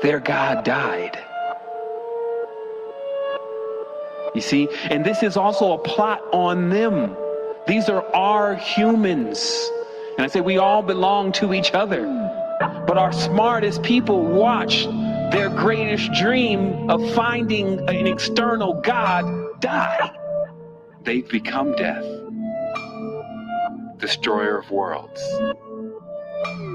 their God died. You see, and this is also a plot on them. These are our humans. And I say we all belong to each other. But our smartest people watch their greatest dream of finding an external God die. They've become death, destroyer of worlds.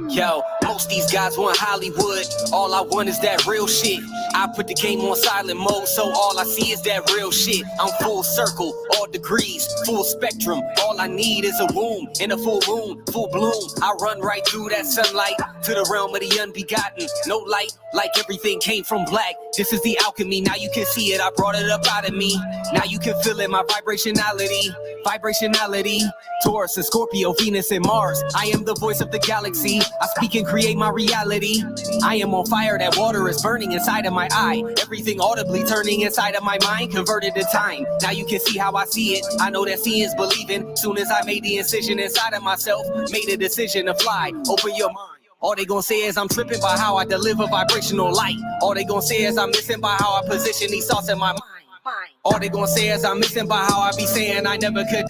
Yo, most these guys want Hollywood. All I want is that real shit. I put the game on silent mode, so all I see is that real shit. I'm full circle, all degrees, full spectrum. All I need is a womb in a full moon, full bloom. I run right through that sunlight to the realm of the unbegotten. No light, like everything came from black. This is the alchemy, now you can see it. I brought it up out of me. Now you can feel it, my vibrationality. Taurus and Scorpio, Venus and Mars. I am the voice of the galaxy. I speak and create my reality. I am on fire, that water is burning inside of my eye. Everything audibly turning inside of my mind, converted to time. Now you can see how I see it. I know that seeing is believing. Soon as I made the incision inside of myself, made a decision to fly. Open your mind. All they gonna say is I'm tripping by how I deliver vibrational light. All they gonna say is I'm missing by how I position these thoughts in my mind. All they gonna say is I'm missing by how I be saying I never could.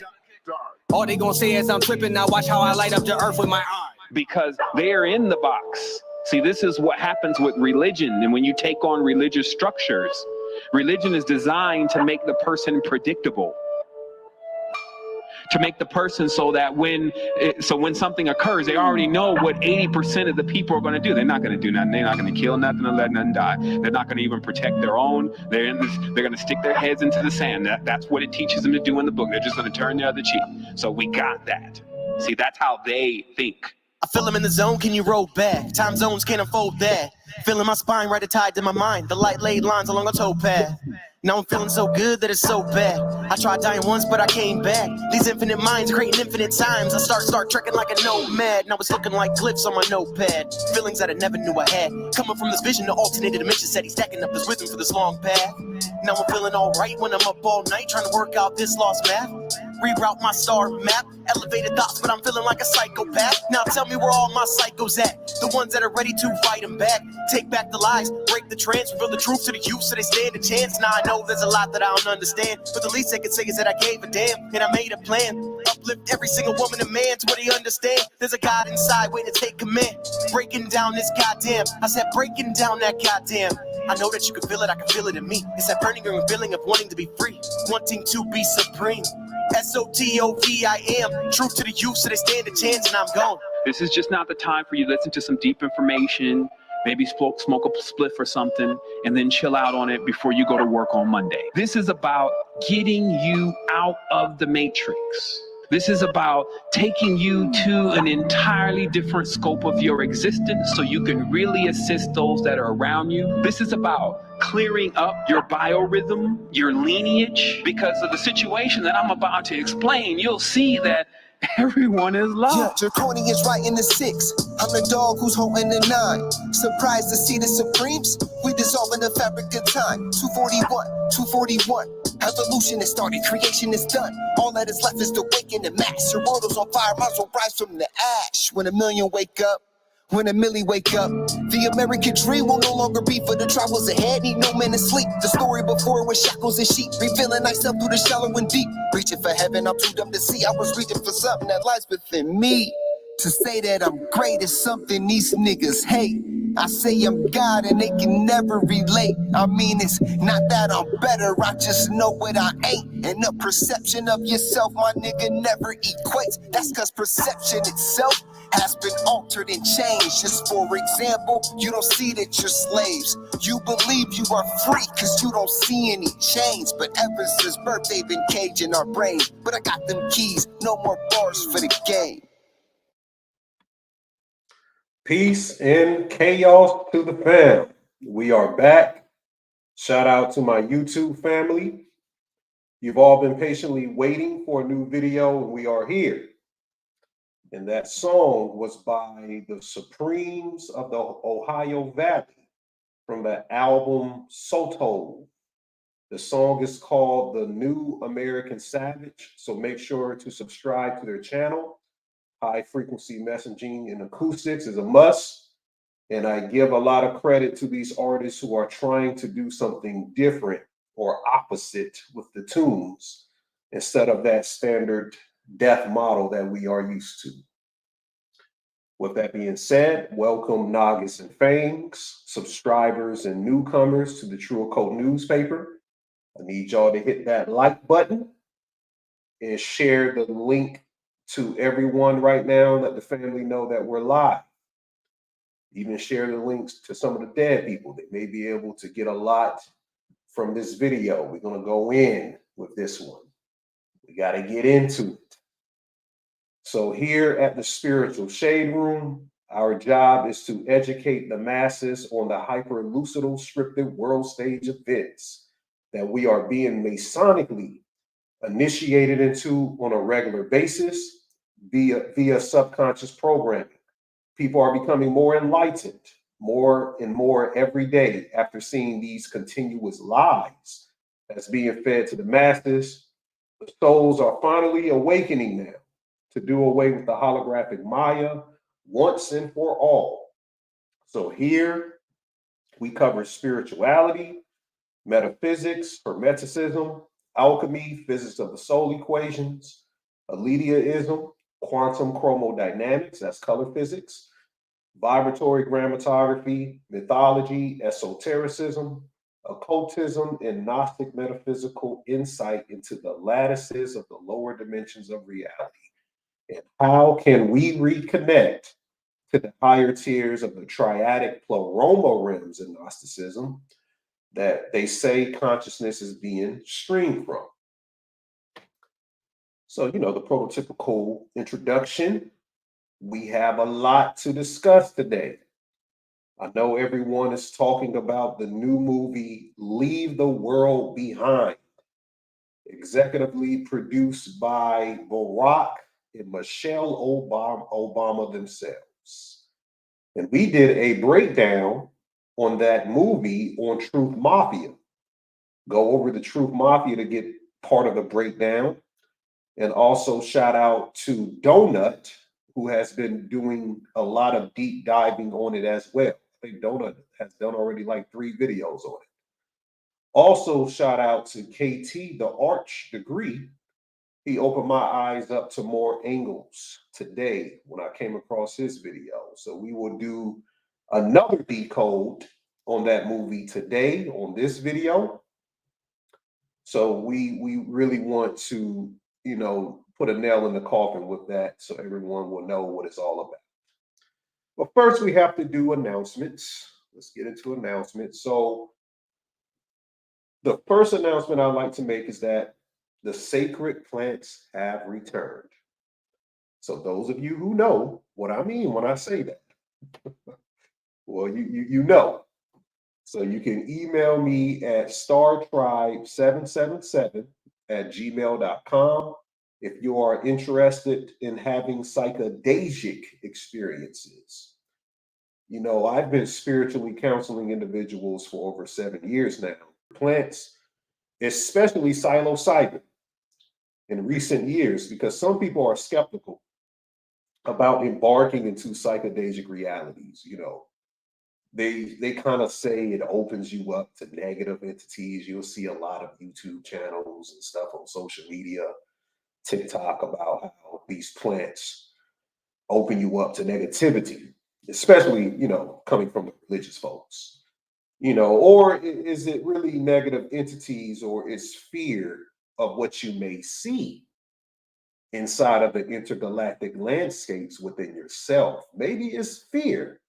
All they gonna say is I'm tripping, now watch how I light up the earth with my eye. Because they're in the box. See, this is what happens with religion. And when you take on religious structures, religion is designed to make the person predictable. To make the person so that when something occurs, they already know what 80% of the people are going to do. They're not going to do nothing. They're not going to kill nothing or let nothing die. They're not going to even protect their own. They're going to stick their heads into the sand. That's what it teaches them to do in the book. They're just going to turn the other cheek. So we got that. See, that's how they think. I feel them in the zone, can you roll back? Time zones can't unfold that. Feeling my spine right tied to my mind. The light laid lines along a towpath. Now I'm feeling so good that it's so bad. I tried dying once, but I came back. These infinite minds creating infinite times. I start trekking like a nomad. Now it's looking like glyphs on my notepad. Feelings that I never knew I had. Coming from this vision to alternated dimensions, said he's stacking up his wisdom for this long path. Now I'm feeling alright when I'm up all night trying to work out this lost math. Reroute my star map, elevated thoughts, but I'm feeling like a psychopath. Now tell me where all my psychos at, the ones that are ready to fight them back. Take back the lies, break the trance, reveal the truth to the youth so they stand a chance. Now I know there's a lot that I don't understand, but the least I can say is that I gave a damn, and I made a plan. Uplift every single woman and man to what they understand. There's a God inside waiting to take command. Breaking down this goddamn, I said breaking down that goddamn. I know that you can feel it, I can feel it in me. It's that burning feeling of wanting to be free, wanting to be supreme. SOTOVIM, truth to the youth so they stand a chance, and I'm gone. This is just not the time for you to listen to some deep information, maybe smoke a spliff or something, and then chill out on it before you go to work on Monday. This is about getting you out of the matrix. This is about taking you to an entirely different scope of your existence so you can really assist those that are around you. This is about clearing up your biorhythm, your lineage, because of the situation that I'm about to explain. You'll see that everyone is lost. Yeah, Draconian is right in the 6. I'm the dog who's holding the 9. Surprised to see the Supremes. We dissolve in the fabric of time. 241. Evolution has started, creation is done. All that is left is to waken the mass. Your world is on fire, might as well rise from the ash. When a million wake up, when a milli wake up, the American dream will no longer be for the travels ahead. Need no man to sleep. The story before with shackles and sheep, revealing thyself through the shallow and deep. Reaching for heaven, I'm too dumb to see. I was reaching for something that lies within me. To say that I'm great is something these niggas hate. I say I'm God and they can never relate. I mean, it's not that I'm better, I just know what I ain't. And the perception of yourself, my nigga, never equates. That's cause perception itself has been altered and changed. Just for example, you don't see that you're slaves. You believe you are free cause you don't see any change. But ever since birth they've been caging our brains. But I got them keys, no more bars for the game. Peace and chaos to the fam. We are back. Shout out to my YouTube family. You've all been patiently waiting for a new video, and we are here. And that song was by the Supremes of the Ohio Valley from the album Soto. The song is called The New American Savage. So make sure to subscribe to their channel. High frequency messaging and acoustics is a must. And I give a lot of credit to these artists who are trying to do something different or opposite with the tunes instead of that standard death model that we are used to. With that being said, welcome Nagas and Fangs, subscribers and newcomers to the True Occult newspaper. I need y'all to hit that like button and share the link to everyone right now. Let the family know that we're live. Even share the links to some of the dead people. They may be able to get a lot from this video. We're going to go in with this one. We got to get into it. So here at the Spiritual Shade Room, our job is to educate the masses on the hyperlucidal scripted world stage events that we are being masonically initiated into on a regular basis via subconscious programming. People are becoming more enlightened, more and more every day after seeing these continuous lies that's being fed to the masses. The souls are finally awakening now to do away with the holographic Maya once and for all. So here we cover spirituality, metaphysics, hermeticism, alchemy, physics of the soul equations, Aletheism, quantum chromodynamics, that's color physics, vibratory grammatography, mythology, esotericism, occultism, and Gnostic metaphysical insight into the lattices of the lower dimensions of reality. And how can we reconnect to the higher tiers of the triadic pleroma realms in Gnosticism that they say consciousness is being streamed from? So, the prototypical introduction. We have a lot to discuss today. I know everyone is talking about the new movie, Leave the World Behind, executively produced by Barack and Michelle Obama themselves. And we did a breakdown on that movie on Truth Mafia. Go over the Truth Mafia to get part of the breakdown. And also shout out to Donut, who has been doing a lot of deep diving on it as well. I think Donut has done already like 3 videos on it. Also shout out to KT, the Arch Degree. He opened my eyes up to more angles today when I came across his video. So we will do another decode on that movie today on this video. So we really want to, put a nail in the coffin with that so everyone will know what it's all about. But first we have to do announcements. Let's get into announcements. So the first announcement I'd like to make is that the sacred plants have returned. So those of you who know what I mean when I say that, well, you know. So you can email me at startribe777@gmail.com if you are interested in having psychedelic experiences. I've been spiritually counseling individuals for over 7 years now. Plants, especially psilocybin, in recent years, because some people are skeptical about embarking into psychedelic realities. They kind of say it opens you up to negative entities. You'll see a lot of YouTube channels and stuff on social media, TikTok, about how these plants open you up to negativity, especially, coming from the religious folks, or is it really negative entities, or is fear of what you may see inside of the intergalactic landscapes within yourself? Maybe it's fear,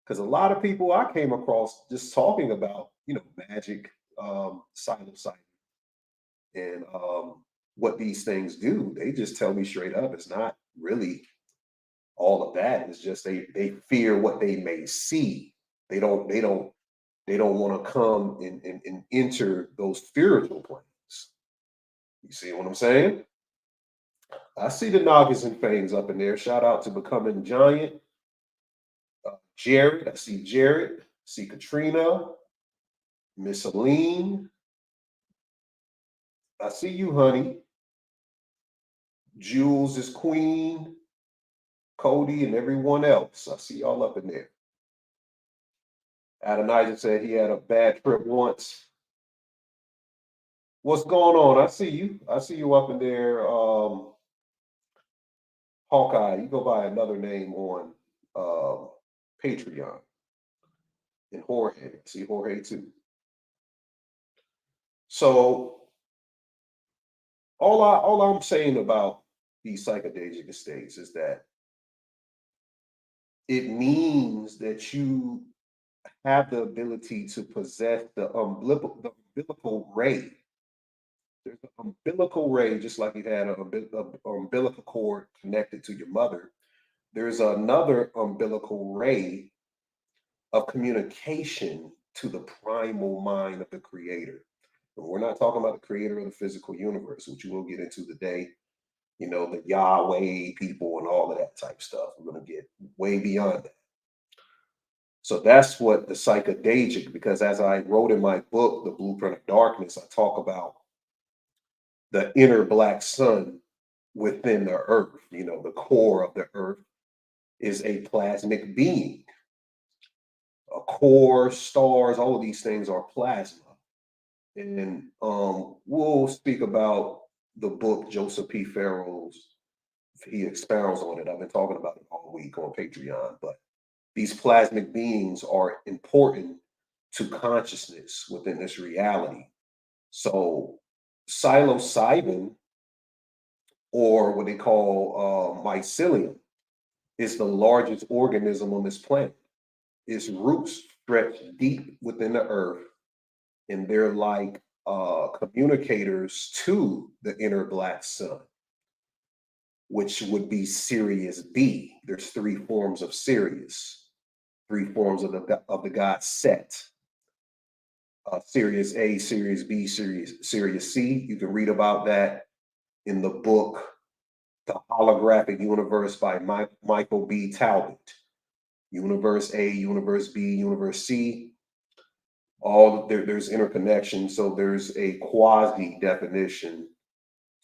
because a lot of people I came across just talking about, magic, psilocybin, and what these things do. They just tell me straight up, it's not really all of that. It's just they fear what they may see. They don't want to come and enter those spiritual planes. You see what I'm saying? I see the Nagas and Fangs up in there. Shout out to Becoming Giant. Jared, I see Jared. See Katrina. Miss Aline. I see you, honey. Jules is Queen. Cody and everyone else. I see y'all up in there. Adonijah said he had a bad trip once. What's going on? I see you. I see you up in there. Hawkeye, you go by another name on Patreon. And Jorge. See Jorge too. So all I'm saying about these psychedelic states is that it means that you have the ability to possess the umbilical ray. There's an umbilical ray, just like you had an umbilical cord connected to your mother. There's another umbilical ray of communication to the primal mind of the creator. And we're not talking about the creator of the physical universe, which we will get into today. You know, the Yahweh people and all of that type stuff. We're going to get way beyond that. So that's what the psychedelic, because as I wrote in my book, The Blueprint of Darkness, I talk about the inner black sun within the earth. You know, the core of the earth is a plasmic being. A core, stars, all of these things are plasma. And we'll speak about the book Joseph P. Farrell's. He expounds on it. I've been talking about it all week on Patreon, but these plasmic beings are important to consciousness within this reality. So psilocybin, or what they call mycelium, is the largest organism on this planet. Its roots stretch deep within the earth, and they're like communicators to the inner black sun, which would be Sirius B. There's three forms of Sirius, three forms of the god Set. Sirius A, Sirius B, Sirius C. You can read about that in the book, The Holographic Universe by Michael B. Talbot. Universe A, Universe B, Universe C. There's interconnection, so there's a quasi definition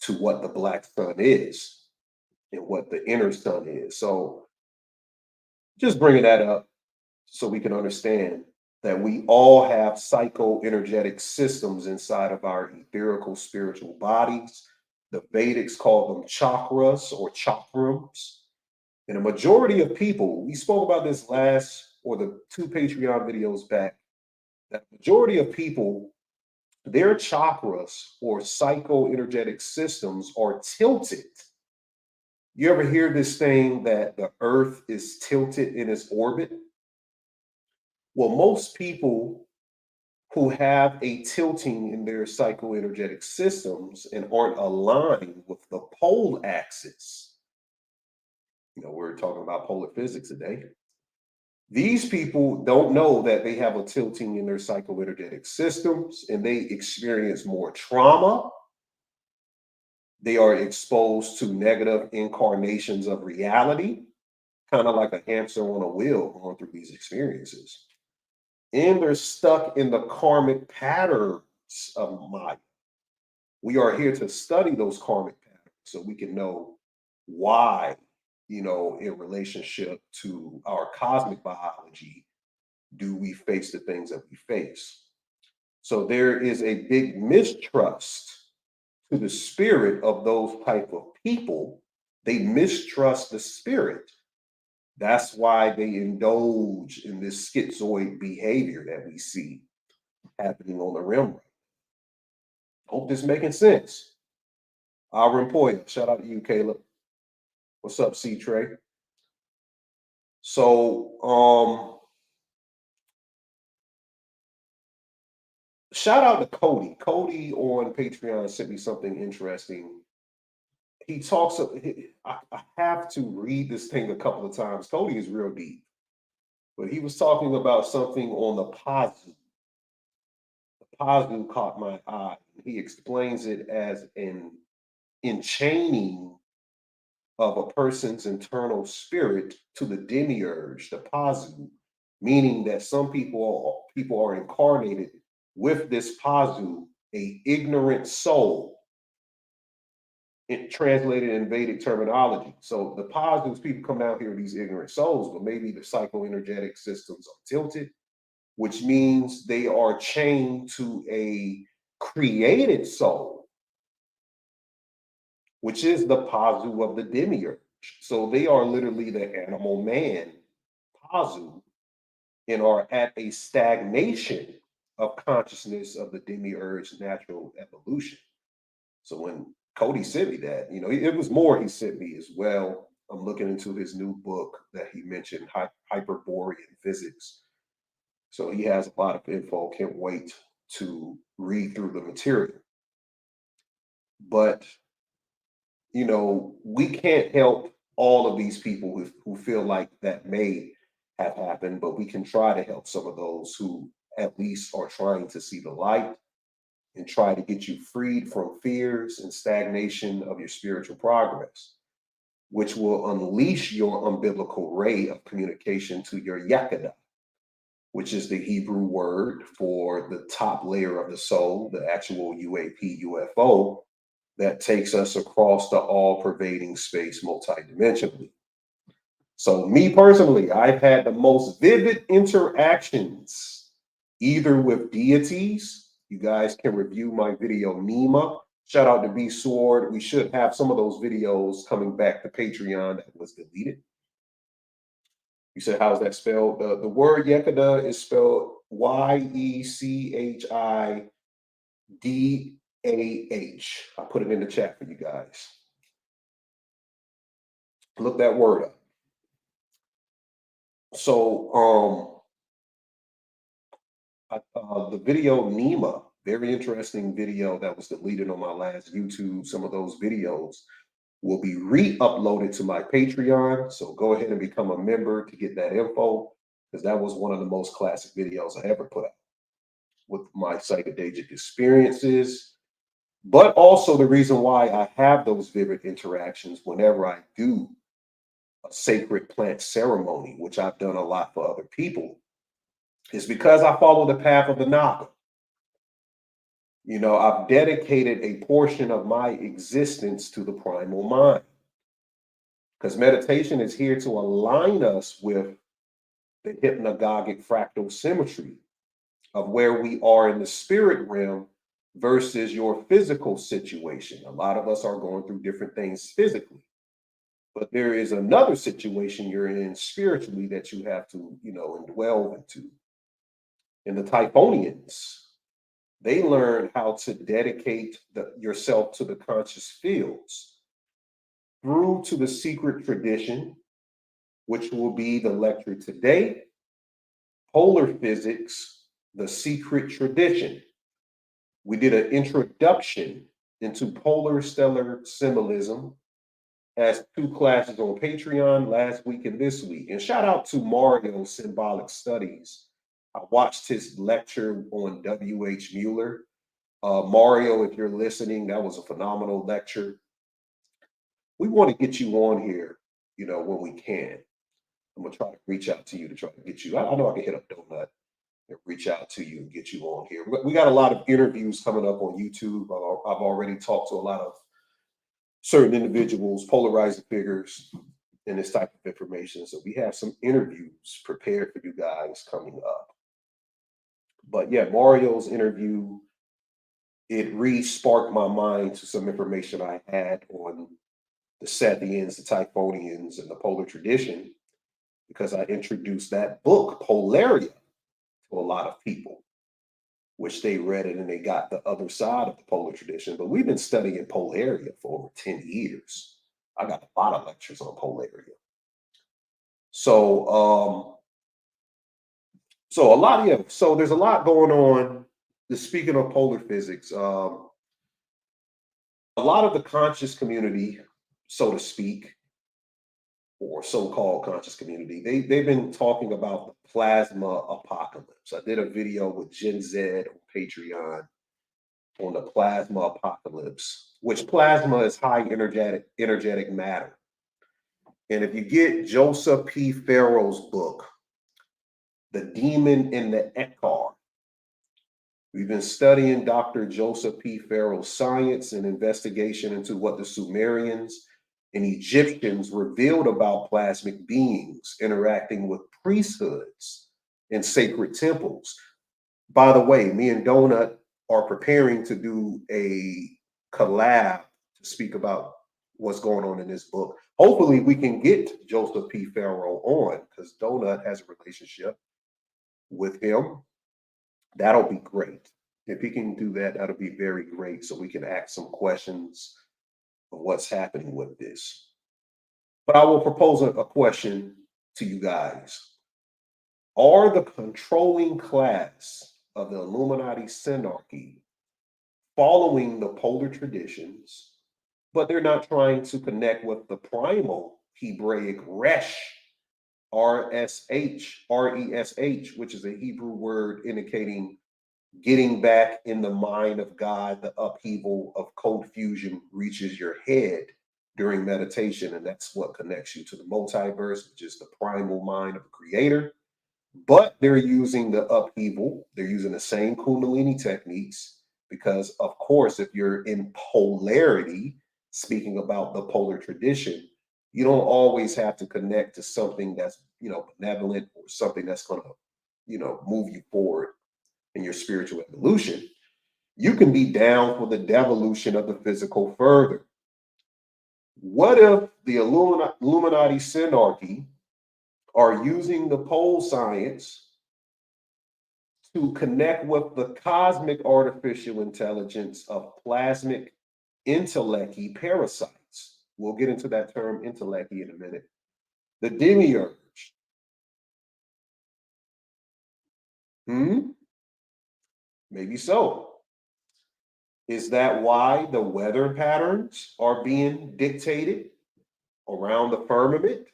to what the black sun is and what the inner sun is. So just bringing that up so we can understand that we all have psycho-energetic systems inside of our etherical spiritual bodies. The Vedics call them chakras or chakrams. And a majority of people, we spoke about this last or the two Patreon videos back, that majority of people, their chakras or psycho-energetic systems are tilted. You ever hear this thing that the earth is tilted in its orbit? Well, most people who have a tilting in their psycho-energetic systems and aren't aligned with the pole axis, you know, we're talking about polar physics today. These people don't know that they have a tilting in their psycho-energetic systems, and they experience more trauma. They are exposed to negative incarnations of reality, kind of like a hamster on a wheel going through these experiences. And they're stuck in the karmic patterns of Maya. We are here to study those karmic patterns so we can know why, you know, in relationship to our cosmic biology, do we face the things that we face. So there is a big mistrust to the spirit of those type of people. They mistrust the spirit. That's why they indulge in this schizoid behavior that we see happening on the realm right now. Hope this making sense. Our employer, shout out to you, Caleb. What's up, C Trey? So shout out to Cody. Cody on Patreon sent me something interesting. He talks, I have to read this thing a couple of times. Cody is real deep. But he was talking about something on the Pazu. The Pazu caught my eye. He explains it as an enchaining of a person's internal spirit to the demiurge, the Pazu, meaning that some people are incarnated with this Pazu, a ignorant soul, translated in Vedic terminology. So the Pazus, people come down here with these ignorant souls, but maybe the psycho-energetic systems are tilted. which means they are chained to a created soul, which is the Pazu of the demiurge. So they are literally the animal man, Pazu, and are at a stagnation of consciousness of the demiurge's natural evolution. So when Cody sent me that, you know, it was more he sent me as well. I'm looking into his new book that he mentioned, Hyperborean Physics. So he has a lot of info. Can't wait to read through the material. But, you know, we can't help all of these people who feel like that may have happened, but we can try to help some of those who at least are trying to see the light and try to get you freed from fears and stagnation of your spiritual progress, which will unleash your umbilical ray of communication to your yakada, which is the Hebrew word for the top layer of the soul, the actual UAP, UFO, that takes us across the all-pervading space multidimensionally. So me personally, I've had the most vivid interactions, either with deities. You guys can review my video, Nima. Shout out to B Sword. We should have some of those videos coming back to Patreon that was deleted. You said, how's that spelled? The word Yekada is spelled Yechidah. I put it in the chat for you guys. Look that word up. So the video Nima, very interesting video that was deleted on my last YouTube. Some of those videos will be re-uploaded to my Patreon. So go ahead and become a member to get that info, because that was one of the most classic videos I ever put out with my psychedelic experiences. But also the reason why I have those vivid interactions whenever I do a sacred plant ceremony, which I've done a lot for other people, is because I follow the path of the Naga. You know, I've dedicated a portion of my existence to the primal mind, because meditation is here to align us with the hypnagogic fractal symmetry of where we are in the spirit realm versus your physical situation. A lot of us are going through different things physically, but there is another situation you're in spiritually that you have to, you know, indwell into. And the Typhonians, they learn how to dedicate yourself to the conscious fields through to the secret tradition, which will be the lecture today, Polar Physics, the Secret Tradition. We did an introduction into polar stellar symbolism as 2 classes on Patreon last week and this week. And shout out to Mario Symbolic Studies. I watched his lecture on W.H. Mueller. Mario, if you're listening, that was a phenomenal lecture. We want to get you on here, you know, when we can. I'm going to try to reach out to you to try to get you. I know I can hit up Donut and reach out to you and get you on here. We got a lot of interviews coming up on YouTube. I've already talked to a lot of certain individuals, polarizing figures, and this type of information. So we have some interviews prepared for you guys coming up. But yeah, Mario's interview, it re-sparked my mind to some information I had on the Sethians, the Typhonians, and the polar tradition, because I introduced that book, Polaria, to a lot of people, which they read it and they got the other side of the polar tradition. But we've been studying Polaria for over 10 years. I got a lot of lectures on Polaria. So, so there's a lot going on. Speaking of polar physics, a lot of the conscious community, so to speak, or so-called conscious community, they've been talking about the plasma apocalypse. I did a video with Gen Z on Patreon on the plasma apocalypse, which plasma is high energetic matter. And if you get Joseph P. Farrell's book, The Demon in the Ekar, we've been studying Dr. Joseph P. Farrell's science and investigation into what the Sumerians and Egyptians revealed about plasmic beings interacting with priesthoods in sacred temples. By the way, me and Donut are preparing to do a collab to speak about what's going on in this book. Hopefully we can get Joseph P. Farrow on, because Donut has a relationship with him. That'll be great. If he can do that, that'll be very great, so we can ask some questions of what's happening with this. But I will propose a question to you guys. Are the controlling class of the Illuminati synarchy following the polar traditions, but they're not trying to connect with the primal Hebraic resh, R-E-S-H, which is a Hebrew word indicating getting back in the mind of God. The upheaval of code fusion reaches your head during meditation, and that's what connects you to the multiverse, which is the primal mind of the creator. But they're using the upheaval, they're using the same Kundalini techniques, because of course, if you're in polarity, speaking about the polar tradition, you don't always have to connect to something that's, benevolent, or something that's going to, move you forward in your spiritual evolution. You can be down for the devolution of the physical further. What if the Illuminati synarchy are using the pole science to connect with the cosmic artificial intelligence of plasmic intellecty parasites? We'll get into that term intellecty in a minute. The demiurge. Maybe so. Is that why the weather patterns are being dictated around the firmament?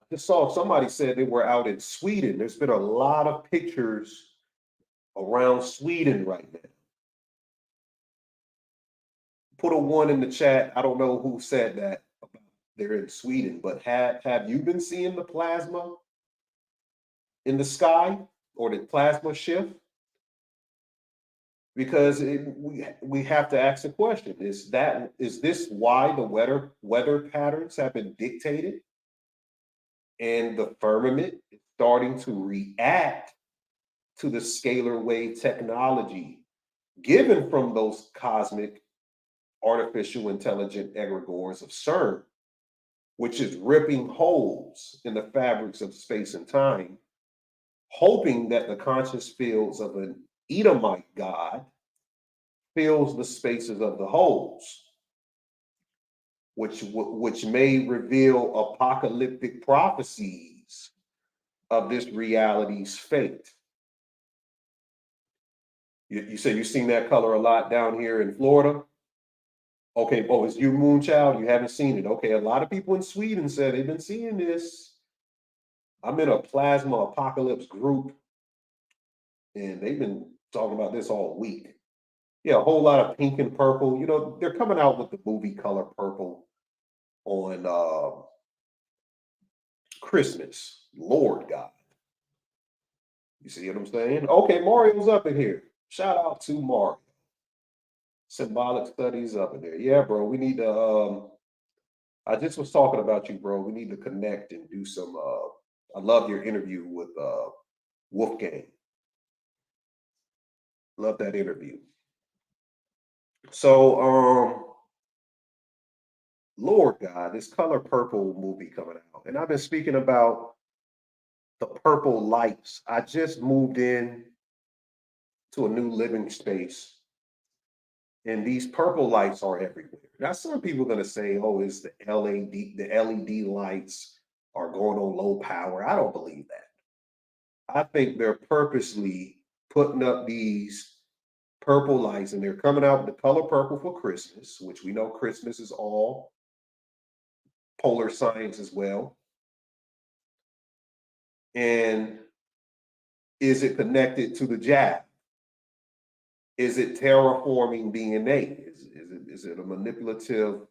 I just saw somebody said they were out in Sweden. There's been a lot of pictures around Sweden right now. Put a 1 in the chat. I don't know who said that. They're in Sweden, but have you been seeing the plasma in the sky, or the plasma shift? Because we have to ask the question: is this why the weather patterns have been dictated, and the firmament is starting to react to the scalar wave technology given from those cosmic artificial intelligent egregores of CERN, which is ripping holes in the fabrics of space and time, hoping that the conscious fields of an Edomite god fills the spaces of the holes, which may reveal apocalyptic prophecies of this reality's fate. You said you've seen that color a lot down here in Florida? Okay, oh, it's you, Moonchild? You haven't seen it. Okay, a lot of people in Sweden said they've been seeing this. I'm in a plasma apocalypse group, and they've been talking about this all week. Yeah, a whole lot of pink and purple. They're coming out with the movie color purple on Christmas. Lord God. You see what I'm saying? Okay, Mario's up in here. Shout out to Mario. Symbolic studies up in there. Yeah, bro, we need to, I just was talking about you, bro. We need to connect and do some, I love your interview with Wolfgang. Love that interview. So, Lord God, this color purple movie coming out. And I've been speaking about the purple lights. I just moved in to a new living space, and these purple lights are everywhere. Now, some people are going to say, oh, it's the LED lights are going on low power. I don't believe that. I think they're purposely putting up these purple lights, and they're coming out with the color purple for Christmas, which we know Christmas is all polar science as well. And is it connected to the jab? Is it terraforming DNA? Is it a manipulative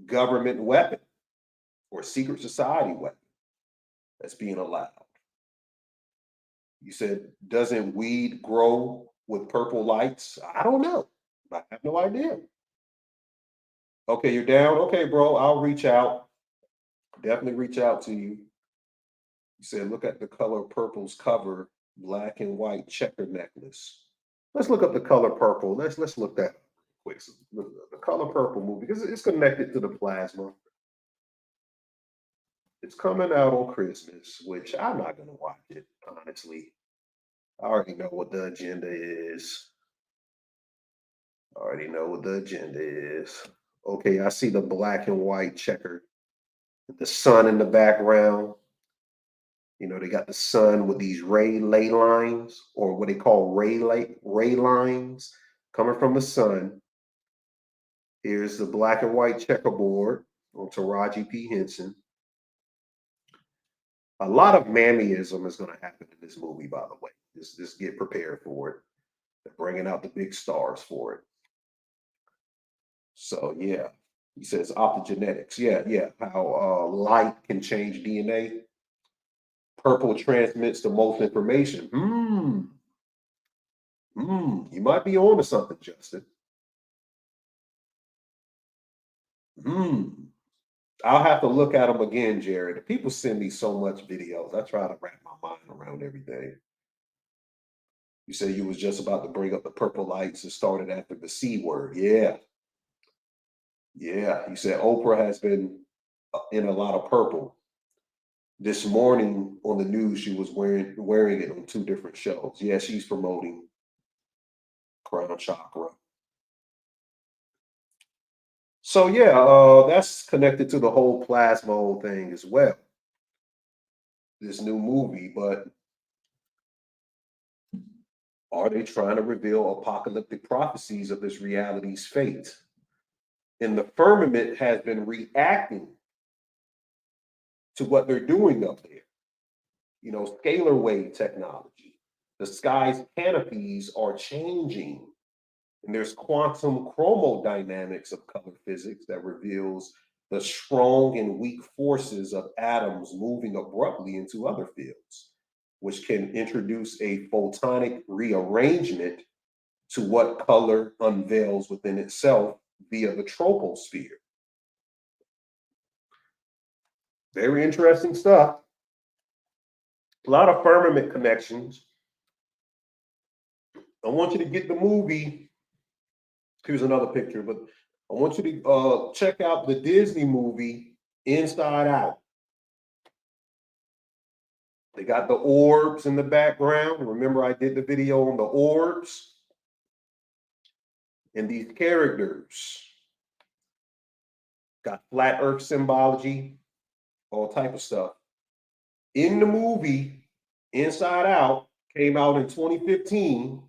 government weapon or secret society weapon that's being allowed? You said, doesn't weed grow with purple lights? I don't know. I have no idea. Okay, you're down? Okay, bro, I'll reach out. Definitely reach out to you. You said, look at the color purple's cover, black and white checker necklace. Let's look up the color purple. Let's look that up quick. So the color purple movie, because it's connected to the plasma. It's coming out on Christmas, which I'm not gonna watch it, honestly. I already know what the agenda is. Okay, I see the black and white checker. The sun in the background. You know, they got the sun with these ray lines, or what they call ray lines coming from the sun. Here's the black and white checkerboard on Taraji P. Henson. A lot of mammyism is going to happen in this movie, by the way. Just get prepared for it. They're bringing out the big stars for it. So yeah, he says optogenetics. Yeah. How light can change DNA. Purple transmits the most information. You might be on to something, Justin. I'll have to look at them again, Jared. People send me so much videos. I try to wrap my mind around everything. You said you was just about to bring up the purple lights and started after the C word. Yeah. You said Oprah has been in a lot of purple. This morning on the news, she was wearing it on 2 different shows. Yeah, she's promoting crown chakra. So yeah, that's connected to the whole plasma thing as well. This new movie, but are they trying to reveal apocalyptic prophecies of this reality's fate? And the firmament has been reacting to what they're doing up there. You know, scalar wave technology. The sky's canopies are changing. And there's quantum chromodynamics of color physics that reveals the strong and weak forces of atoms moving abruptly into other fields, which can introduce a photonic rearrangement to what color unveils within itself via the troposphere. Very interesting stuff. A lot of firmament connections. I want you to get the movie. Here's another picture, but I want you to check out the Disney movie Inside Out. They got the orbs in the background. Remember, I did the video on the orbs and these characters. Got flat earth symbology, all type of stuff. In the movie Inside Out, came out in 2015,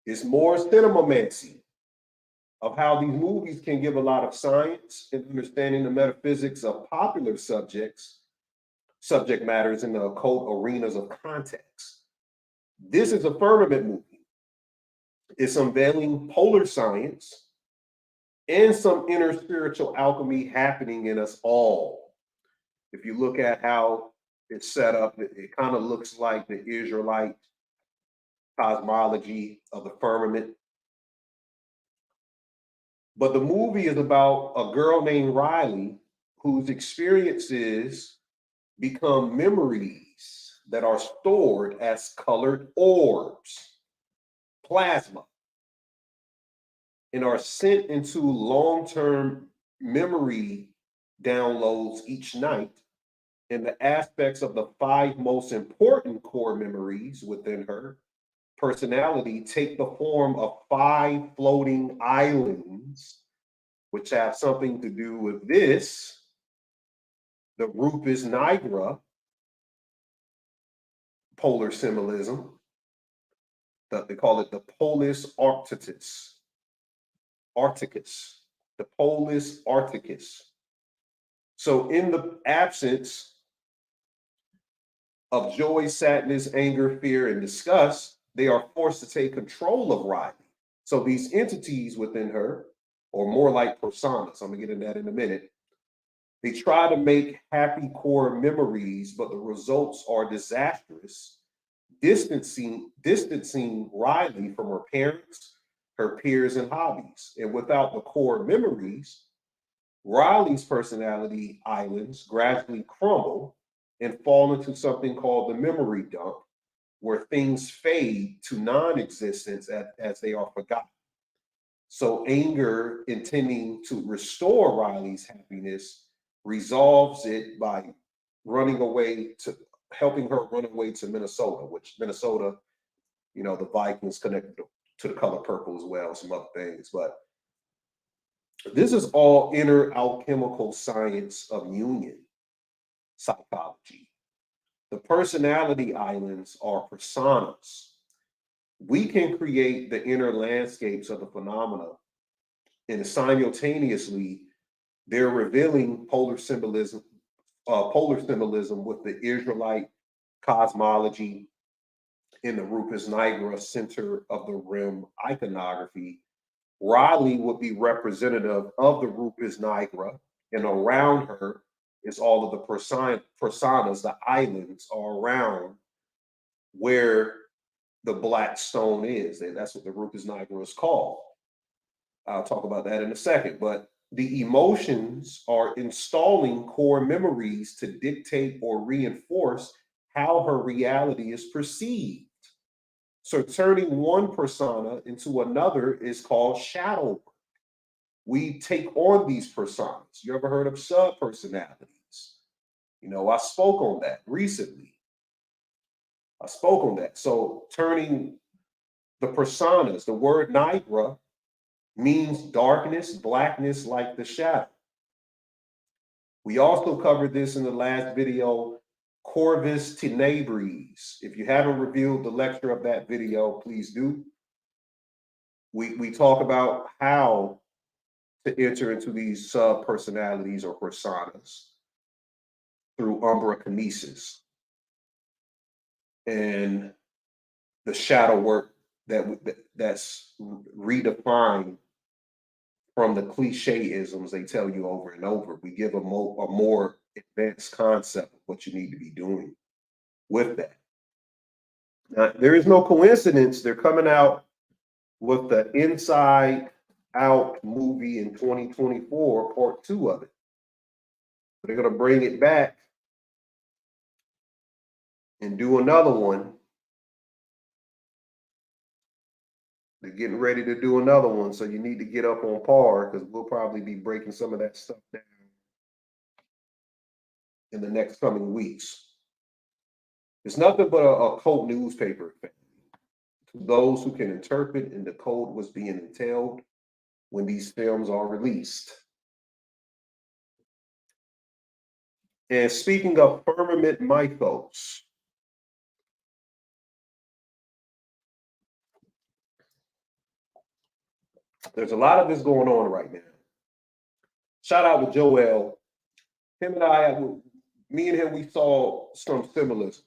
it's more cinemamancy of how these movies can give a lot of science and understanding the metaphysics of popular subject matters in the occult arenas of context. This is a firmament movie. It's unveiling polar science and some inner spiritual alchemy happening in us all. If you look at how it's set up, it kind of looks like the Israelite cosmology of the firmament. But the movie is about a girl named Riley whose experiences become memories that are stored as colored orbs, plasma, and are sent into long-term memory downloads each night. And the aspects of the 5 most important core memories within her personality take the form of 5 floating islands, which have something to do with this, the Rufus Nigra polar symbolism. They call it the Polis Arcticus. The Polis Arcticus. So in the absence of joy, sadness, anger, fear, and disgust, they are forced to take control of Riley. So these entities within her, or more like personas, I'm gonna get into that in a minute, they try to make happy core memories, but the results are disastrous, distancing Riley from her parents, her peers, and hobbies. And without the core memories, Riley's personality islands gradually crumble and fall into something called the memory dump, where things fade to non-existence as they are forgotten. So anger, intending to restore Riley's happiness, resolves it by helping her run away to Minnesota, which Minnesota, the Vikings connected to the color purple as well, some other things. But this is all inner alchemical science of union psychology. The personality islands are personas. We can create the inner landscapes of the phenomena, and simultaneously, they're revealing polar symbolism with the Israelite cosmology in the Rupes Nigra center of the rim iconography. Riley would be representative of the Rupes Nigra, and around her is all of the personas, the islands are around where the black stone is. That's what the Rupes Nigra is called. I'll talk about that in a second. But the emotions are installing core memories to dictate or reinforce how her reality is perceived. So turning one persona into another is called shadow work. We take on these personas. You ever heard of sub-personalities? I spoke on that recently. So turning the personas, the word Nigra means darkness, blackness like the shadow. We also covered this in the last video, Corvus Tenebris. If you haven't reviewed the lecture of that video, please do. We talk about how to enter into these sub-personalities or personas through umbra kinesis and the shadow work that's redefined from the cliche-isms they tell you over and over. We give a more advanced concept of what you need to be doing with that. Now, there is no coincidence they're coming out with the Inside Out movie in 2024, part 2 of it. They're going to bring it back and do another one. They're getting ready to do another one, so you need to get up on par because we'll probably be breaking some of that stuff down in the next coming weeks. It's nothing but a cult newspaper. To those who can interpret and decode what's being entailed when these films are released. And speaking of firmament mythos, there's a lot of this going on right now. Shout out to Joel. Me and him, we saw some symbolism,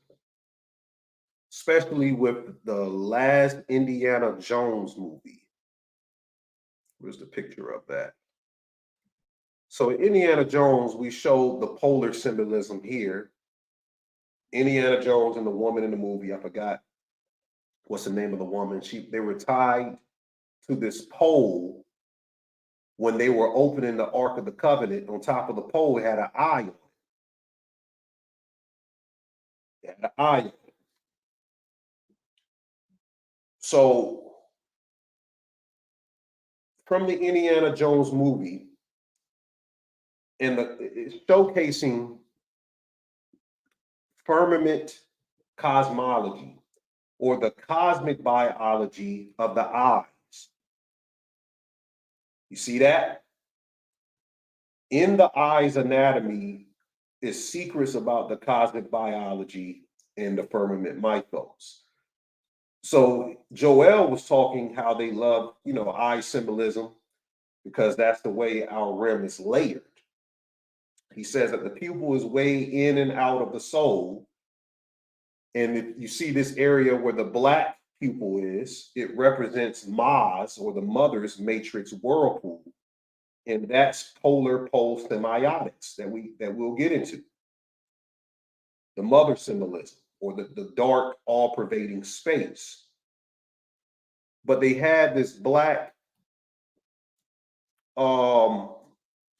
especially with the last Indiana Jones movie. Where's the picture of that? So in Indiana Jones, we showed the polar symbolism here. Indiana Jones and the woman in the movie, I forgot what's the name of the woman. They were tied to this pole when they were opening the Ark of the Covenant. On top of the pole, it had an eye on it. So from the Indiana Jones movie, and it's showcasing firmament cosmology, or the cosmic biology of the eyes. You see that? In the eye's anatomy is secrets about the cosmic biology and the firmament mythos. So Joel was talking how they love, eye symbolism, because that's the way our realm is layered. He says that the pupil is way in and out of the soul. And if you see this area where the black pupil is, it represents Maz, or the mother's matrix whirlpool. And that's polar pole semiotics that we'll get into. The mother symbolism, or the dark, all-pervading space. But they had this black,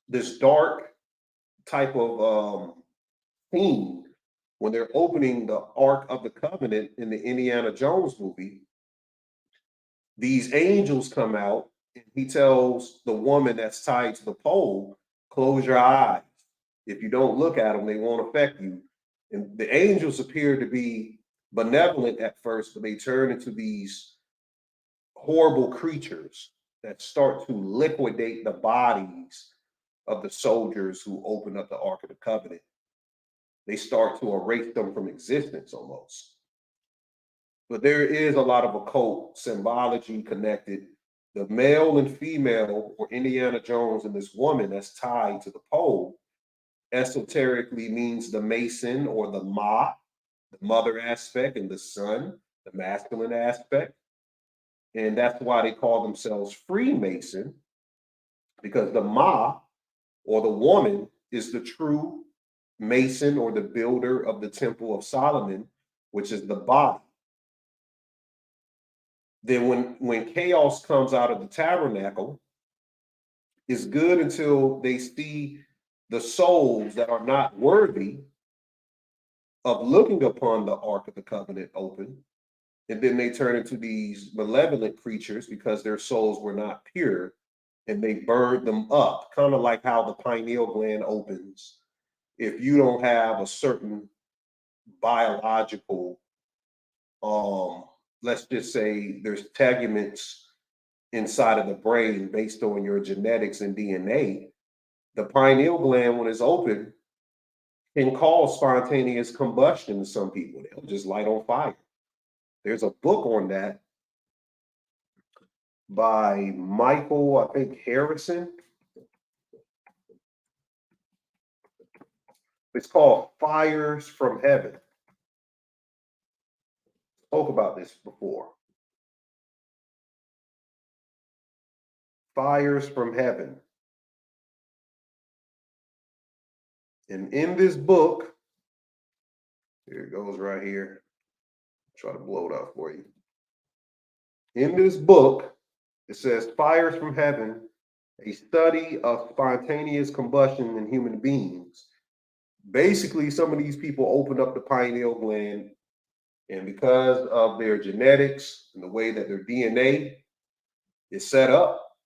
this dark type of theme when they're opening the Ark of the Covenant in the Indiana Jones movie, these angels come out and he tells the woman that's tied to the pole, close your eyes. If you don't look at them, they won't affect you. And the angels appear to be benevolent at first, but they turn into these horrible creatures that start to liquidate the bodies of the soldiers who open up the Ark of the Covenant. They start to erase them from existence almost. But there is a lot of occult symbology connected. The male and female, or Indiana Jones and this woman that's tied to the pole, esoterically means the Mason or the Ma, the mother aspect, and the son, the masculine aspect. And that's why they call themselves Freemason, because the Ma, or the woman, is the true Mason or the builder of the Temple of Solomon, which is the body. Then when chaos comes out of the tabernacle, it's good until they see the souls that are not worthy of looking upon the Ark of the Covenant open. And then they turn into these malevolent creatures because their souls were not pure, and they burn them up, kind of like how the pineal gland opens. If you don't have a certain biological, let's just say there's teguments inside of the brain based on your genetics and DNA, the pineal gland, when it's open, can cause spontaneous combustion to some people. They'll just light on fire. There's a book on that by Michael, I think, Harrison. It's called Fires from Heaven. Spoke about this before. Fires from Heaven. And in this book, here it goes right here. Try to blow it up for you. In this book, it says Fires from Heaven, a study of spontaneous combustion in human beings. Basically, some of these people open up the pineal gland, and because of their genetics and the way that their DNA is set up,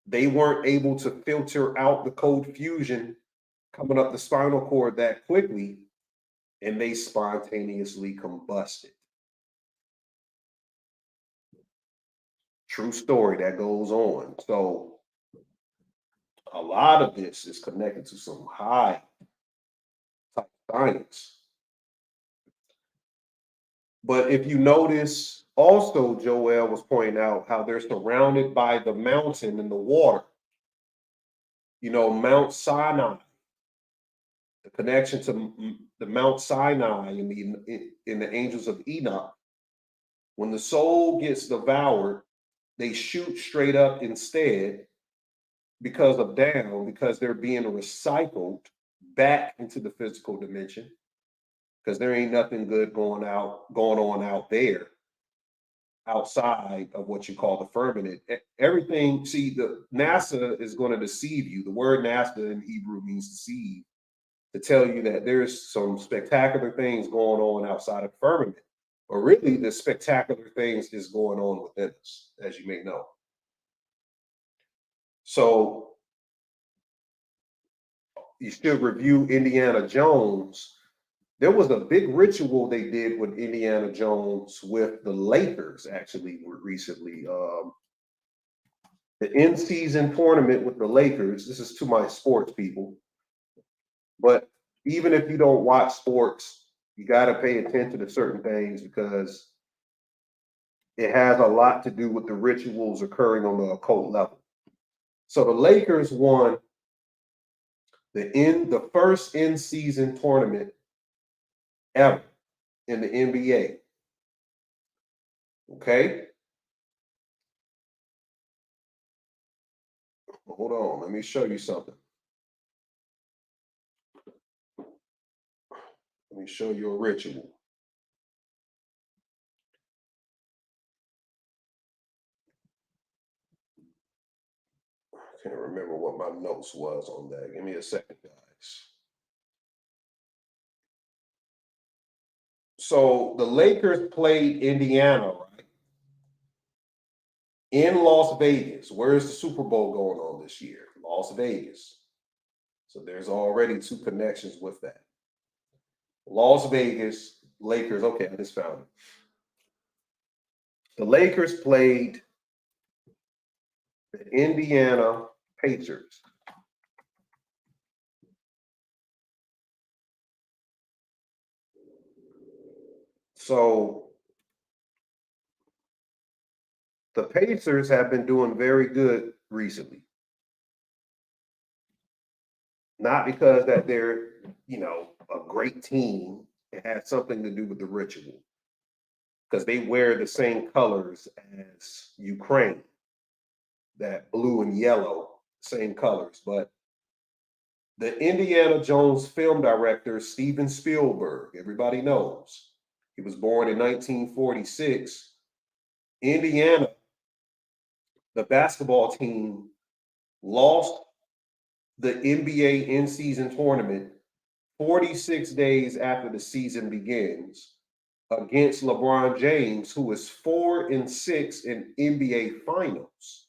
they weren't able to filter out the cold fusion coming up the spinal cord that quickly, and they spontaneously combusted. True story that goes on. So a lot of this is connected to some high type science. But if you notice, also Joel was pointing out how they're surrounded by the mountain and the water. You know, Mount Sinai, the connection to the Mount Sinai in the angels of Enoch. When the soul gets devoured, they shoot straight up instead because they're being recycled back into the physical dimension, because there ain't nothing good going on out there outside of what you call the firmament. Everything, see, the NASA is going to deceive you. The word NASA in Hebrew means deceive, to tell you that there's some spectacular things going on outside of the firmament. But really, the spectacular things is going on within us, as you may know. So you should review Indiana Jones. There was a big ritual they did with Indiana Jones with the Lakers, actually, recently. The in-season tournament with the Lakers. This is to my sports people. But even if you don't watch sports, you got to pay attention to certain things, because it has a lot to do with the rituals occurring on the occult level. So the Lakers won the first in-season tournament ever in the NBA. Okay? Hold on, let me show you something. Let me show you a ritual. I can't remember what my notes was on that. Give me a second, guys. So the Lakers played Indiana, right? In Las Vegas. Where is the Super Bowl going on this year? Las Vegas. So there's already two connections with that. Las Vegas, Lakers. Okay, I just found it. The Lakers played the Indiana Pacers. So the Pacers have been doing very good recently. Not because that they're, a great team. It has something to do with the ritual. Because they wear the same colors as Ukraine. That blue and yellow, same colors. But the Indiana Jones film director, Steven Spielberg, everybody knows. He was born in 1946. Indiana, the basketball team, lost the NBA in-season tournament 46 days after the season begins against LeBron James, who is 4-6 in NBA finals.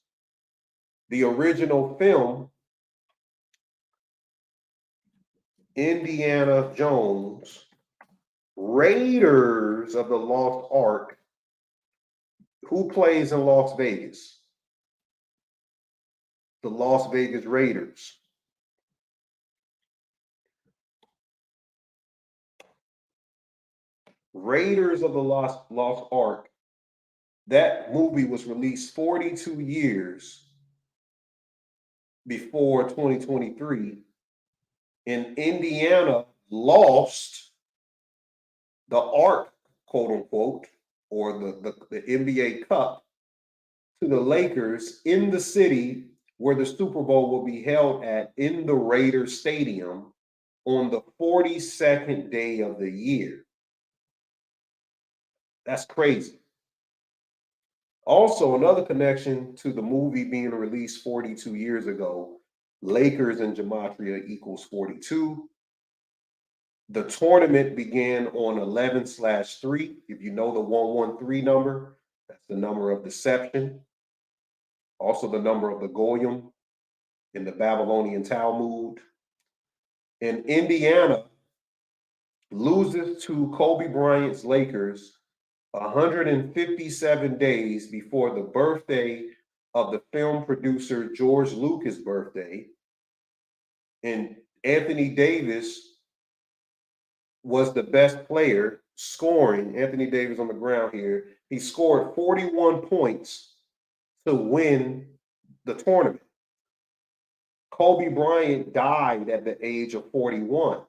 The original film, Indiana Jones, Raiders of the Lost Ark. Who plays in Las Vegas? The Las Vegas Raiders. Raiders of the Lost Ark. That movie was released 42 years before 2023. And Indiana lost the Ark, quote unquote, or the NBA Cup to the Lakers in the city where the Super Bowl will be held at, in the Raiders Stadium, on the 42nd day of the year. That's crazy. Also, another connection to the movie being released 42 years ago, Lakers and Gematria equals 42. The tournament began on 11/3. If you know the 113 number, that's the number of deception. Also the number of the Goyim in the Babylonian Talmud. And Indiana loses to Kobe Bryant's Lakers 157 days before the birthday of the film producer George Lucas' birthday. And Anthony Davis was the best player scoring. Anthony Davis on the ground here. He scored 41 points to win the tournament. Kobe Bryant died at the age of 41.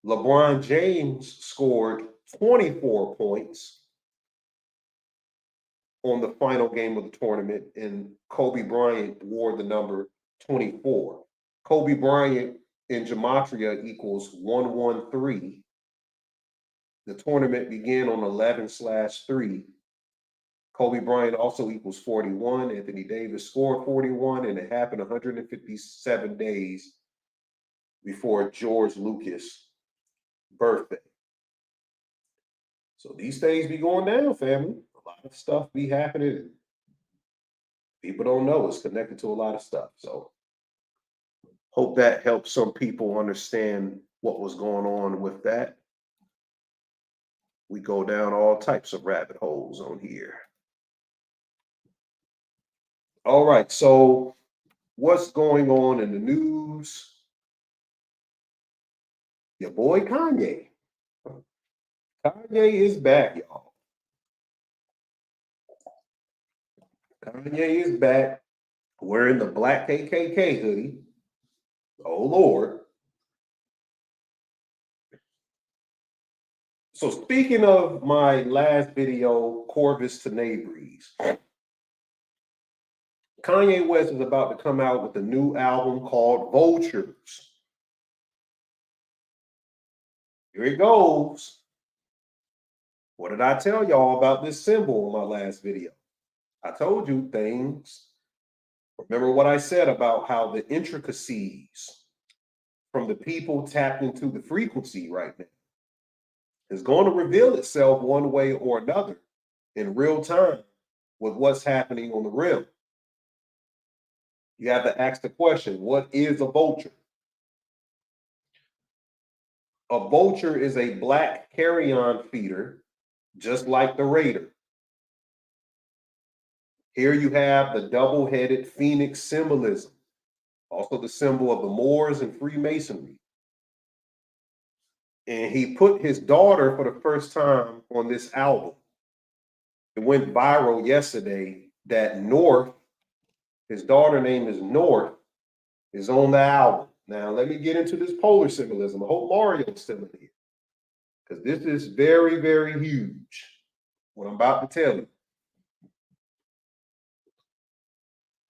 LeBron James scored 24 points on the final game of the tournament, and Kobe Bryant wore the number 24. Kobe Bryant in Gematria equals 113. The tournament began on 11/3. Kobe Bryant also equals 41. Anthony Davis scored 41, and it happened 157 days before George Lucas' birthday. So these things be going down, family. A lot of stuff be happening. People don't know it's connected to a lot of stuff. So hope that helps some people understand what was going on with that. We go down all types of rabbit holes on here. All right, so what's going on in the news? Your boy Kanye. Kanye is back, y'all. Kanye is back wearing the black KKK hoodie. Oh, Lord. So speaking of my last video, Corvus Tenebris, Kanye West is about to come out with a new album called Vultures. Here it goes. What did I tell y'all about this symbol in my last video? I told you things. Remember what I said about how the intricacies from the people tapped into the frequency right now. is going to reveal itself one way or another in real time with what's happening on the rim. You have to ask the question, what is a vulture? A vulture is a black carrion feeder, just like the raider. Here you have the double-headed phoenix symbolism, also the symbol of the Moors and Freemasonry. And he put his daughter for the first time on this album. It went viral yesterday that North, his daughter name is North, is on the album. Now, let me get into this polar symbolism. I hope Mario's still in here, because this is very, very huge, what I'm about to tell you.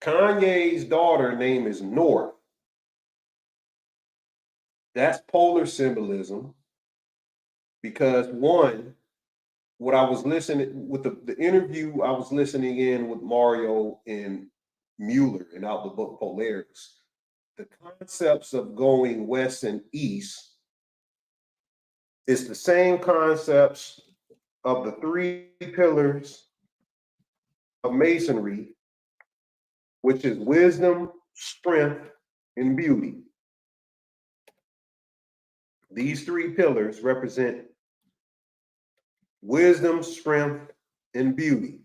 Kanye's daughter name is North. That's polar symbolism because, one, what I was listening with the interview I was listening in with Mario and Mueller and out the book Polaris, the concepts of going west and east is the same concepts of the three pillars of Masonry, which is wisdom, strength, and beauty. These three pillars represent wisdom, strength, and beauty.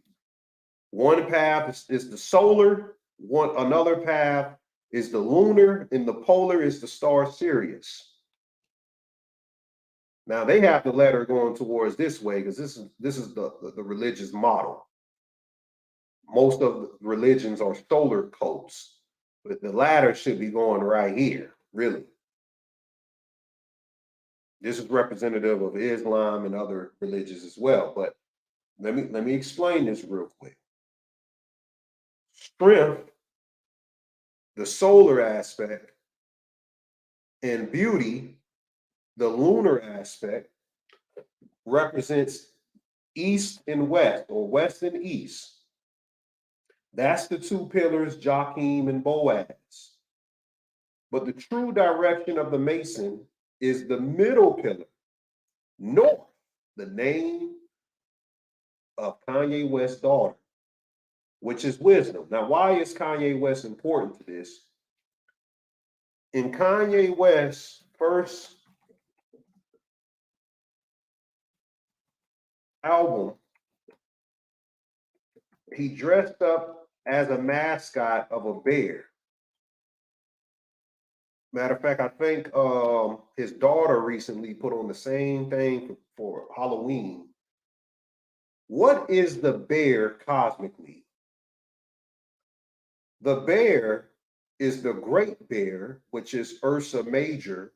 One path is the solar, another path is the lunar, and the polar is the star Sirius. Now they have the letter going towards this way because this is the religious model. Most of the religions are solar cults, but the ladder should be going right here, really. This is representative of Islam and other religions as well, but let me explain this real quick. Strength, the solar aspect, and beauty, the lunar aspect, represents east and west, or west and east. That's the two pillars, Joachim and Boaz. But the true direction of the Mason is the middle pillar, north, the name of Kanye West's daughter, which is wisdom. Now, why is Kanye West important to this? In Kanye West's first album, he dressed up as a mascot of a bear. Matter of fact, I think his daughter recently put on the same thing for Halloween. What is the bear cosmically? The bear is the great bear, which is Ursa Major,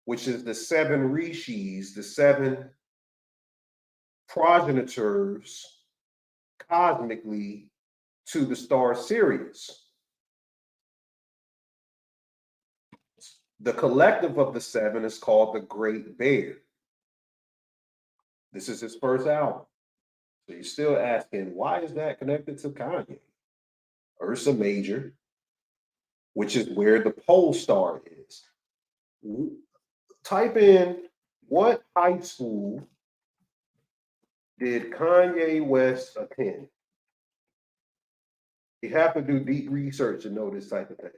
which is the seven rishis, the seven progenitors cosmically to the star Sirius. The collective of the seven is called the Great Bear. This is his first album. So you're still asking, why is that connected to Kanye? Ursa Major, which is where the pole star is. Type in, what high school did Kanye West attend? You have to do deep research to know this type of thing.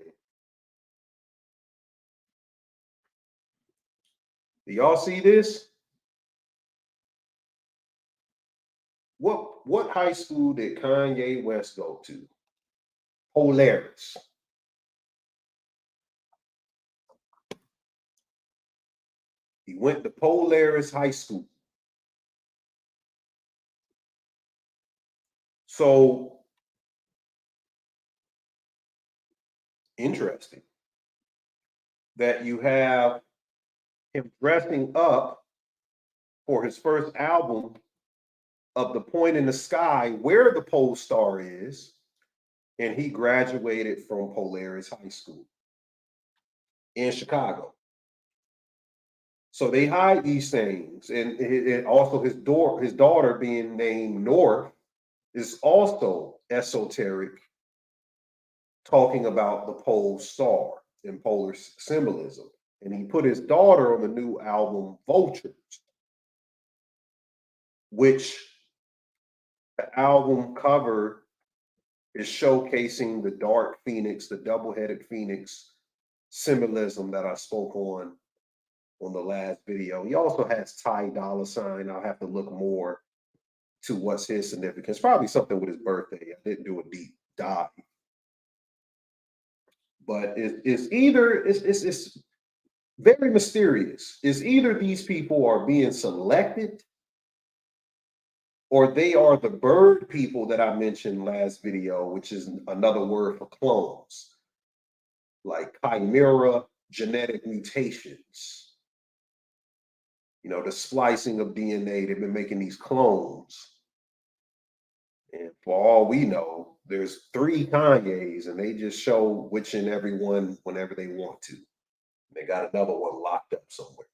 Do y'all see this? What high school did Kanye West go to? Polaris. He went to Polaris High School. So, interesting that you have him dressing up for his first album of the point in the sky where the pole star is, and he graduated from Polaris High School in Chicago. So they hide these things, and also his daughter being named North is also esoteric, talking about the pole star and polar symbolism. And he put his daughter on the new album Vultures. which the album cover is showcasing the dark phoenix, the double-headed phoenix symbolism that I spoke on the last video. He also has Ty Dolla $ign. I'll have to look more to what's his significance. Probably something with his birthday. I didn't do a deep dive. But it's very mysterious. It's either these people are being selected or they are the bird people that I mentioned last video, which is another word for clones, like chimera genetic mutations. You know, the splicing of DNA, they've been making these clones. And for all we know, there's 3 Kanyes, and they just show which and every one whenever they want to. They got another one locked up somewhere.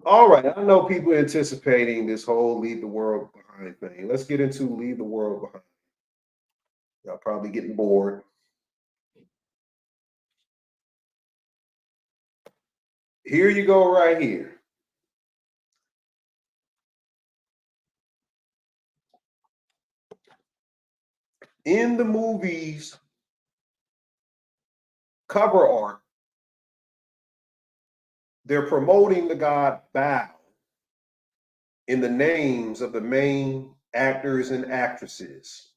All right, I know people anticipating this whole leave the world behind thing. Let's get into leave the world behind. Y'all probably getting bored. Here you go right here. In the movie's cover art, they're promoting the god Baal in the names of the main actors and actresses.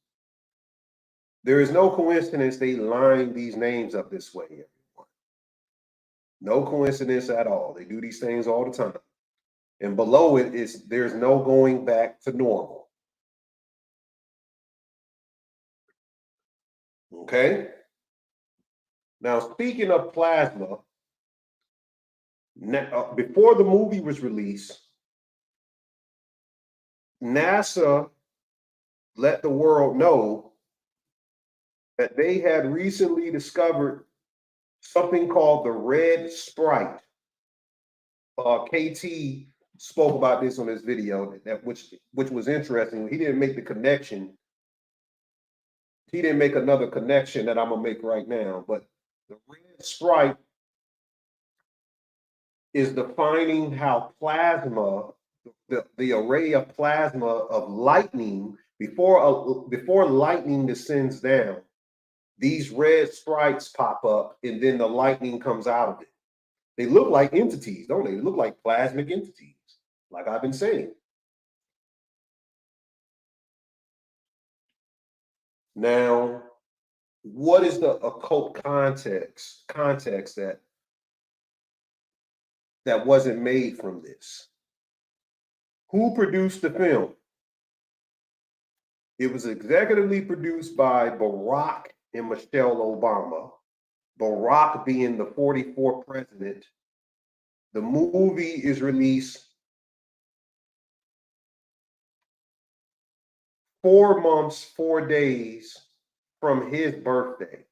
There is no coincidence they line these names up this way, everyone. No coincidence at all. They do these things all the time. And below it is there's no going back to normal. Okay? Now, speaking of plasma, before the movie was released, NASA let the world know that they had recently discovered something called the red sprite. KT spoke about this on his video, which was interesting. He didn't make the connection. He didn't make another connection that I'm gonna make right now, but the red sprite is defining how plasma, the array of plasma of lightning, before lightning descends down, these red sprites pop up and then the lightning comes out of it. They look like entities, don't they? They look like plasmic entities, like I've been saying. Now, what is the occult context that wasn't made from this? Who produced the film? It was executively produced by Barack and Michelle Obama, Barack being the 44th president. The movie is released 4 months, 4 days from his birthday.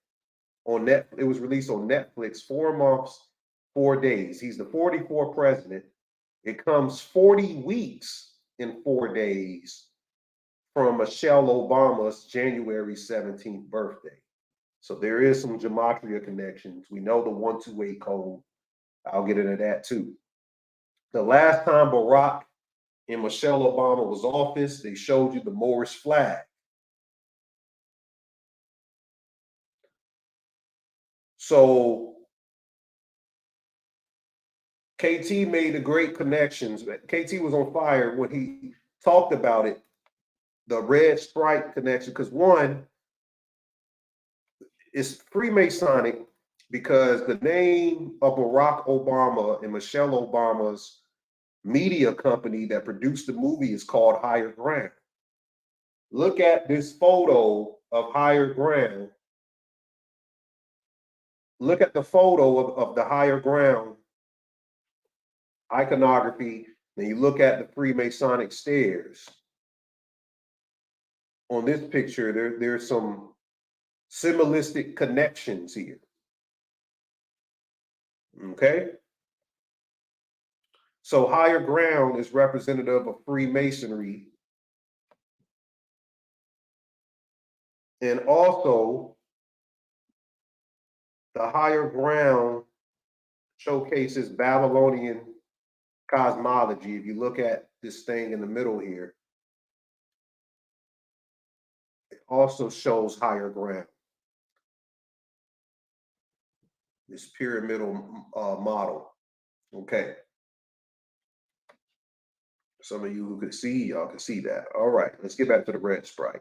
It was released on Netflix 4 months, 4 days. He's the 44th president. It comes 40 weeks and 4 days from Michelle Obama's January 17th birthday. So there is some gematria connections. We know the 128 code. I'll get into that too. The last time Barack and Michelle Obama was office, they showed you the Moish flag. So KT made the great connections. KT was on fire when he talked about it, the red sprite connection, because one, it's Freemasonic because the name of Barack Obama and Michelle Obama's media company that produced the movie is called Higher Ground. Look at this photo of Higher Ground. Look at the photo of the Higher Ground iconography, and you look at the Freemasonic stairs. On this picture, there's some symbolistic connections here. Okay? So Higher Ground is representative of Freemasonry. And also, the Higher Ground showcases Babylonian cosmology, if you look at this thing in the middle here, it also shows higher ground. This pyramidal model. Okay. Some of you who could see, y'all can see that. All right, let's get back to the red sprite.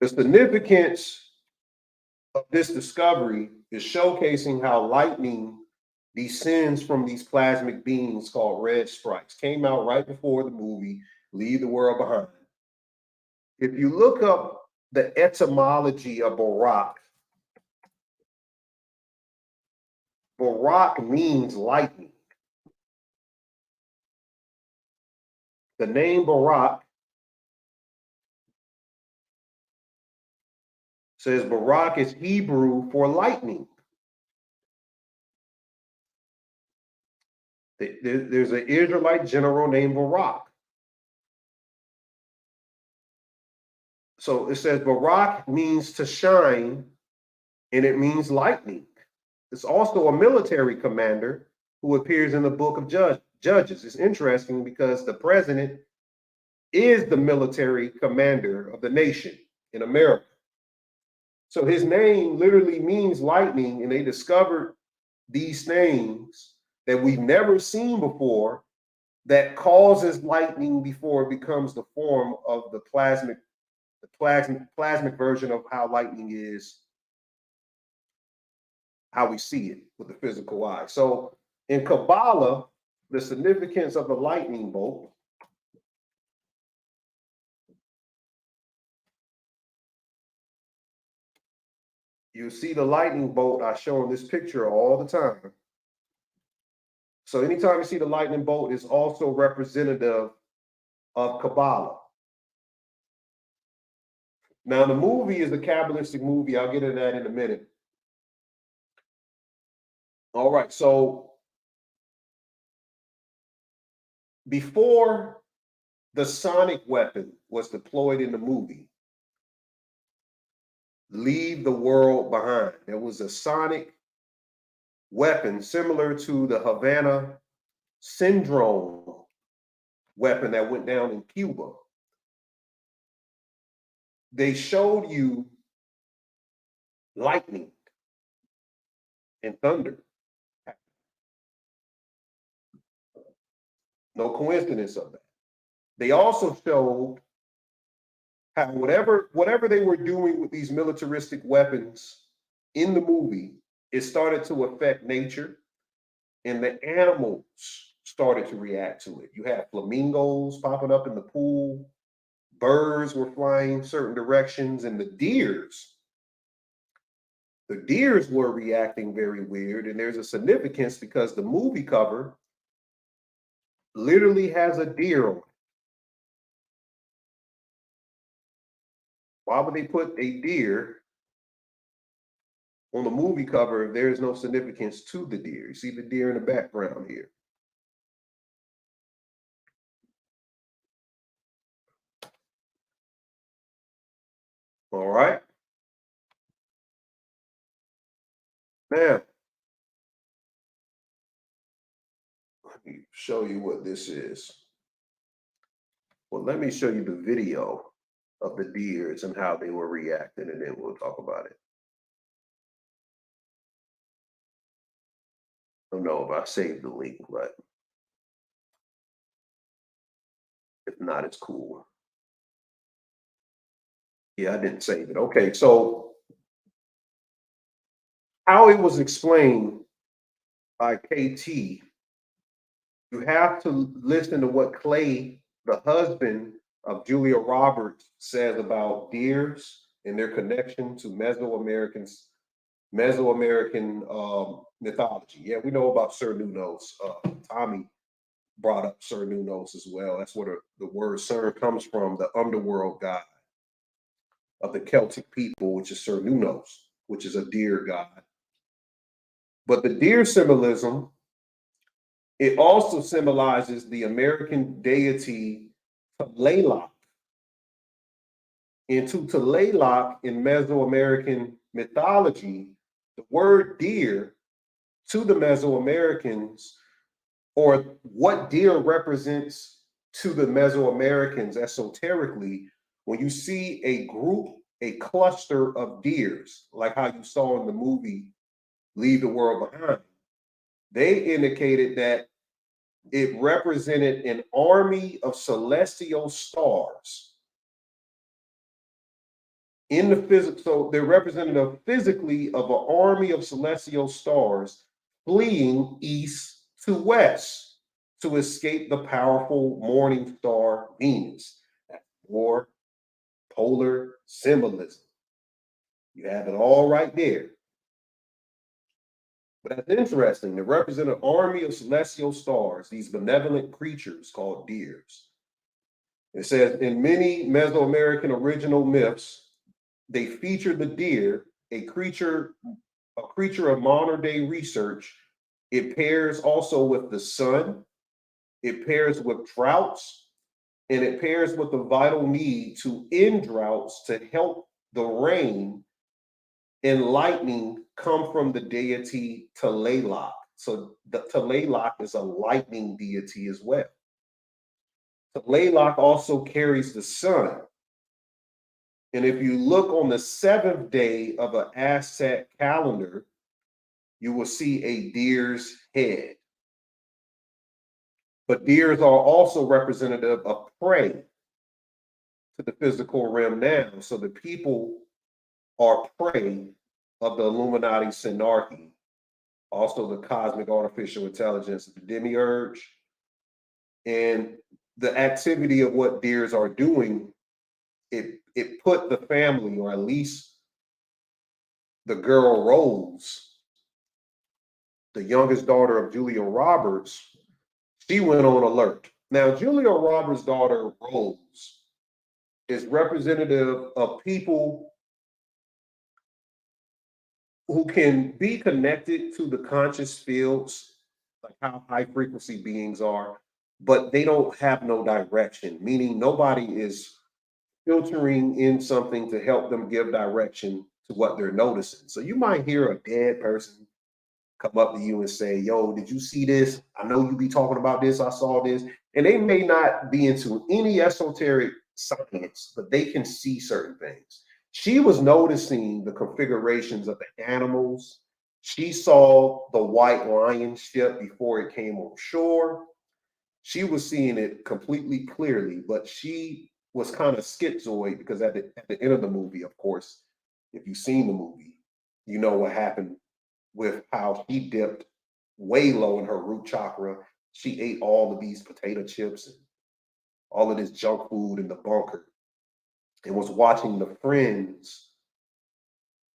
The significance of this discovery is showcasing how lightning descends from these plasmic beings called red sprites. Came out right before the movie Leave the World Behind. If you look up the etymology of Barak, Barak means lightning. The name Barak says Barak is Hebrew for lightning. There's an Israelite general named Barak. So it says Barak means to shine, and it means lightning. It's also a military commander who appears in the book of Judges. It's interesting because the president is the military commander of the nation in America. So his name literally means lightning, and they discovered these things that we've never seen before that causes lightning before it becomes the form of the plasmic version of how lightning is, how we see it with the physical eye. So in Cabala, the significance of the lightning bolt you see the lightning bolt I show in this picture all the time. So anytime you see the lightning bolt, it's also representative of Cabala. Now the movie is a Kabbalistic movie. I'll get into that in a minute. All right, so before the sonic weapon was deployed in the movie, Leave the World Behind, there was a sonic weapon similar to the Havana Syndrome weapon that went down in Cuba. They showed you lightning and thunder. No coincidence of that. They also showed how whatever they were doing with these militaristic weapons in the movie, it started to affect nature, and the animals started to react to it. You had flamingos popping up in the pool, birds were flying certain directions, and the deers were reacting very weird. And there's a significance because the movie cover literally has a deer on it. Why would they put a deer on the movie cover if there is no significance to the deer? You see the deer in the background here. All right. Now, let me show you what this is. Well, let me show you the video of the deers and how they were reacting, and then we'll talk about it. I don't know if I saved the link, but if not, it's cool. Yeah, I didn't save it. Okay, so how it was explained by KT, you have to listen to what Clay, the husband of Julia Roberts, says about deers and their connection to Mesoamerican mythology. Yeah, we know about Sir Nunos. Tommy brought up Sir Nunos as well. That's where the word Sir comes from, the underworld god of the Celtic people, which is Sir Nunos, which is a deer god. But the deer symbolism, it also symbolizes the American deity Tlaloc. And to Tlaloc in Mesoamerican mythology, the word deer to the Mesoamericans or what deer represents to the Mesoamericans esoterically, when you see a group, a cluster of deers, like how you saw in the movie Leave the World Behind, they indicated that it represented an army of celestial stars in the physical. So they're representative physically of an army of celestial stars fleeing east to west to escape the powerful morning star Venus. That's more polar symbolism. You have it all right there. But that's interesting. They represent an army of celestial stars, these benevolent creatures called deers. It says in many Mesoamerican original myths, they feature the deer, a creature of modern day research. It pairs also with the sun, it pairs with droughts, and it pairs with the vital need to end droughts to help the rain and lightning come from the deity Tlaloc. So the Tlaloc is a lightning deity as well. Tlaloc also carries the sun. And if you look on the 7th day of an Aztec calendar, you will see a deer's head. But deers are also representative of prey to the physical realm now. So the people are prey of the Illuminati synarchy, also the cosmic artificial intelligence, the demiurge, and the activity of what deers are doing. It put the family, or at least the girl Rose, the youngest daughter of Julia Roberts, she went on alert. Now, Julia Roberts' daughter Rose is representative of people who can be connected to the conscious fields, like how high frequency beings are, but they don't have no direction, meaning nobody is filtering in something to help them give direction to what they're noticing. So you might hear a dead person come up to you and say, yo, did you see this? I know you be talking about this, I saw this. And they may not be into any esoteric science, but they can see certain things. She was noticing the configurations of the animals. She saw the white lion ship before it came on shore. She was seeing it completely clearly, but she was kind of schizoid because at the end of the movie, of course, if you've seen the movie, you know what happened with how she dipped way low in her root chakra. She ate all of these potato chips and all of this junk food in the bunker and was watching the Friends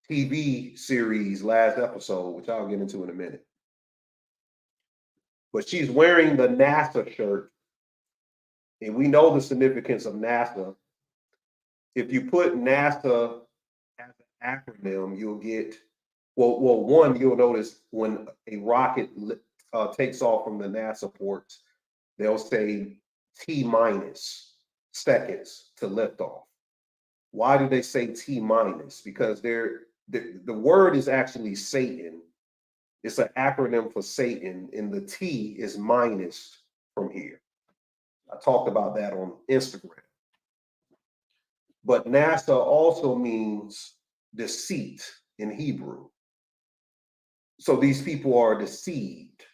TV series last episode, which I'll get into in a minute. But she's wearing the NASA shirt, and we know the significance of NASA. If you put NASA as an acronym, you'll get, one, you'll notice when a rocket takes off from the NASA ports, they'll say T minus seconds to liftoff. Why do they say T minus? Because the word is actually Satan. It's an acronym for Satan, and the T is minus from here. I talked about that on Instagram. But NASA also means deceit in Hebrew. So these people are deceived.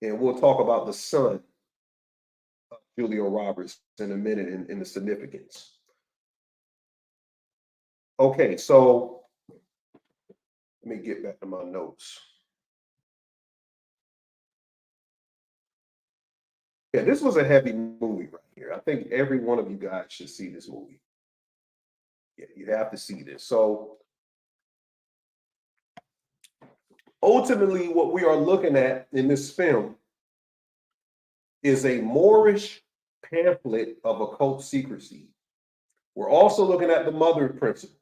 And we'll talk about the son of Julia Roberts in a minute in the significance. Okay, so let me get back to my notes. Yeah, this was a heavy movie right here. I think every one of you guys should see this movie. Yeah, you have to see this. So ultimately, what we are looking at in this film is a Moorish pamphlet of occult secrecy. We're also looking at the mother principle.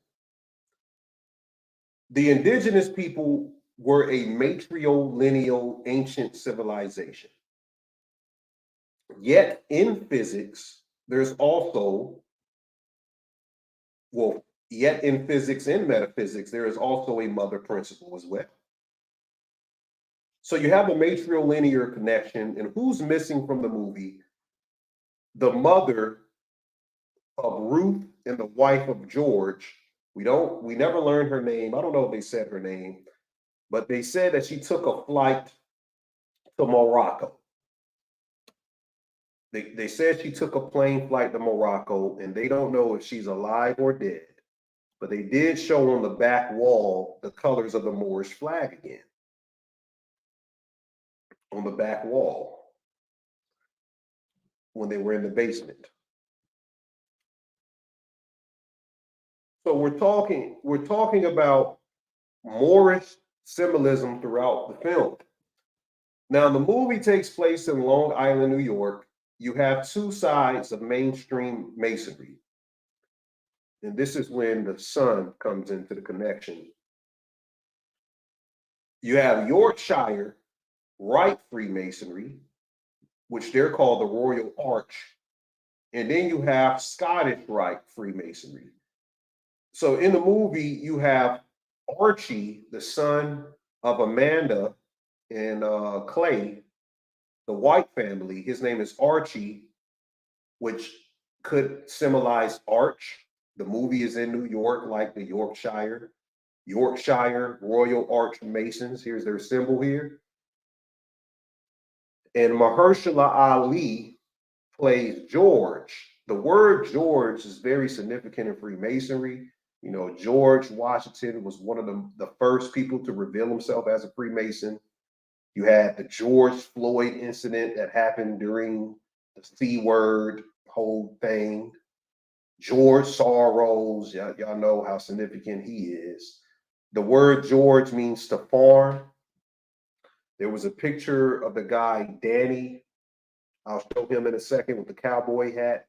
The indigenous people were a matrilineal ancient civilization. Yet in physics, there's also, yet in physics and metaphysics, there is also a mother principle as well. So you have a matrilinear connection, and who's missing from the movie? The mother of Ruth and the wife of George. We never learned her name. I don't know if they said her name, but they said that she took a flight to Morocco. They said she took a plane flight to Morocco, and they don't know if she's alive or dead. But they did show on the back wall the colors of the Moorish flag again. On the back wall when they were in the basement. So we're talking about Moorish symbolism throughout the film. Now, the movie takes place in Long Island, New York. You have two sides of mainstream masonry. And this is when the sun comes into the connection. You have Yorkshire Rite Freemasonry, which they're called the Royal Arch. And then you have Scottish Rite Freemasonry. So in the movie, you have Archie, the son of Amanda and Clay, the White family. His name is Archie, which could symbolize Arch. The movie is in New York, like the Yorkshire Royal Arch Masons. Here's their symbol here. And Mahershala Ali plays George. The word George is very significant in Freemasonry. You know, George Washington was one of the first people to reveal himself as a Freemason. You had the George Floyd incident that happened during the C word whole thing. George Soros, y'all know how significant he is. The word George means to farm. There was a picture of the guy, Danny. I'll show him in a second with the cowboy hat.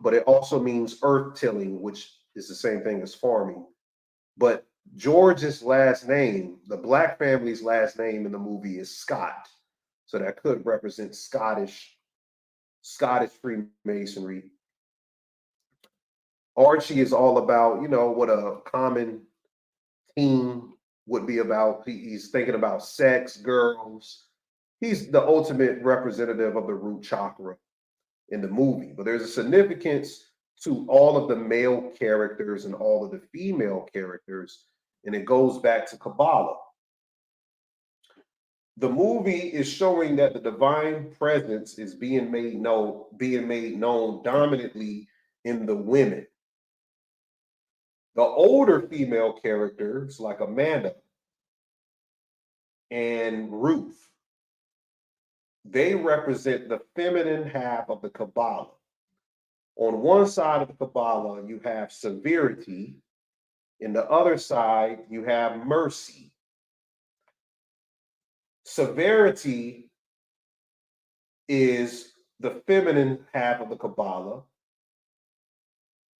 But it also means earth tilling, which is the same thing as farming. But George's last name, the Black family's last name in the movie is Scott. So that could represent Scottish Freemasonry. Archie is all about, you know, what a common teen would be about. He's thinking about sex, girls. He's the ultimate representative of the root chakra in the movie. But there's a significance to all of the male characters and all of the female characters, and it goes back to Cabala. The movie is showing that the divine presence is being made known dominantly in the women. The older female characters like Amanda and Ruth, they represent the feminine half of the Cabala. On one side of the Cabala, you have severity. In the other side, you have mercy. Severity is the feminine half of the Cabala,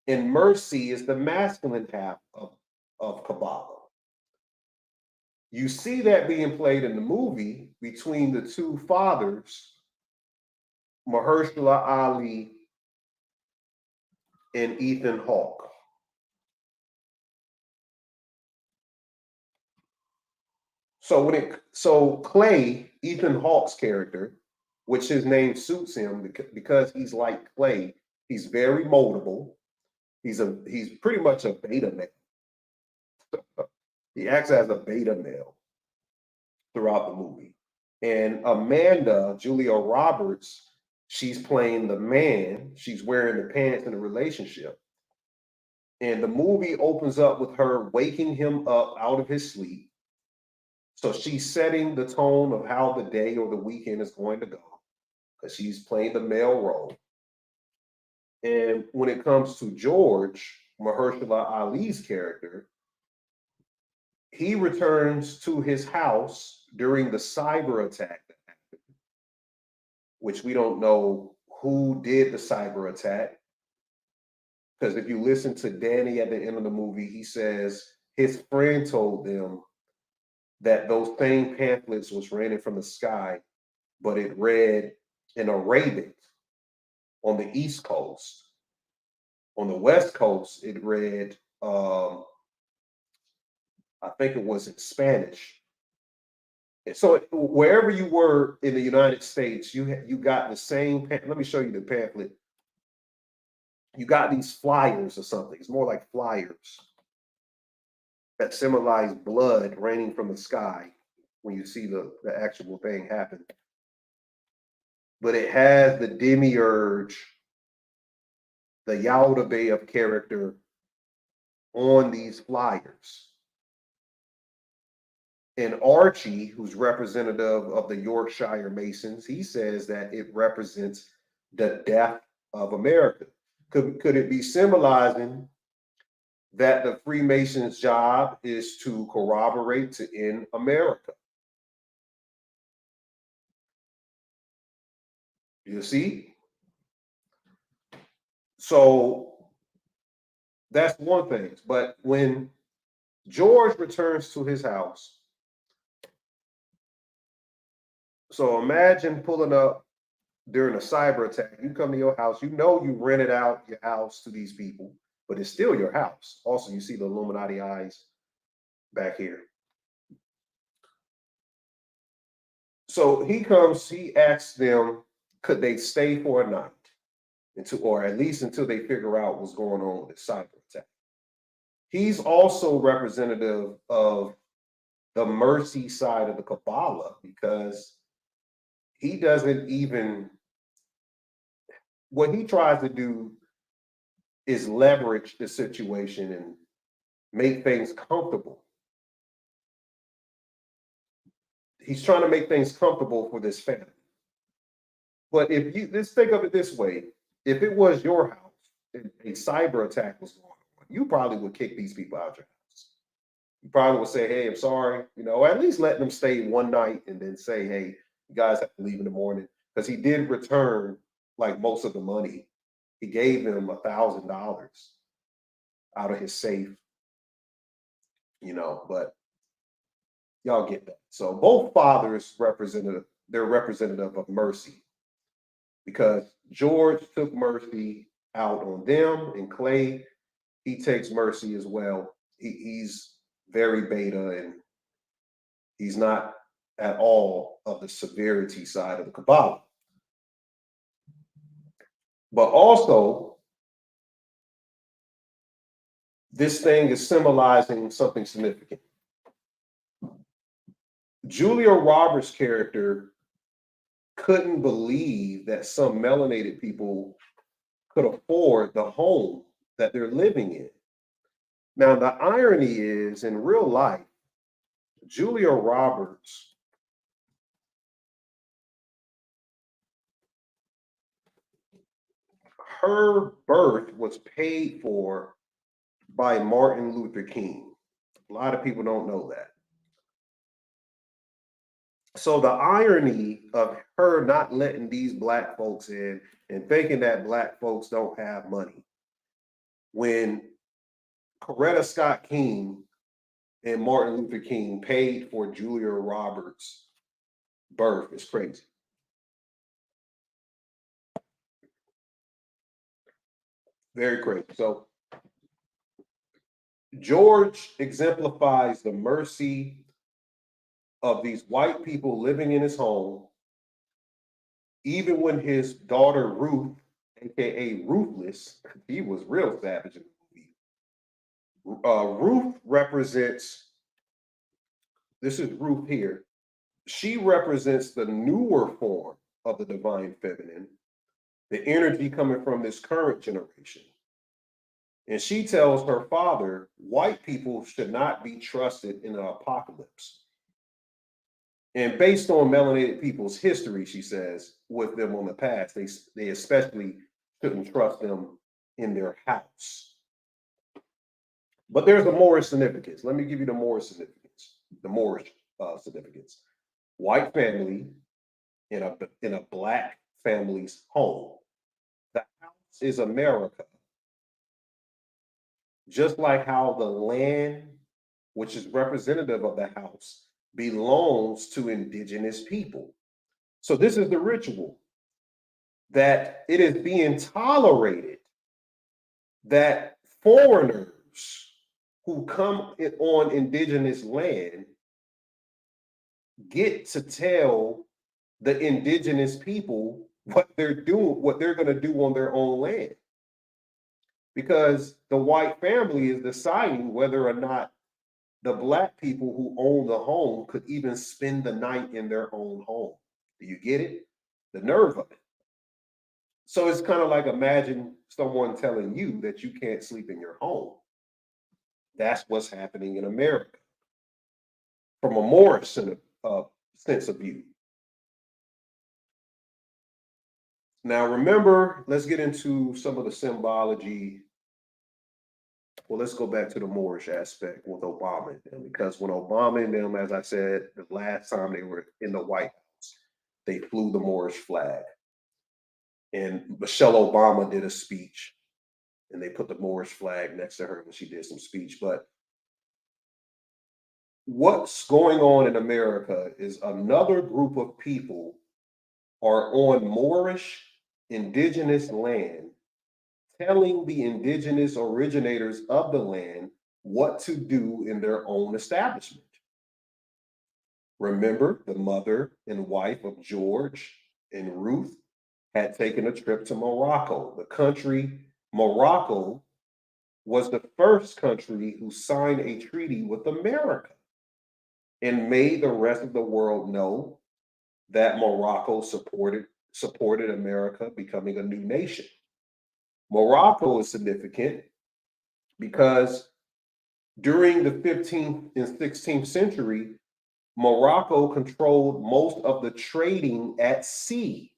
and mercy is the masculine half of Cabala. You see that being played in the movie between the two fathers, Mahershala Ali and Ethan Hawke. So Clay, Ethan Hawke's character, which his name suits him because he's like Clay, he's very moldable. He's pretty much a beta male. He acts as a beta male throughout the movie. And Amanda, Julia Roberts, she's playing the man. She's wearing the pants in the relationship. And the movie opens up with her waking him up out of his sleep. So she's setting the tone of how the day or the weekend is going to go, because she's playing the male role. And when it comes to George, Mahershala Ali's character, he returns to his house during the cyber attack that happened, which we don't know who did the cyber attack. Because if you listen to Danny at the end of the movie, he says his friend told them that those same pamphlets was raining from the sky, but it read in Arabic on the East Coast. On the West Coast, it read, I think it was in Spanish. So wherever you were in the United States, you got the same. Let me show you the pamphlet. You got these flyers or something. It's more like flyers that symbolize blood raining from the sky when you see the actual thing happen. But it has the demiurge, the Yaldabaoth character on these flyers. And Archie, who's representative of the Yorkshire Masons, he says that it represents the death of America. Could it be symbolizing that the Freemasons' job is to corroborate to end America? You see? So that's one thing. But when George returns to his house, so imagine pulling up during a cyber attack. You come to your house, you know you rented out your house to these people, but it's still your house. Also, you see the Illuminati eyes back here. So he comes, he asks them, could they stay for a night? Or at least until they figure out what's going on with the cyber attack. He's also representative of the mercy side of the Cabala, because he doesn't even, what he tries to do is leverage the situation and make things comfortable. He's trying to make things comfortable for this family. But if you, let's think of it this way, if it was your house and a cyber attack was going on, you probably would kick these people out your house. You probably would say, hey, I'm sorry, or at least let them stay one night and then say, hey, you guys have to leave in the morning. Because he did return like most of the money. He gave them $1,000 out of his safe, but y'all get that. So both fathers they're representative of mercy, because George took mercy out on them, and Clay, he takes mercy as well. He's very beta, and he's not at all of the severity side of the Cabala. But also, this thing is symbolizing something significant. Julia Roberts' character couldn't believe that some melanated people could afford the home that they're living in. Now, the irony is, in real life, Julia Roberts her birth was paid for by Martin Luther King. A lot of people don't know that. So the irony of her not letting these Black folks in and thinking that Black folks don't have money, when Coretta Scott King and Martin Luther King paid for Julia Roberts' birth, is crazy. Very crazy. So George exemplifies the mercy of these white people living in his home, even when his daughter Ruth, aka Ruthless, he was real savage in the movie. Ruth represents, this is Ruth here. She represents the newer form of the divine feminine, the energy coming from this current generation. And she tells her father, white people should not be trusted in an apocalypse. And based on melanated people's history, she says, with them on the past, they especially shouldn't trust them in their house. But there's a Moorish significance. Let me give you the Moorish significance. The Moorish significance. White family in a Black family's home. The house is America. Just like how the land, which is representative of the house, belongs to indigenous people. So this is the ritual, that it is being tolerated that foreigners who come on indigenous land get to tell the indigenous people what they're doing, what they're going to do on their own land. Because the white family is deciding whether or not the black people who own the home could even spend the night in their own home. Do you get it? The nerve of it. So it's kind of like, imagine someone telling you that you can't sleep in your home. That's what's happening in America from a Moorish sense of view. Now, remember, let's get into some of the symbology. Well, let's go back to the Moorish aspect with Obama and them, because when Obama and them, as I said, the last time they were in the White House, they flew the Moorish flag. And Michelle Obama did a speech, and they put the Moorish flag next to her when she did some speech. But what's going on in America is another group of people are on Moorish indigenous land, telling the indigenous originators of the land what to do in their own establishment. Remember, the mother and wife of George and Ruth had taken a trip to Morocco. The country, Morocco, was the first country who signed a treaty with America and made the rest of the world know that Morocco supported America becoming a new nation. Morocco is significant because during the 15th and 16th century, Morocco controlled most of the trading at sea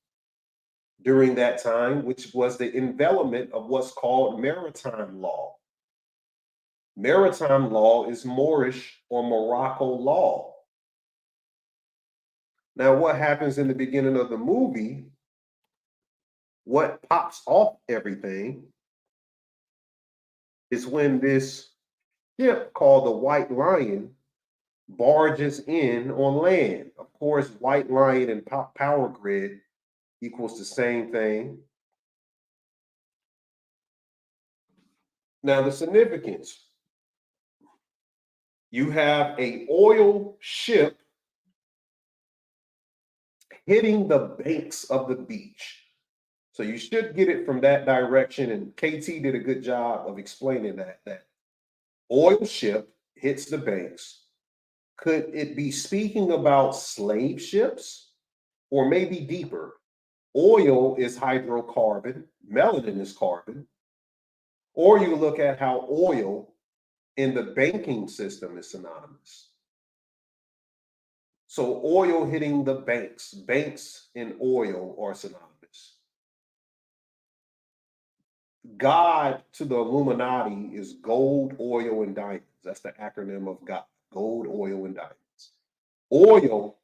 during that time, which was the envelopment of what's called maritime law. Maritime law is Moorish or Morocco law. Now, what happens in the beginning of the movie, what pops off everything is when this ship called the White Lion barges in on land. Of course, White Lion and power grid equals the same thing. Now, the significance, you have an oil ship hitting the banks of the beach. So you should get it from that direction. And KT did a good job of explaining that oil ship hits the banks. Could it be speaking about slave ships, or maybe deeper? Oil is hydrocarbon, melanin is carbon. Or you look at how oil in the banking system is synonymous. So oil hitting the banks and oil are synonymous. God to the Illuminati is gold, oil, and diamonds. That's the acronym of God, gold, oil, and diamonds. Oil,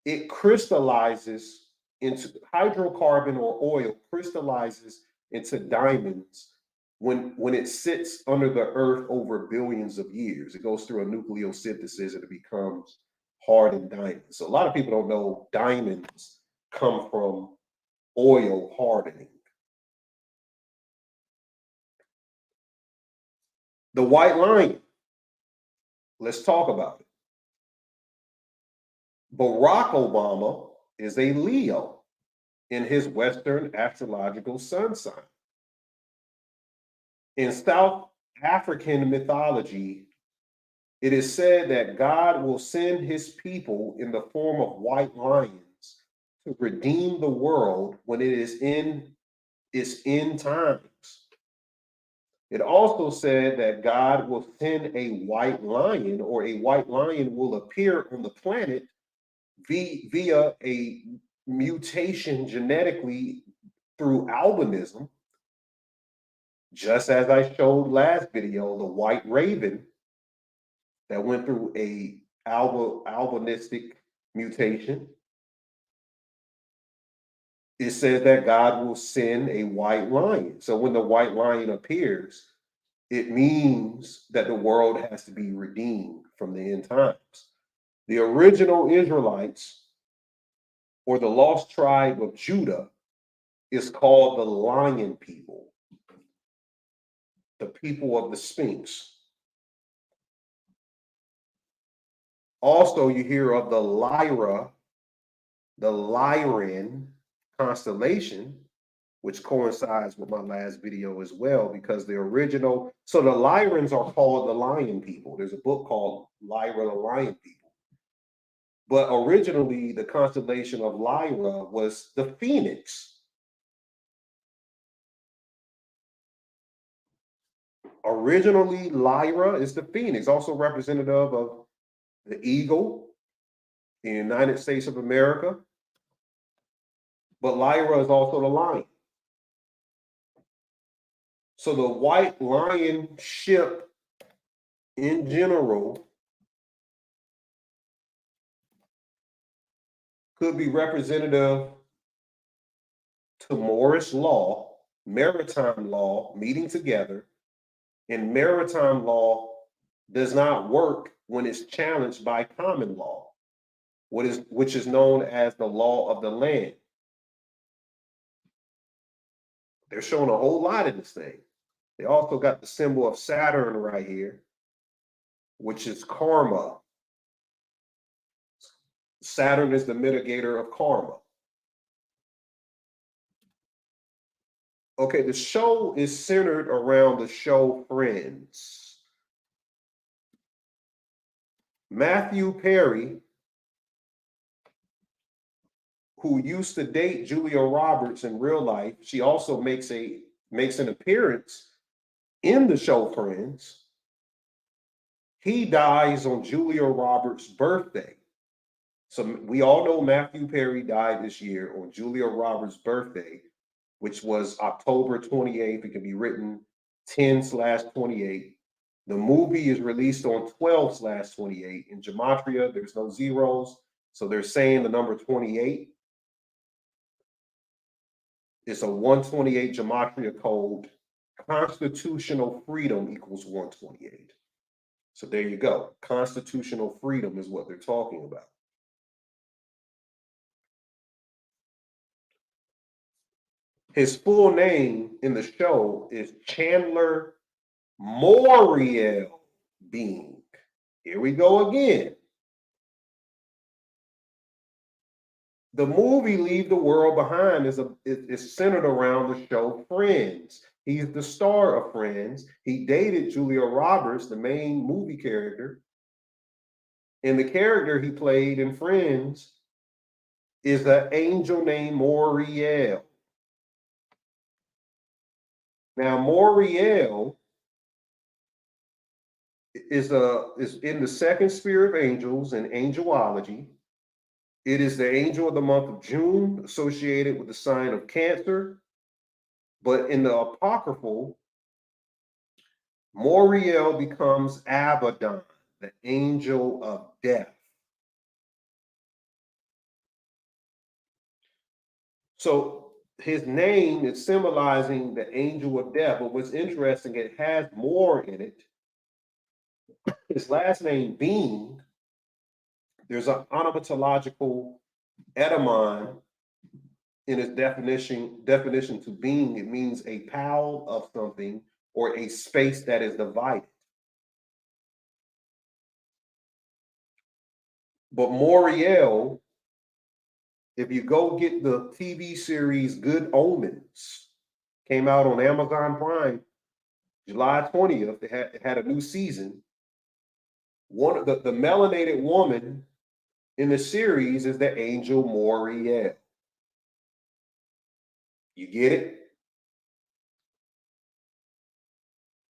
it crystallizes into hydrocarbon, or oil crystallizes into diamonds when it sits under the earth over billions of years. It goes through a nucleosynthesis and it becomes hardened diamonds. So a lot of people don't know diamonds come from oil hardening. The White Lion, let's talk about it. Barack Obama is a Leo in his Western astrological sun sign. In South African mythology, it is said that God will send his people in the form of white lions to redeem the world when it is in its end times. It also said that God will send a white lion, or a white lion will appear on the planet via a mutation genetically through albinism. Just as I showed last video, the white raven that went through a albinistic mutation. It says that God will send a white lion. So when the white lion appears, it means that the world has to be redeemed from the end times. The original Israelites, or the lost tribe of Judah, is called the lion people, the people of the Sphinx. Also, you hear of the Lyran constellation, which coincides with my last video as well, because the original, so the Lyrans are called the Lion People. There's a book called Lyra the Lion People. But originally, the constellation of Lyra was the Phoenix. Originally, Lyra is the Phoenix, also representative of the eagle in the United States of America. But Lyra is also the lion. So the white lion ship in general could be representative to Moorish law, maritime law meeting together, and maritime law does not work when it's challenged by common law, which is known as the law of the land. They're showing a whole lot in this thing. They also got the symbol of Saturn right here, which is karma. Saturn is the mitigator of karma. Okay, the show is centered around the show Friends. Matthew Perry, who used to date Julia Roberts in real life, she also makes an appearance in the show Friends. He dies on Julia Roberts' birthday. So we all know Matthew Perry died this year on Julia Roberts' birthday, which was October 28th. It can be written 10/28. The movie is released on 12/28. In Gematria, there's no zeros. So they're saying the number 28 is a 128 Gematria code. Constitutional freedom equals 128. So there you go. Constitutional freedom is what they're talking about. His full name in the show is Chandler Moriel Being. Here we go again. The movie Leave the World Behind is centered around the show Friends. He's the star of Friends. He dated Julia Roberts, the main movie character. And the character he played in Friends is an angel named Moriel. Now, Moriel is in the second sphere of angels in angelology. It is the angel of the month of June, associated with the sign of Cancer. But in the apocryphal, Moriel becomes Abaddon, the angel of death. So his name is symbolizing the angel of death. But what's interesting, it has more in it. His last name, Being, there's an onomatological etymon in its definition to being. It means a pile of something or a space that is divided. But Moriel, if you go get the TV series Good Omens, came out on Amazon Prime, July 20th, it had a new season. The melanated woman in the series is the angel Moriel. You get it?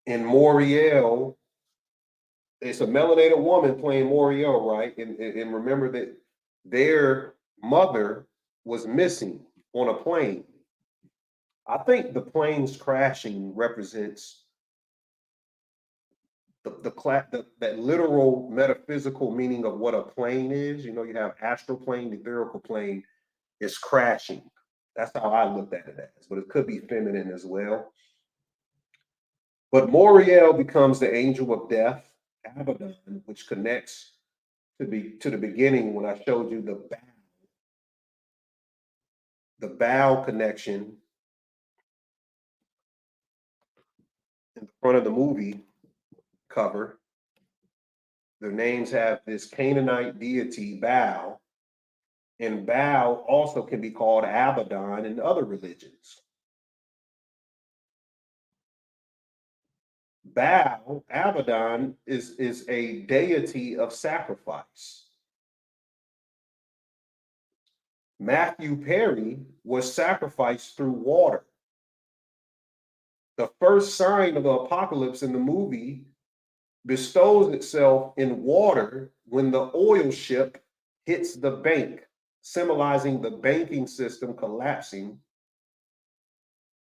And Moriel, it's a melanated woman playing Moriel, right? And remember that their mother was missing on a plane. I think the plane's crashing represents that literal metaphysical meaning of what a plane is. You know, you have astral plane, etherical plane is crashing. That's how I looked at it as, but it could be feminine as well. But Moriel becomes the angel of death, Abaddon, which connects to the beginning when I showed you the bow connection in the front of the movie cover. Their names have this Canaanite deity, Baal, and Baal also can be called Abaddon in other religions. Baal, Abaddon, is a deity of sacrifice. Matthew Perry was sacrificed through water. The first sign of the apocalypse in the movie bestows itself in water when the oil ship hits the bank, symbolizing the banking system collapsing,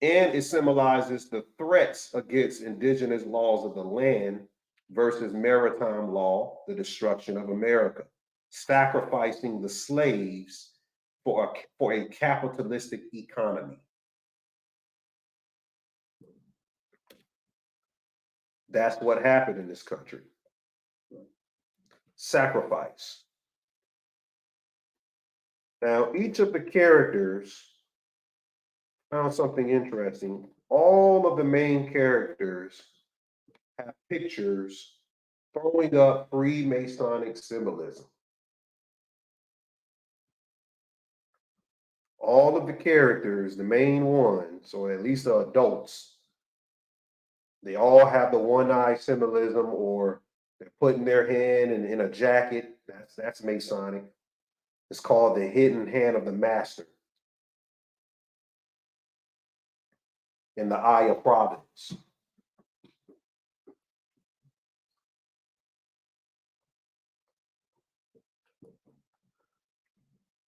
and it symbolizes the threats against indigenous laws of the land versus maritime law, the destruction of America, sacrificing the slaves for a capitalistic economy. That's what happened in this country. Sacrifice. Now, each of the characters found something interesting. All of the main characters have pictures throwing up Freemasonic symbolism. All of the characters, the main ones, or at least the adults, they all have the one-eye symbolism, or they're putting their hand in a jacket. That's Masonic. It's called the hidden hand of the master. In the eye of providence.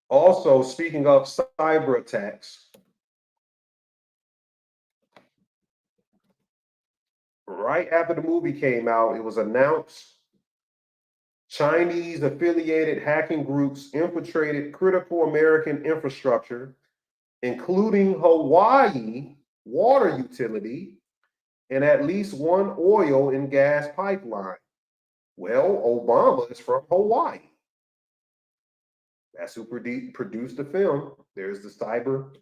Also, speaking of cyber attacks, right after the movie came out, it was announced Chinese affiliated hacking groups infiltrated critical American infrastructure, including Hawaii water utility and at least one oil and gas pipeline. Well, Obama is from Hawaii. That's who produced the film. There's the cyber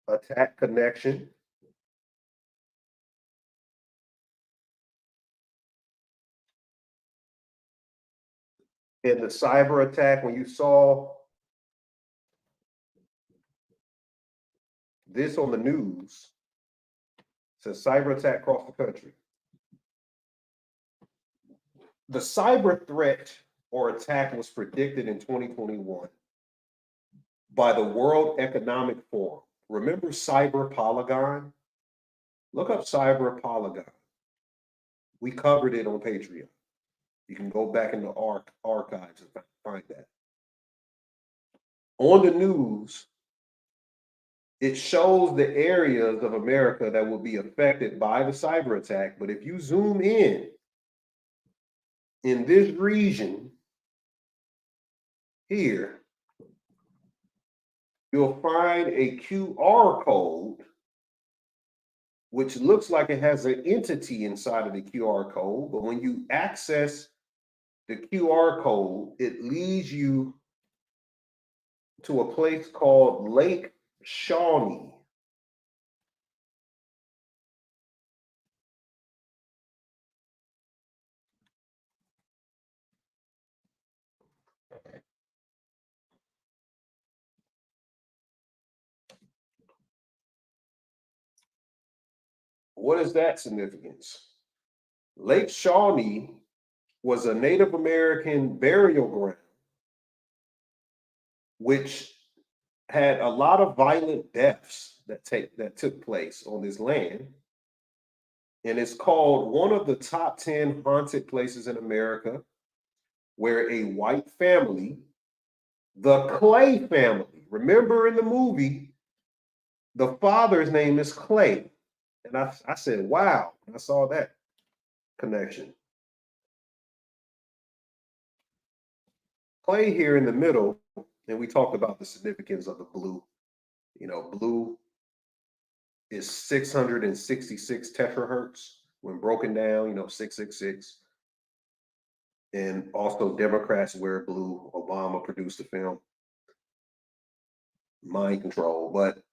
attack connection. In the cyber attack, when you saw this on the news, it says cyber attack across the country. The cyber threat or attack was predicted in 2021 by the World Economic Forum. Remember Cyber Polygon? Look up Cyber Polygon. We covered it on Patreon. You can go back in the archives and find that. On the news, it shows the areas of America that will be affected by the cyber attack. But if you zoom in this region here, you'll find a QR code, which looks like it has an entity inside of the QR code. But when you access the QR code, it leads you to a place called Lake Shawnee. What is that significance? Lake Shawnee was a Native American burial ground, which had a lot of violent deaths that took place on this land. And it's called one of the top 10 haunted places in America, where a white family, the Clay family, remember in the movie, the father's name is Clay. And I said, wow, I saw that connection. Clay here in the middle, and we talked about the significance of the blue. You know, blue is 666 terahertz when broken down, 666. And also Democrats wear blue. Obama produced the film. Mind control. But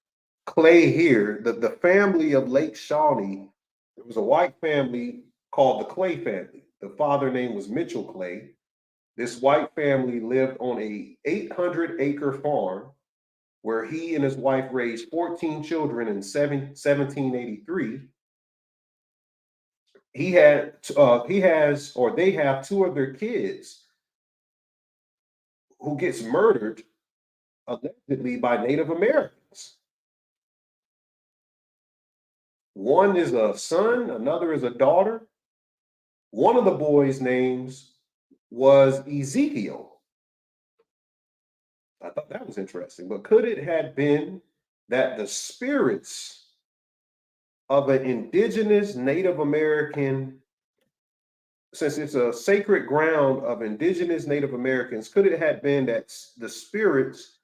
Clay here, the family of Lake Shawnee, there was a white family called the Clay family. The father name was Mitchell Clay. This white family lived on a 800-acre farm where he and his wife raised 14 children in 1783. They have two of their kids who gets murdered allegedly by Native Americans. One is a son, another is a daughter. One of the boys' names was Ezekiel. I thought that was interesting, but could it have been that the spirits of an indigenous Native American, since it's a sacred ground of indigenous Native Americans, could it have been that the spirits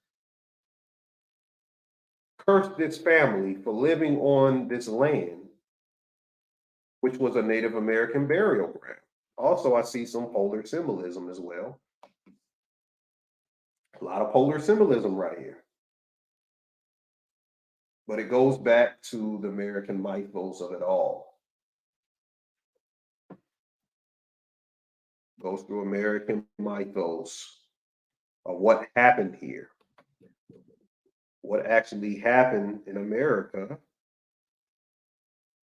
cursed this family for living on this land, which was a Native American burial ground? Also, I see some polar symbolism as well. A lot of polar symbolism right here. But it goes back to the American mythos of it all. Goes through American mythos of what happened here. What actually happened in America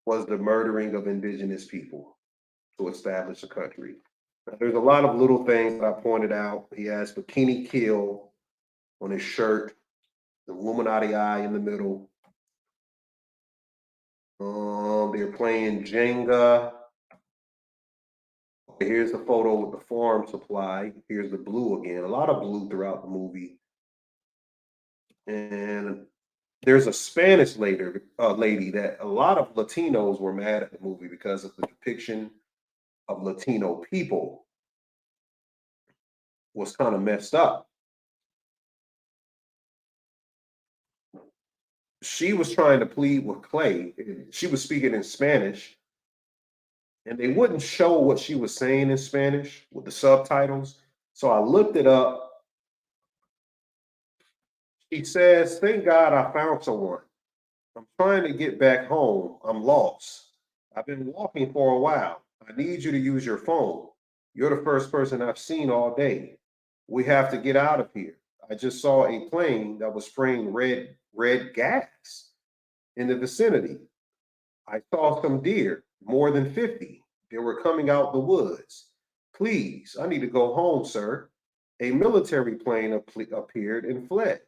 was the murdering of indigenous people to establish a country. Now, there's a lot of little things that I pointed out. He has Bikini Kill on his shirt, the Illuminati eye in the middle. They're playing Jenga. Okay, here's the photo with the farm supply. Here's the blue again. A lot of blue throughout the movie. And there's a Spanish lady that a lot of Latinos were mad at the movie because of the depiction of Latino people was kind of messed up. She was trying to plead with Clay. She was speaking in Spanish, and they wouldn't show what she was saying in Spanish with the subtitles. So I looked it up. She says, "Thank God I found someone. I'm trying to get back home. I'm lost. I've been walking for a while. I need you to use your phone. You're the first person I've seen all day. We have to get out of here. I just saw a plane that was spraying red gas in the vicinity. I saw some deer, more than 50. They were coming out the woods. Please, I need to go home, sir. A military plane appeared and fled.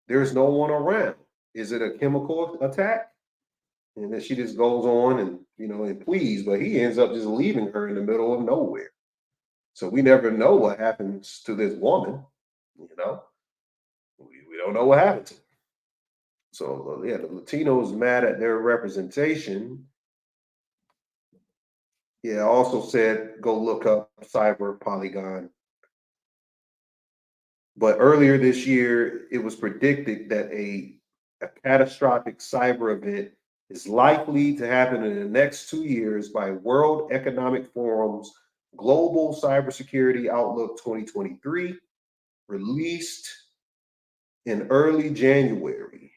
There's no one around. Is it a chemical attack?" And then she just goes on and, and please, but he ends up just leaving her in the middle of nowhere. So we never know what happens to this woman, We don't know what happened to her. So, yeah, the Latinos mad at their representation. Yeah, I also said go look up Cyber Polygon. But earlier this year, it was predicted that a catastrophic cyber event is likely to happen in the next 2 years by World Economic Forum's Global Cybersecurity Outlook 2023, released in early January.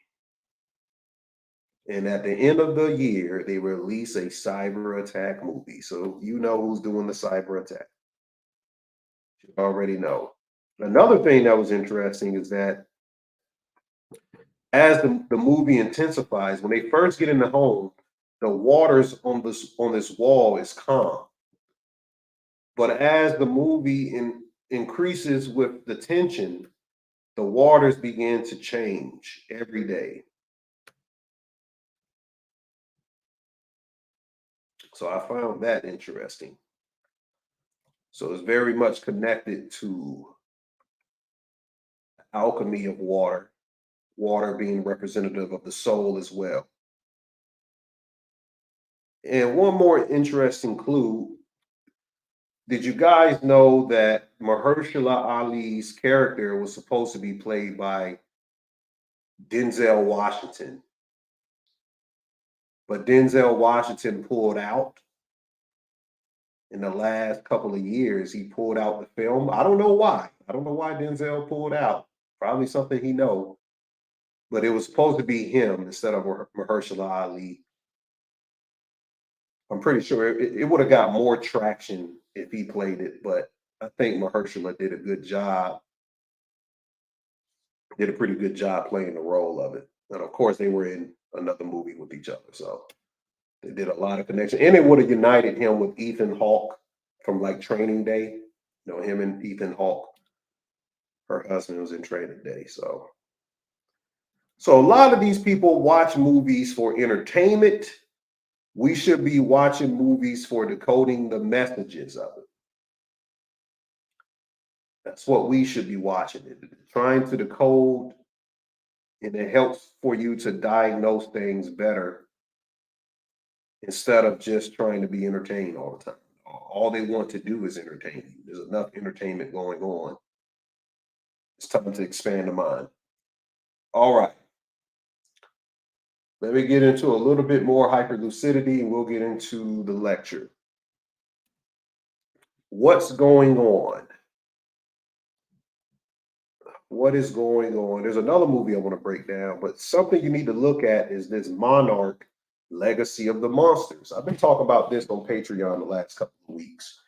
And at the end of the year, they release a cyber attack movie. So you know who's doing the cyber attack. You already know. Another thing that was interesting is that as the movie intensifies, when they first get in the home, the waters on this wall is calm. But as the movie increases with the tension, the waters begin to change every day. So I found that interesting. So it's very much connected to alchemy of water, water being representative of the soul as well. And one more interesting clue. Did you guys know that Mahershala Ali's character was supposed to be played by Denzel Washington? But Denzel Washington pulled out. In the last couple of years, he pulled out the film. I don't know why. I don't know why Denzel pulled out. Probably something he knows. But it was supposed to be him instead of Mahershala Ali. I'm pretty sure it would have got more traction if he played it, but I think Mahershala did a good job. Did a pretty good job playing the role of it. And of course, they were in another movie with each other, so they did a lot of connection. And it would have united him with Ethan Hawke from like Training Day. You know, him and Ethan Hawke, her husband, was in Training Day. So a lot of these people watch movies for entertainment. We should be watching movies for decoding the messages of it. That's what we should be watching. Trying to decode, and it helps for you to diagnose things better instead of just trying to be entertained all the time. All they want to do is entertain you. There's enough entertainment going on. It's time to expand the mind. All right. Let me get into a little bit more hyperlucidity and we'll get into the lecture. What's going on? What is going on? There's another movie I want to break down, but something you need to look at is this Monarch Legacy of the Monsters. I've been talking about this on Patreon the last couple of weeks.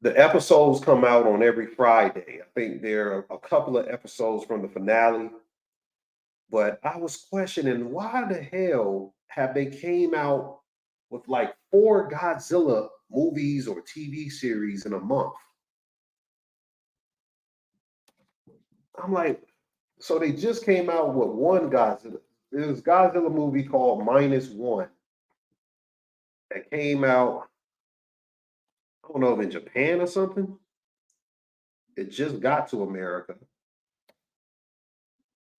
The episodes come out on every Friday. I think there are a couple of episodes from the finale. But I was questioning, why the hell have they came out with like 4 Godzilla movies or TV series in a month? I'm like, so they just came out with one Godzilla. There's a Godzilla movie called -1 that came out, I don't know if in Japan or something. It just got to America.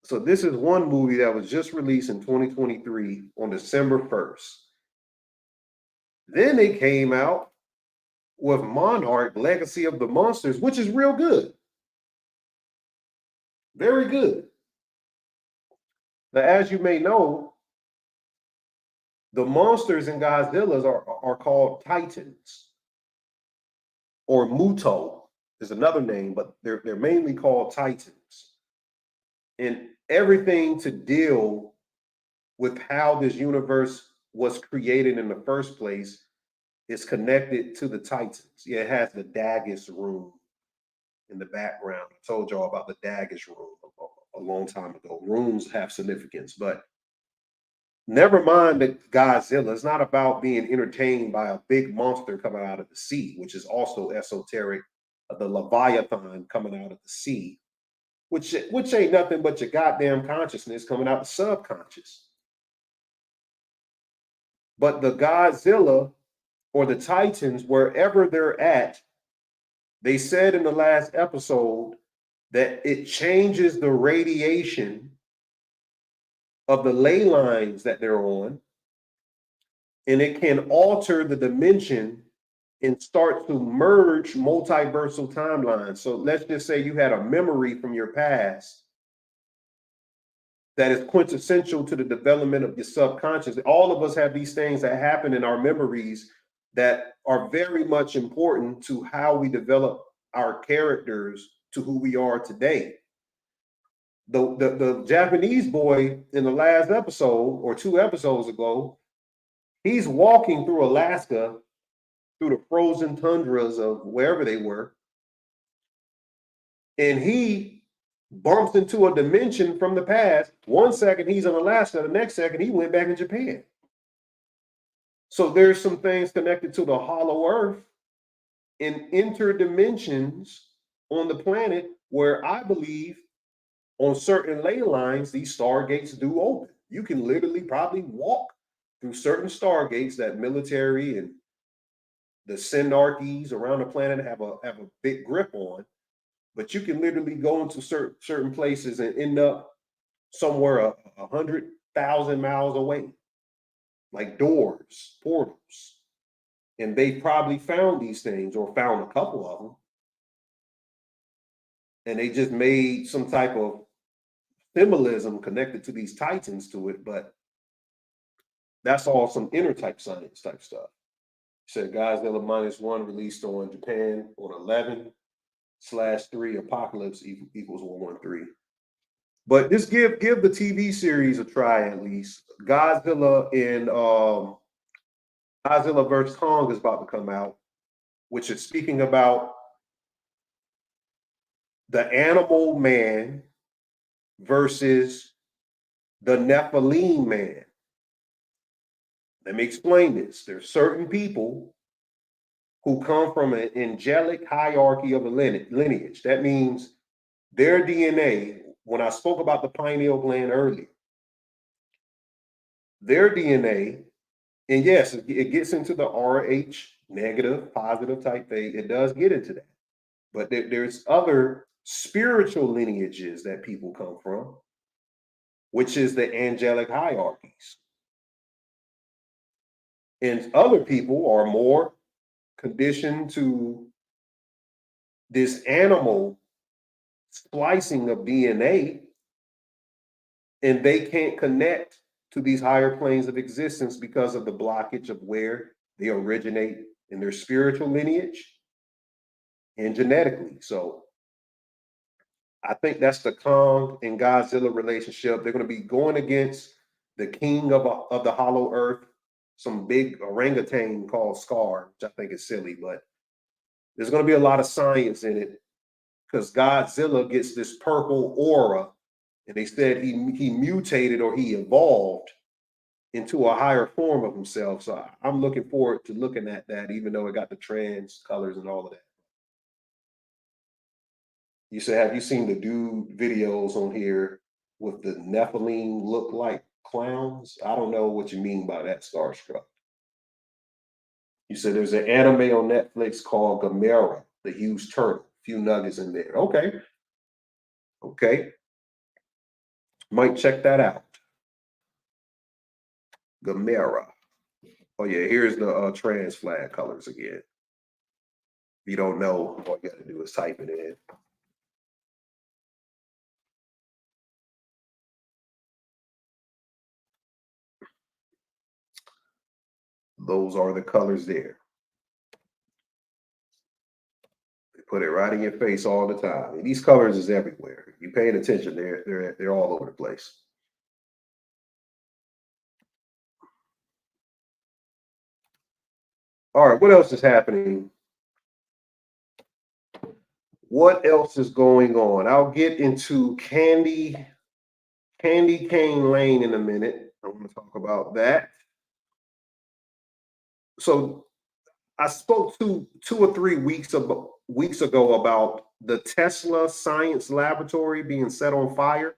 So this is one movie that was just released in 2023 on December 1st. Then they came out with Monarch Legacy of the Monsters, which is real good. Very good. Now, as you may know, the monsters in Godzilla's are called Titans, or Muto is another name, but they're mainly called Titans. And everything to deal with how this universe was created in the first place is connected to the Titans. Yeah, it has the Daggis room in the background. I told y'all about the Daggis room a long time ago. Rooms have significance, but never mind that Godzilla. It's not about being entertained by a big monster coming out of the sea, which is also esoteric. The Leviathan coming out of the sea, which ain't nothing but your goddamn consciousness coming out the subconscious. But the Godzilla or the Titans, wherever they're at, they said in the last episode that it changes the radiation of the ley lines that they're on, and it can alter the dimension and start to merge multiversal timelines. So let's just say you had a memory from your past that is quintessential to the development of your subconscious. All of us have these things that happen in our memories that are very much important to how we develop our characters to who we are today. The Japanese boy in the last episode or 2 episodes ago, he's walking through Alaska, through the frozen tundras of wherever they were, and he bumps into a dimension from the past. 1 second he's in Alaska, the next second he went back in Japan. So there's some things connected to the hollow earth and interdimensions on the planet where I believe on certain ley lines, these stargates do open. You can literally probably walk through certain stargates that military and the synarchies around the planet have a big grip on, but you can literally go into certain places and end up somewhere 100,000 miles away, like doors, portals. And they probably found these things or found a couple of them. And they just made some type of symbolism connected to these Titans to it, but that's all some inner type science type stuff. Said Godzilla -1 released on Japan on 11/3 Apocalypse equals 113. But just give the TV series a try at least. Godzilla and Godzilla vs. Kong is about to come out, which is speaking about the animal man versus the Nephilim man. Let me explain this. There's certain people who come from an angelic hierarchy of a lineage. That means their DNA, when I spoke about the pineal gland earlier, their DNA, and yes, it gets into the RH, negative, positive type thing. It does get into that. But there's other spiritual lineages that people come from, which is the angelic hierarchies. And other people are more conditioned to this animal splicing of DNA, and they can't connect to these higher planes of existence because of the blockage of where they originate in their spiritual lineage and genetically. So I think that's the Kong and Godzilla relationship. They're going to be going against the king of the hollow earth, some big orangutan called Scar, which I think is silly, but there's going to be a lot of science in it because Godzilla gets this purple aura, and they said he mutated or he evolved into a higher form of himself. So I'm looking forward to looking at that, even though it got the trans colors and all of that. You said, have you seen the dude videos on here with the Nephilim look like clowns? I don't know what you mean by that, Starstruck. You said there's an anime on Netflix called Gamera, the huge turtle. A few nuggets in there. Okay. Okay. Might check that out. Gamera. Oh yeah, here's the trans flag colors again. If you don't know, all you got to do is type it in. Those are the colors there. They put it right in your face all the time. And these colors is everywhere. If you're paying attention, they're all over the place. All right, what else is happening? What else is going on? I'll get into Candy Cane Lane in a minute. I'm going to talk about that. So I spoke two or 3 weeks ago about the Tesla Science Laboratory being set on fire.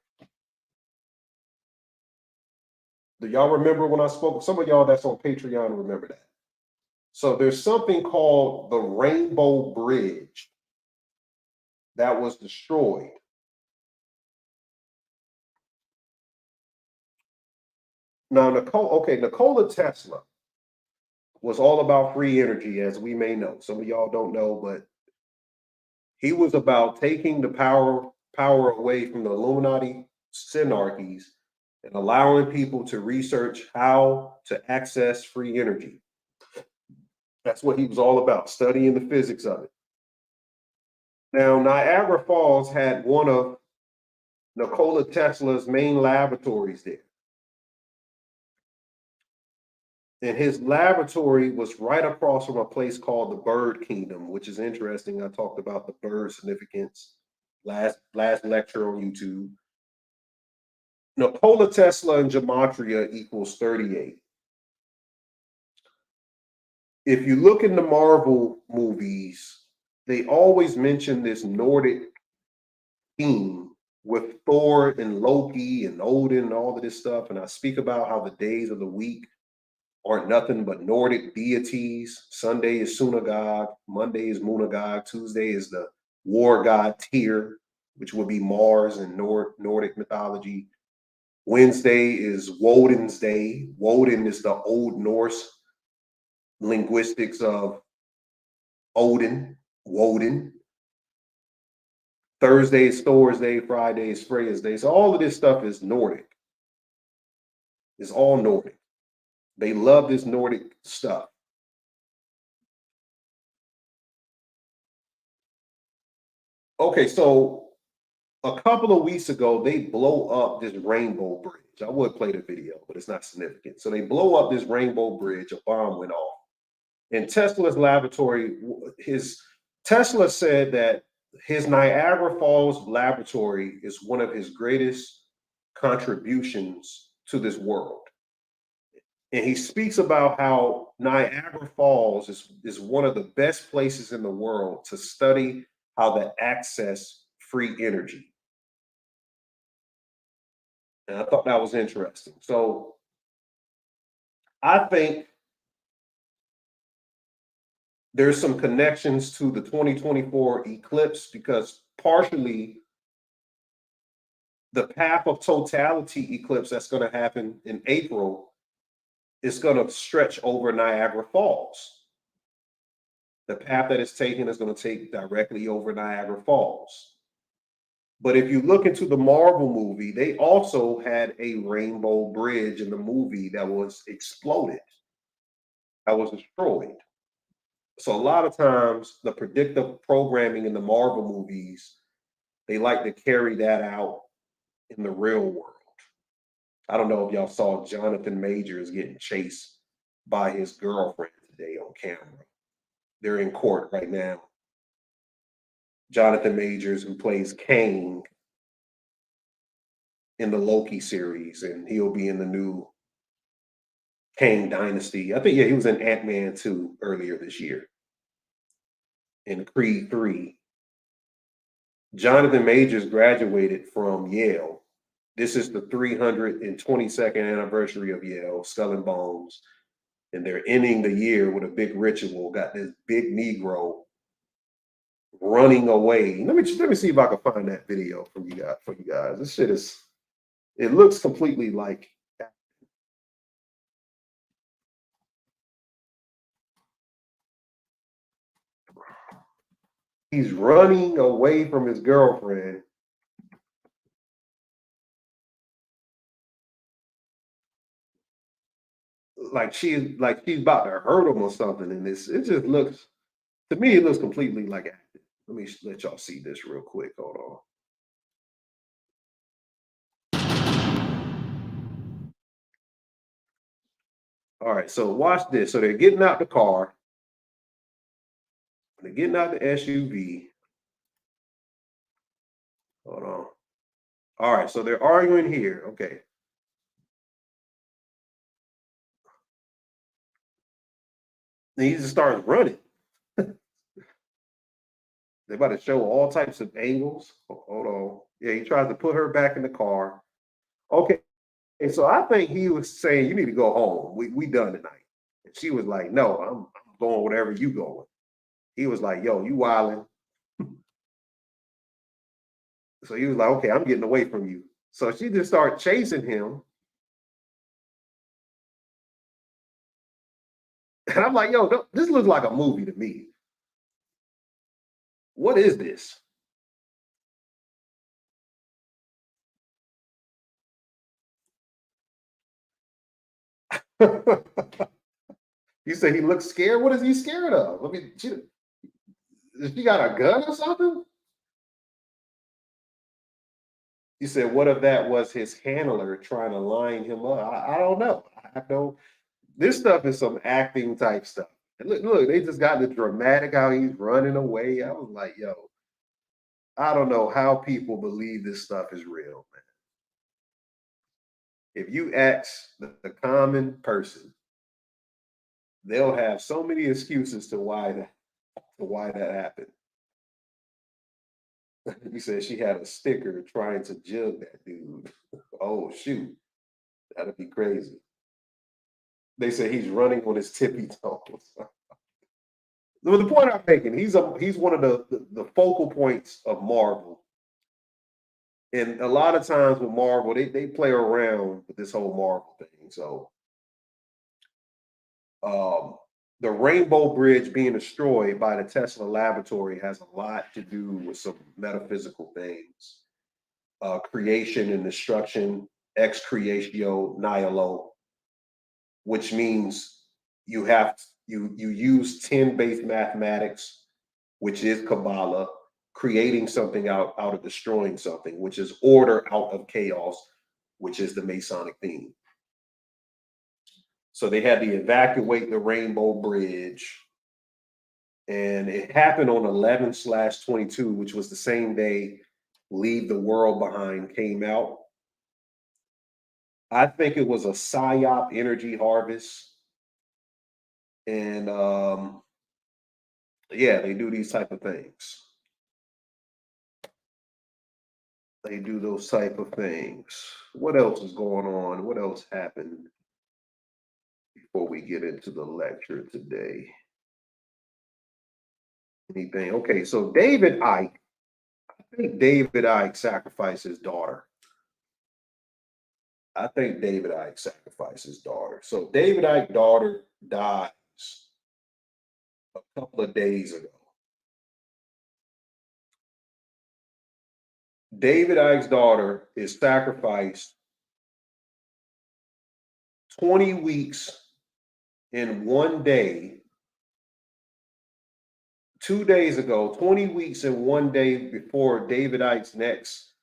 Do y'all remember when I spoke? Some of y'all that's on Patreon remember that. So there's something called the Rainbow Bridge that was destroyed. Now, Nikola Tesla was all about free energy, as we may know. Some of y'all don't know, but he was about taking the power away from the Illuminati synarchies and allowing people to research how to access free energy. That's what he was all about, studying the physics of it. Now, Niagara Falls had one of Nikola Tesla's main laboratories there. And his laboratory was right across from a place called the Bird Kingdom, which is interesting. I talked about the bird significance last lecture on YouTube. Nikola Tesla and gematria equals 38. If you look in the Marvel movies, they always mention this Nordic theme with Thor and Loki and Odin and all of this stuff. And I speak about how the days of the week aren't nothing but Nordic deities. Sunday is Sunagog, Monday is Munagog, Tuesday is the war god Tyr, which would be Mars in Nordic mythology. Wednesday is Woden's Day. Woden is the Old Norse linguistics of Odin, Woden. Thursday is Thor's Day, Friday is Freya's Day. So all of this stuff is Nordic. It's all Nordic. They love this Nordic stuff. Okay, so a couple of weeks ago, they blow up this Rainbow Bridge. I would play the video, but it's not significant. So they blow up this Rainbow Bridge. A bomb went off. in Tesla's laboratory, Tesla said that his Niagara Falls laboratory is one of his greatest contributions to this world. And he speaks about how Niagara Falls is one of the best places in the world to study how to access free energy. And I thought that was interesting. So I think there's some connections to the 2024 eclipse, because partially the path of totality eclipse that's going to happen in April is going to stretch over Niagara Falls. The path that it's taken is going to take directly over Niagara Falls. But if you look into the Marvel movie, they also had a rainbow bridge in the movie that was exploded, that was destroyed. So a lot of times the predictive programming in the Marvel movies, they like to carry that out in the real world. I don't know if y'all saw Jonathan Majors getting chased by his girlfriend today on camera. They're in court right now. Jonathan Majors, who plays Kang in the Loki series, and he'll be in the new Kang Dynasty. I think, yeah, he was in Ant-Man 2 earlier this year. In Creed 3. Jonathan Majors graduated from Yale. This is the 322nd anniversary of Yale, Skull and Bones. And they're ending the year with a big ritual. Got this big Negro running away. Let me see if I can find that video for you guys. This shit is, it looks completely like, he's running away from his girlfriend. Like she's about to hurt him or something. And it just looks, to me, it looks completely like acting. Let me let y'all see this real quick. Hold on. All right, so watch this. So they're getting out the car. They're getting out the SUV. Hold on. All right, so they're arguing here. Okay. Then he just starts running. They're about to show all types of angles. Hold on. Yeah, he tries to put her back in the car. Okay. And so I think he was saying, you need to go home. We done tonight. And she was like, no, I'm going wherever you going. He was like, yo, you wilding. So he was like, okay, I'm getting away from you. So she just started chasing him. And I'm like, yo, this looks like a movie to me. What is this? You say he looks scared? What is he scared of? I mean, she got a gun or something? You said, what if that was his handler trying to line him up? I don't know. I don't. This stuff is some acting type stuff. And look, they just got the dramatic how he's running away. I was like, yo, I don't know how people believe this stuff is real, man. If you ask the common person, they'll have so many excuses to why that happened. You said she had a sticker trying to jug that dude. Oh shoot, that'd be crazy. They say he's running on his tippy toes. The point I'm making, he's one of the focal points of Marvel. And a lot of times with Marvel, they play around with this whole Marvel thing. So the Rainbow Bridge being destroyed by the Tesla laboratory has a lot to do with some metaphysical things. Creation and destruction, ex creatio nihilo, which means you use 10-based mathematics, which is Cabala, creating something out of destroying something, which is order out of chaos, which is the Masonic theme. So they had to evacuate the Rainbow Bridge. And it happened on 11/22, which was the same day Leave the World Behind came out. I think it was a PSYOP energy harvest. And yeah, they do these type of things. They do those type of things. What else is going on? What else happened before we get into the lecture today? Anything? Okay, so David Icke, I think David Icke sacrificed his daughter. I think David Icke sacrificed his daughter. So David Icke's daughter dies a couple of days ago. David Icke's daughter is sacrificed 20 weeks in one day. 2 days ago, 20 weeks in one day before David Icke's next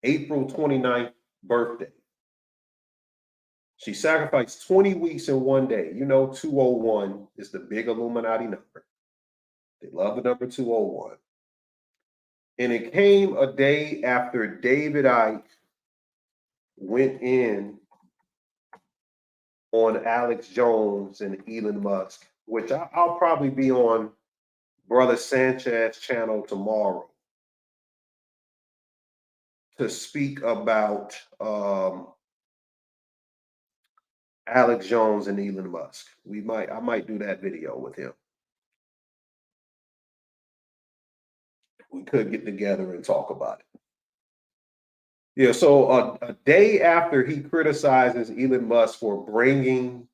April 29th birthday. She sacrificed 20 weeks in one day. You know, 201 is the big Illuminati number. They love the number 201. And it came a day after David Icke went in on Alex Jones and Elon Musk, which I'll probably be on Brother Sanchez's channel tomorrow to speak about Alex Jones and Elon Musk. I might do that video with him. We could get together and talk about it. Yeah, so a day after he criticizes Elon Musk for bringing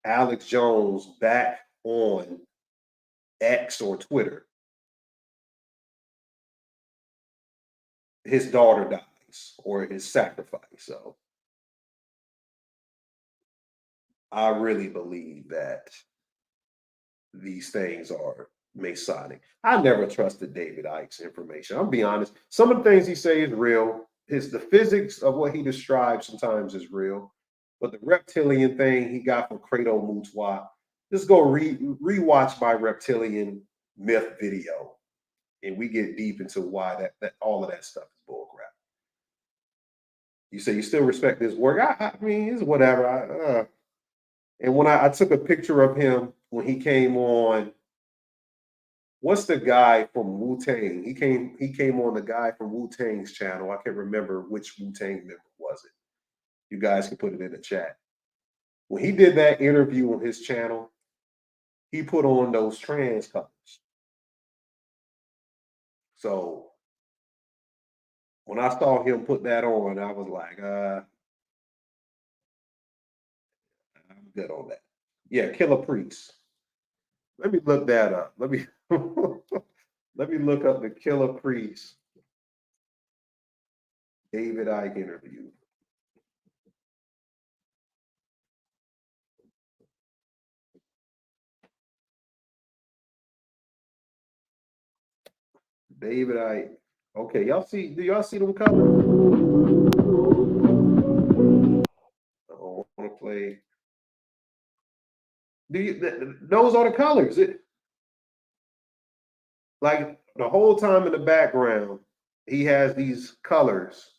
Alex Jones back on X or Twitter, his daughter dies or is sacrificed. So I really believe that these things are Masonic. I never trusted David Icke's information. I'll be honest. Some of the things he say is real. The physics of what he describes sometimes is real. But the reptilian thing he got from Credo Mutwa, just go rewatch my reptilian myth video. And we get deep into why that all of that stuff is bullcrap. You say you still respect his work. I mean, it's whatever. And when I took a picture of him when he came on, what's the guy from Wu-Tang? He came on the guy from Wu-Tang's channel. I can't remember which Wu-Tang member was it. You guys can put it in the chat. When he did that interview on his channel, he put on those trans colors. So when I saw him put that on, I was like, I'm good on that. Yeah, Killer Priest. Let me look that up. Let me let me look up the Killer Priest David Icke interview. David Icke. Okay, do y'all see them colors? I don't want to play. Those are the colors. Like the whole time in the background, he has these colors.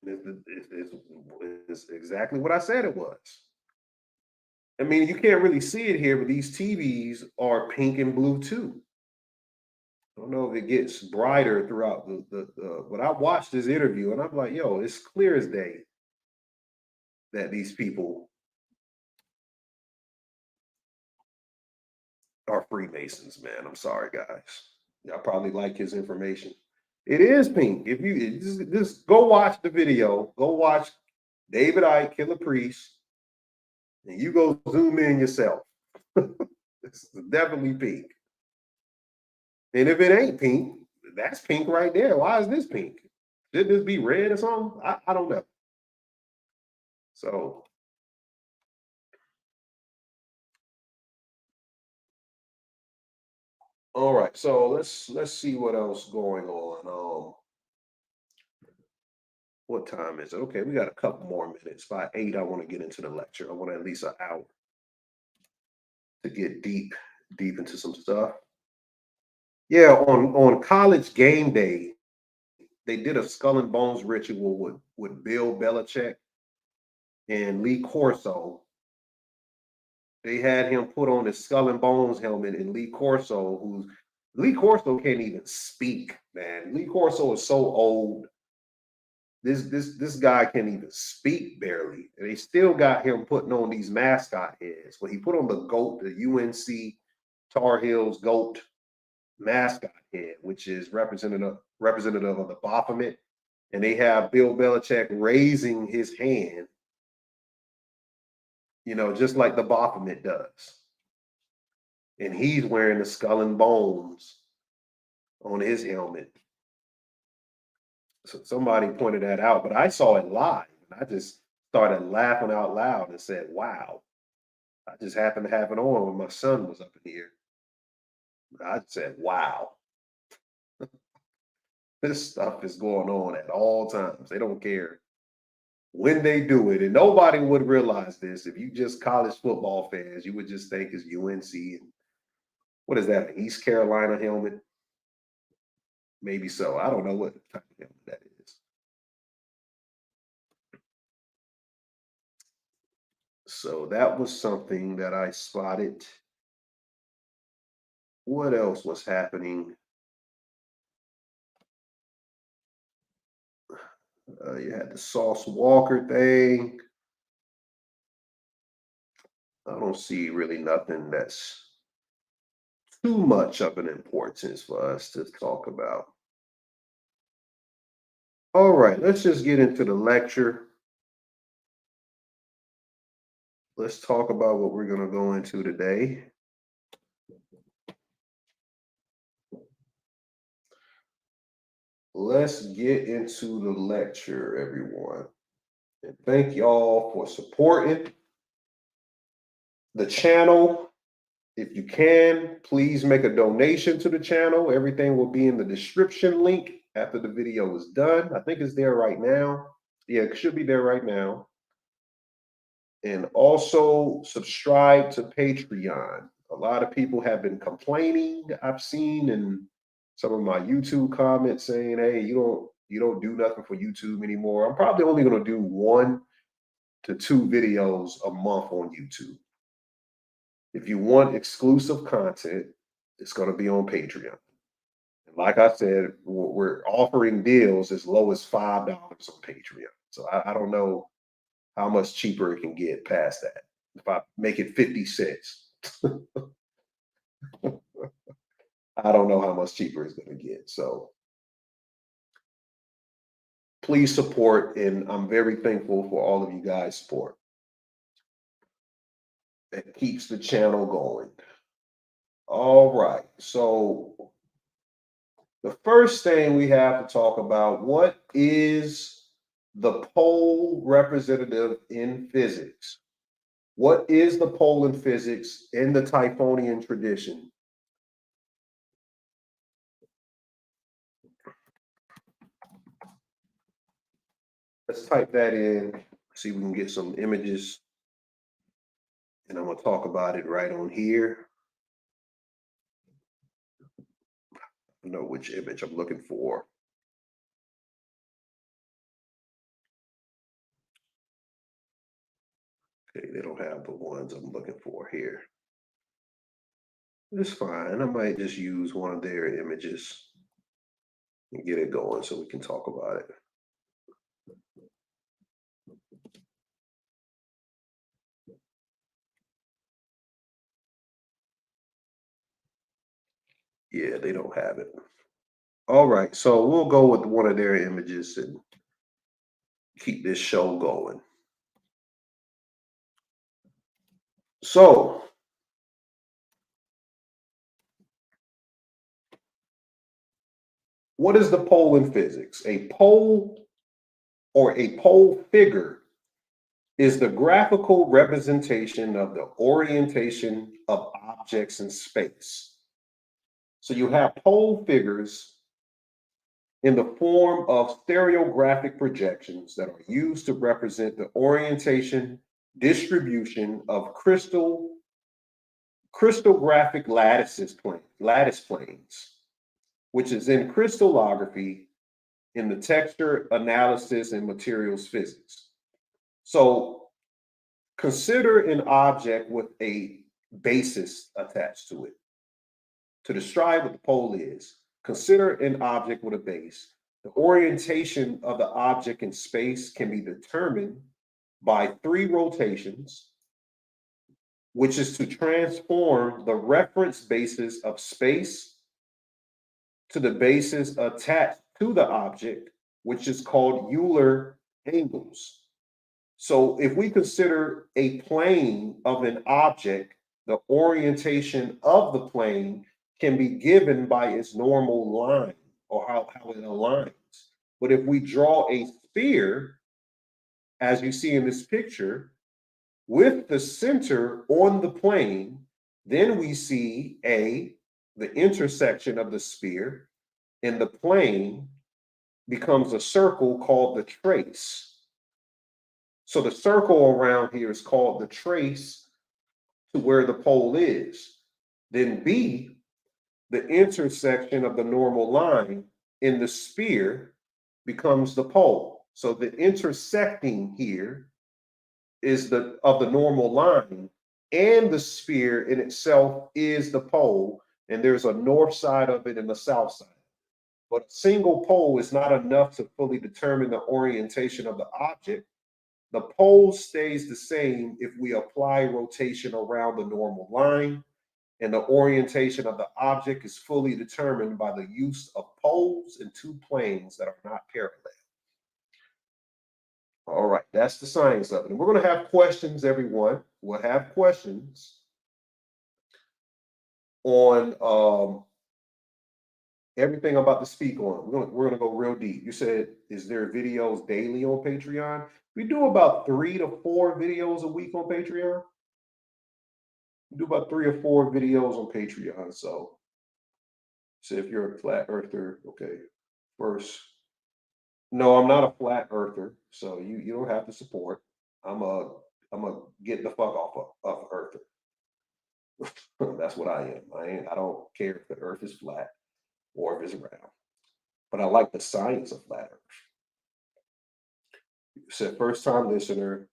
It's exactly what I said it was. I mean, you can't really see it here, but these TVs are pink and blue too. I don't know if it gets brighter throughout but I watched this interview and I'm like, yo, it's clear as day that these people are Freemasons, man. I'm sorry, guys. Y'all probably like his information. It is pink. If you just go watch the video, go watch David Icke, Killer Priest, and you go zoom in yourself. It's definitely pink. And if it ain't pink, that's pink right there. Why is this pink? Should this be red or something? I don't know. So all right, so let's see what else going on. What time is it? Okay, we got a couple more minutes. By 8, I want to get into the lecture. I want at least an hour to get deep into some stuff. Yeah, on college game day, they did a skull and bones ritual with Bill Belichick and Lee Corso. They had him put on his skull and bones helmet, and Lee Corso can't even speak, man. Lee Corso is so old. This guy can't even speak barely. And they still got him putting on these mascot heads. But he put on the GOAT, the UNC Tar Heels GOAT mascot head, which is representative of the Baphomet. And they have Bill Belichick raising his hand, just like the Baphomet does. And he's wearing the skull and bones on his helmet. So somebody pointed that out, but I saw it live. And I just started laughing out loud and said, wow. I just happened to have it on when my son was up in here. I said, wow. This stuff is going on at all times. They don't care when they do it. And nobody would realize this. If you just college football fans, you would just think it's UNC. And what is that, an East Carolina helmet? Maybe so. I don't know what type of helmet that is. So that was something that I spotted. What else was happening? You had the Sauce Walker thing. I don't see really nothing that's too much of an importance for us to talk about. All right, let's just get into the lecture. Let's talk about what we're going to go into today. Let's get into the lecture, everyone. And thank y'all for supporting the channel. If you can, please make a donation to the channel. Everything will be in the description link after the video is done. I think it's there right now. Yeah, it should be there right now. And also subscribe to Patreon. A lot of people have been complaining, I've seen in some of my YouTube comments saying, hey, you don't do nothing for YouTube anymore. I'm probably only going to do 1 to 2 videos a month on YouTube. If you want exclusive content, it's going to be on Patreon. And like I said, we're offering deals as low as $5 on Patreon. So I don't know how much cheaper it can get past that. If I make it 50 cents, I don't know how much cheaper it's going to get. So please support, and I'm very thankful for all of you guys' support. It keeps the channel going. All right. So the first thing we have to talk about, what is the pole representative in physics? What is the pole in physics in the Typhonian tradition? Let's type that in, see if we can get some images. And I'm going to talk about it right on here. I know which image I'm looking for. Okay, they don't have the ones I'm looking for here. It's fine. I might just use one of their images and get it going so we can talk about it. Yeah, they don't have it. All right, so we'll go with one of their images and keep this show going. So, what is the pole in physics? A pole or a pole figure is the graphical representation of the orientation of objects in space. So you have pole figures in the form of stereographic projections that are used to represent the orientation, distribution of crystallographic lattice planes, which is in crystallography in the texture analysis and materials physics. So consider an object with a basis attached to it. To describe what the pole is, consider an object with a base. The orientation of the object in space can be determined by 3 rotations, which is to transform the reference basis of space to the basis attached to the object, which is called Euler angles. So if we consider a plane of an object, the orientation of the plane can be given by its normal line or how it aligns. But if we draw a sphere, as you see in this picture, with the center on the plane, then we see the intersection of the sphere and the plane becomes a circle called the trace. So the circle around here is called the trace to where the pole is. Then B, the intersection of the normal line in the sphere becomes the pole. So the intersecting here is of the normal line, and the sphere in itself is the pole, and there's a north side of it and a south side. But a single pole is not enough to fully determine the orientation of the object. The pole stays the same if we apply rotation around the normal line, and the orientation of the object is fully determined by the use of poles in 2 planes that are not parallel. All right, that's the science of it. And we're going to have questions, everyone. We'll have questions on everything I'm about to speak on. We're going to go real deep. You said, is there videos daily on Patreon? We do about 3 to 4 videos a week on Patreon. We do about 3 or 4 videos on Patreon. So if you're a flat earther, okay, first. No, I'm not a flat earther, so you don't have to support. I'm a get the fuck off of earther. That's what I am. I don't care if the earth is flat or if it's round. But I like the science of flat earth. You said first time listener.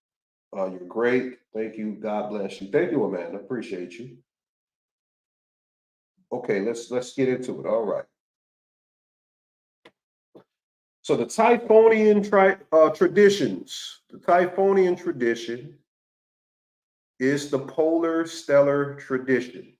You're great. Thank you. God bless you. Thank you, Amanda. Appreciate you. Okay, let's get into it. All right. So the Typhonian traditions. The Typhonian tradition is the polar stellar tradition.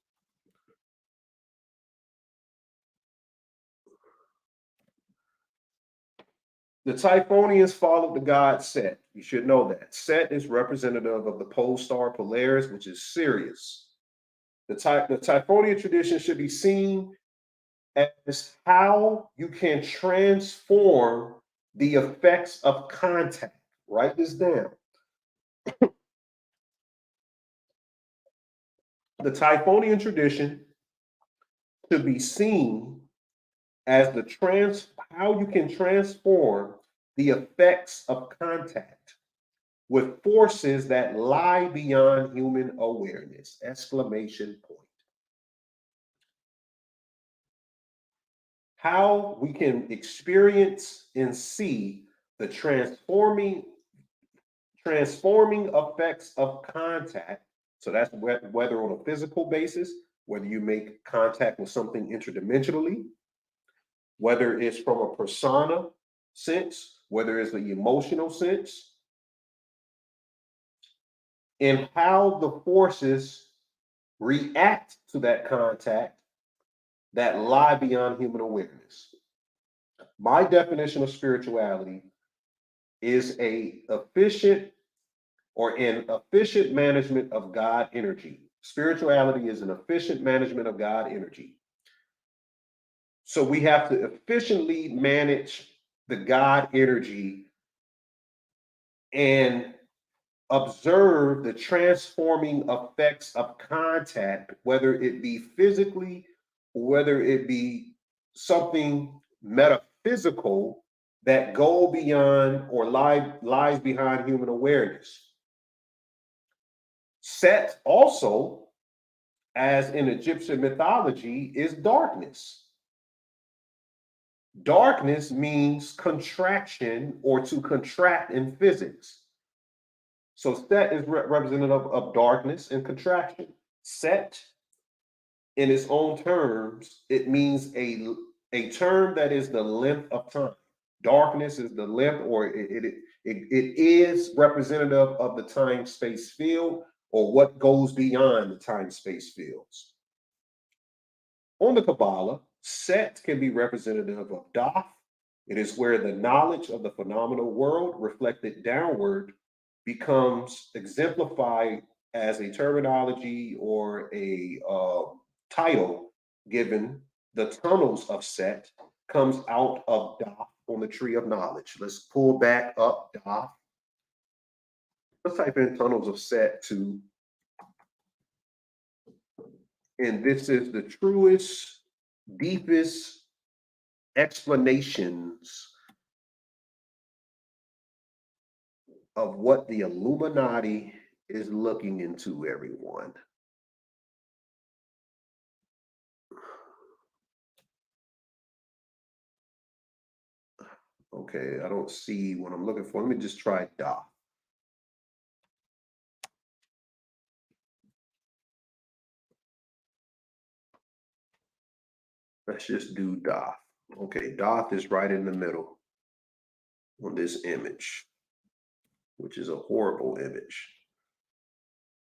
The Typhonians followed the god Set. You should know that. Set is representative of the pole star Polaris, which is Sirius. The Typhonian tradition should be seen as how you can transform the effects of contact. Write this down. The Typhonian tradition should be seen as how you can transform the effects of contact with forces that lie beyond human awareness! Exclamation point. How we can experience and see the transforming effects of contact. So that's whether on a physical basis, whether you make contact with something interdimensionally, whether it's from a persona sense, whether it's the emotional sense, and how the forces react to that contact that lie beyond human awareness. My definition of spirituality is an efficient management of God energy. Spirituality is an efficient management of God energy. So we have to efficiently manage the God energy and observe the transforming effects of contact, whether it be physically, or whether it be something physical that go beyond or lies behind human awareness. Set also, as in Egyptian mythology, is darkness. Darkness means contraction or to contract in physics. So Set is representative of darkness and contraction. Set, in its own terms, it means a term that is the length of time. Darkness is the length, or it is representative of the time-space field, or what goes beyond the time-space fields. On the Kabbalah, Set can be representative of Daf. It is where the knowledge of the phenomenal world reflected downward becomes exemplified as a terminology or a title given. The tunnels of Set comes out of Daf on the tree of knowledge. Let's pull back up Daf. Let's type in tunnels of Set too. And this is the truest, deepest explanations of what the Illuminati is looking into, everyone. Okay, I don't see what I'm looking for. Let me just try Da. Let's just do Doth. Okay, Doth is right in the middle on this image, which is a horrible image.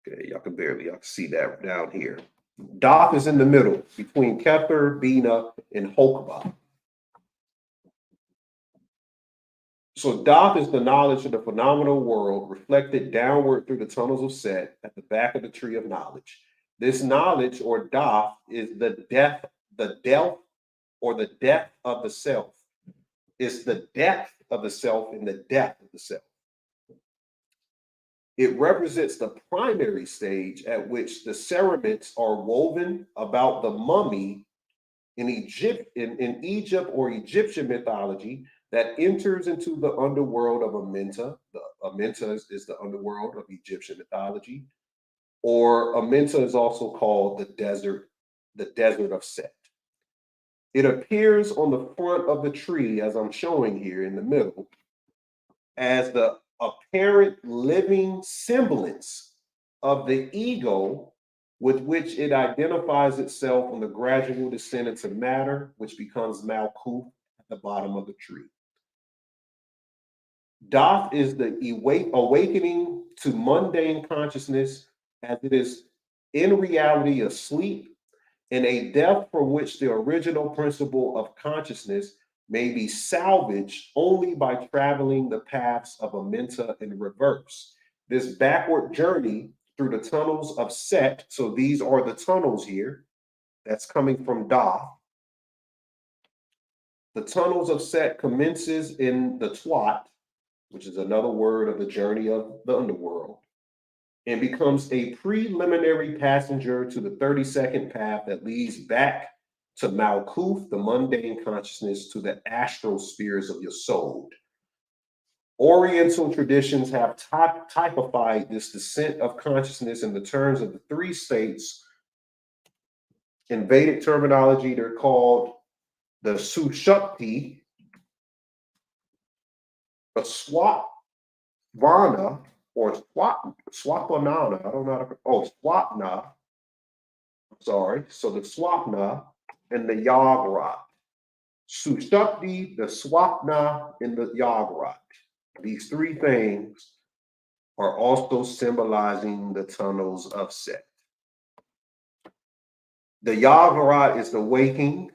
Okay, y'all can see that down here. Doth is in the middle between Kether, Bina, and Hokbah. So Doth is the knowledge of the phenomenal world reflected downward through the tunnels of Set at the back of the tree of knowledge. This knowledge, or Doth, is the death or the depth of the self. It's the depth of the self and the depth of the self. It represents the primary stage at which the cerements are woven about the mummy in Egypt or Egyptian mythology that enters into the underworld of Amenta. Amenta is the underworld of Egyptian mythology, or Amenta is also called the desert of Set. It appears on the front of the tree, as I'm showing here in the middle, as the apparent living semblance of the ego with which it identifies itself on the gradual descent into matter, which becomes Malkuth at the bottom of the tree. Doth is the awakening to mundane consciousness as it is in reality asleep, and a death from which the original principle of consciousness may be salvaged only by traveling the paths of Amenta in reverse. This backward journey through the tunnels of Set, so these are the tunnels here, that's coming from Doth. The tunnels of Set commences in the Twat, which is another word of the journey of the underworld, and becomes a preliminary passenger to the 32nd path that leads back to Malkuth, the mundane consciousness, to the astral spheres of your soul. Oriental traditions have typified this descent of consciousness in the terms of the three states. In Vedic terminology, they're called the Sushupti, the Swapana, or Swapanana. I don't know how to, Swapna. Sorry. So the Swapna and the Yagrat. Sushupti, the Swapna, and the Yagrat. These three things are also symbolizing the tunnels of Set. The Yagrat is the waking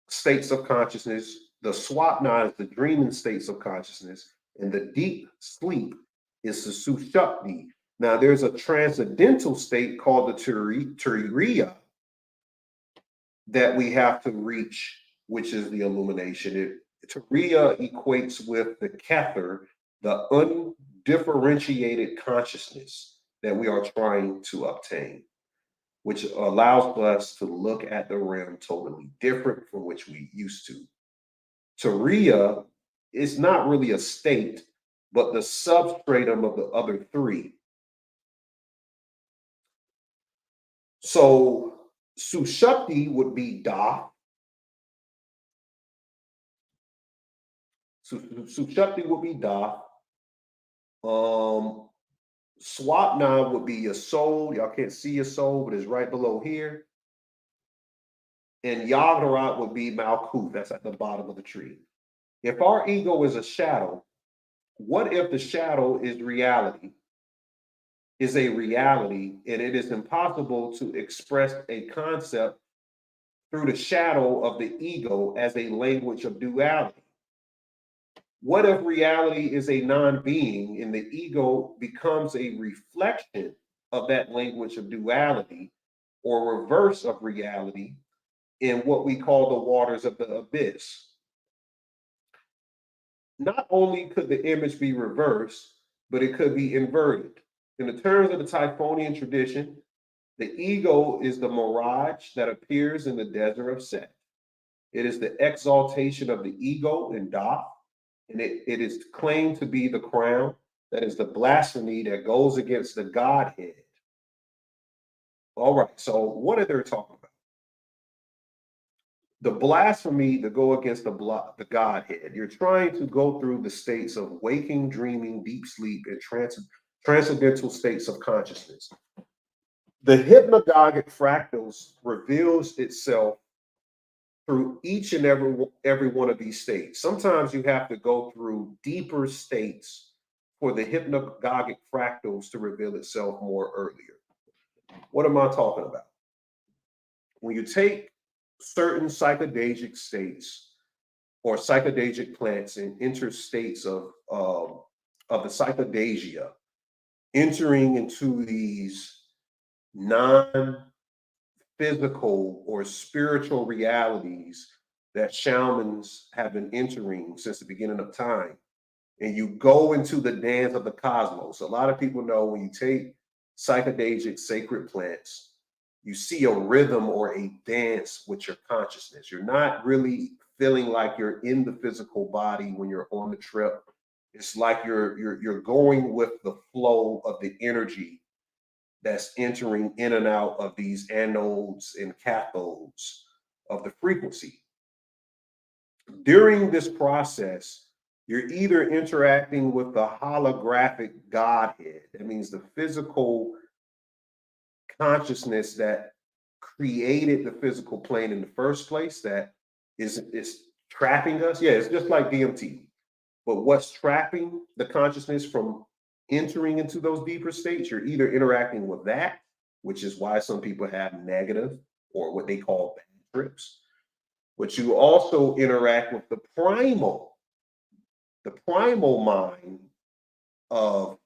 states of consciousness. The Swapna is the dreaming states of consciousness. And the deep sleep is the Sushupti. Now, there's a transcendental state called the Turiya that we have to reach, which is the illumination. Turiya equates with the Kether, the undifferentiated consciousness that we are trying to obtain, which allows us to look at the realm totally different from which we used to. Turiya is not really a state, but the substratum of the other three. So Sushakti would be Da. Sushakti would be Da. Swapna would be your soul. Y'all can't see your soul, but it's right below here. And Yagdarat would be Malkuth. That's at the bottom of the tree. If our ego is a shadow, what if the shadow is reality? Is a reality, and it is impossible to express a concept through the shadow of the ego as a language of duality? What if reality is a non-being and the ego becomes a reflection of that language of duality, or reverse of reality, in what we call the waters of the abyss? Not only could the image be reversed, but it could be inverted. In the terms of the Typhonian tradition, the ego is the mirage that appears in the desert of Set. It is the exaltation of the ego in Da, and it is claimed to be the crown. That is the blasphemy that goes against the Godhead. All right, so what are they talking about? The blasphemy to go against the Godhead. You're trying to go through the states of waking, dreaming, deep sleep, and transcendental states of consciousness. The hypnagogic fractals reveals itself through each and every one of these states. Sometimes you have to go through deeper states for the hypnagogic fractals to reveal itself more earlier. What am I talking about? When you take certain psychedelic states or psychedelic plants and enter states of the psychedelia, entering into these non-physical or spiritual realities that shamans have been entering since the beginning of time, and you go into the dance of the cosmos. A lot of people know when you take psychedelic sacred plants, you see a rhythm or a dance with your consciousness. You're not really feeling like you're in the physical body when you're on the trip. It's like you're going with the flow of the energy that's entering in and out of these anodes and cathodes of the frequency. During this process, you're either interacting with the holographic Godhead, that means the physical consciousness that created the physical plane in the first place, that is trapping us. Yeah, it's just like DMT. But what's trapping the consciousness from entering into those deeper states? You're either interacting with that, which is why some people have negative or what they call bad trips, but you also interact with the primal mind of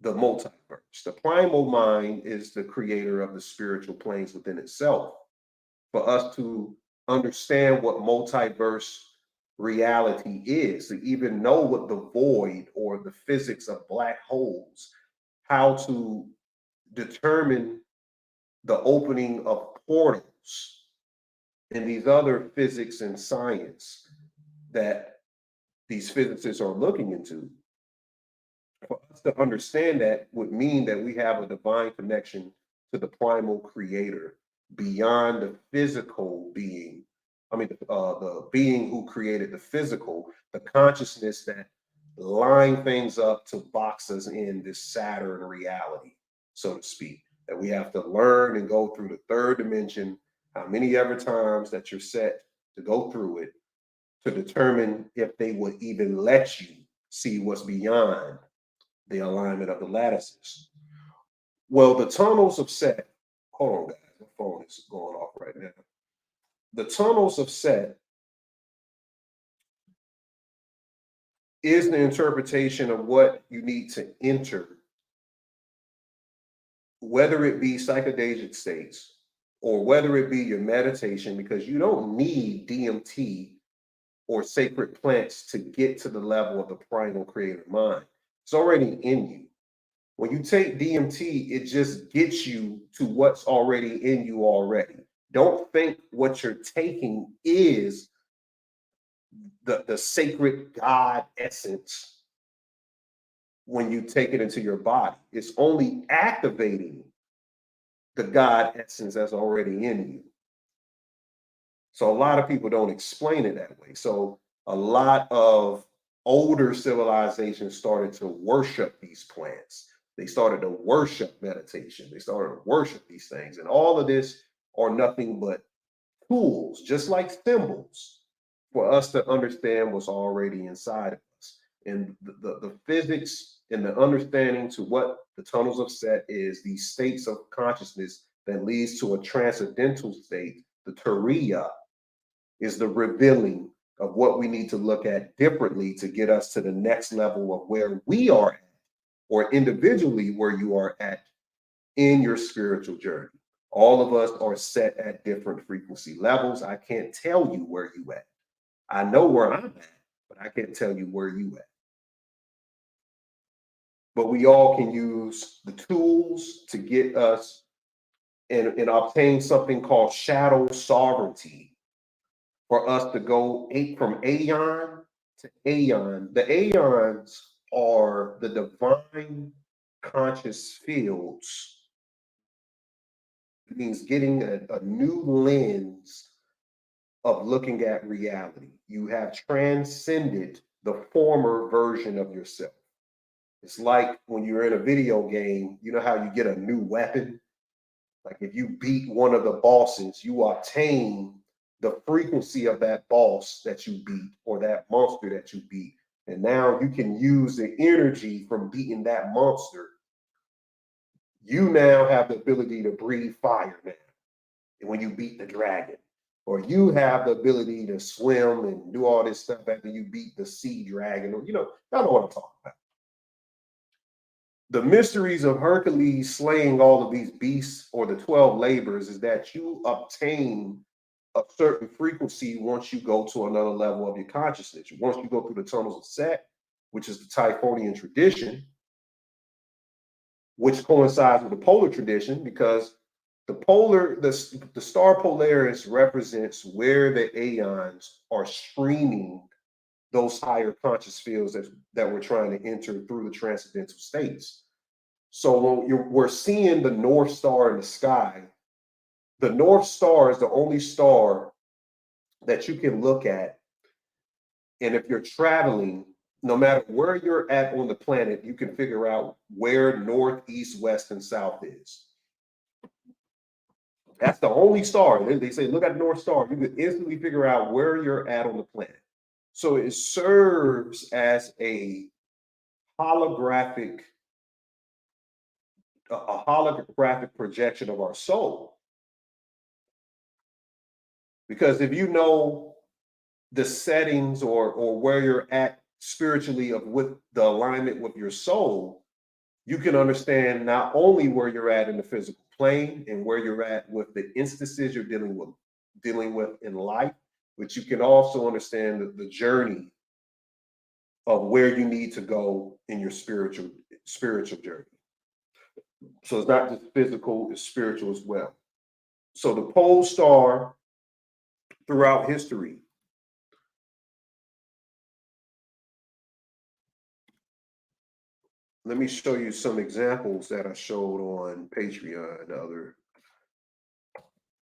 the multiverse. The primal mind is the creator of the spiritual planes within itself. For us to understand what multiverse reality is, to even know what the void or the physics of black holes, how to determine the opening of portals and these other physics and science that these physicists are looking into. For us to understand that would mean that we have a divine connection to the primal creator beyond the physical being. I mean, the being who created the physical, the consciousness that line things up to box us in this Saturn reality, so to speak, that we have to learn and go through the third dimension, how many ever times that you're set to go through it, to determine if they would even let you see what's beyond the alignment of the lattices. Well, the tunnels of Set, hold on guys, my phone is going off right now. The tunnels of Set is the interpretation of what you need to enter, whether it be psychedelic states or whether it be your meditation, because you don't need DMT or sacred plants to get to the level of the primal creative mind. It's already in you. When you take DMT, it just gets you to what's already in you already. Don't think what you're taking is the sacred God essence when you take it into your body. It's only activating the God essence that's already in you. So a lot of people don't explain it that way. So a lot of older civilizations started to worship these plants. They started to worship meditation. They started to worship these things. And all of this are nothing but tools, just like symbols, for us to understand what's already inside of us. And the physics and the understanding to what the tunnels of Set is, these states of consciousness that leads to a transcendental state, the Turiya, is the revealing of what we need to look at differently to get us to the next level of where we are at, or individually where you are at in your spiritual journey. All of us are set at different frequency levels. I can't tell you where you at. I know where I'm at, but I can't tell you where you at. But we all can use the tools to get us and obtain something called shadow sovereignty, for us to go from aeon to aeon. The aeons are the divine conscious fields. It means getting a new lens of looking at reality. You have transcended the former version of yourself. It's like when you're in a video game, you know how you get a new weapon? Like if you beat one of the bosses, you obtain the frequency of that boss that you beat or that monster that you beat. And now you can use the energy from beating that monster. You now have the ability to breathe fire now when you beat the dragon. Or you have the ability to swim and do all this stuff after you beat the sea dragon. Or, y'all know what I'm talking about. The mysteries of Hercules slaying all of these beasts, or the 12 labors, is that you obtain a certain frequency once you go to another level of your consciousness. Once you go through the tunnels of Set, which is the Typhonian tradition, which coincides with the polar tradition, because the star Polaris represents where the aeons are streaming those higher conscious fields that we're trying to enter through the transcendental states. So when we're seeing the North Star in the sky, the North Star is the only star that you can look at. And if you're traveling, no matter where you're at on the planet, you can figure out where north, east, west, and south is. That's the only star. They say, look at the North Star. You can instantly figure out where you're at on the planet. So it serves as a holographic projection of our soul. Because if you know the settings or where you're at spiritually with the alignment with your soul, you can understand not only where you're at in the physical plane and where you're at with the instances you're dealing with in life, but you can also understand the journey of where you need to go in your spiritual journey. So it's not just physical, it's spiritual as well. So the pole star throughout history, let me show you some examples that I showed on Patreon and other.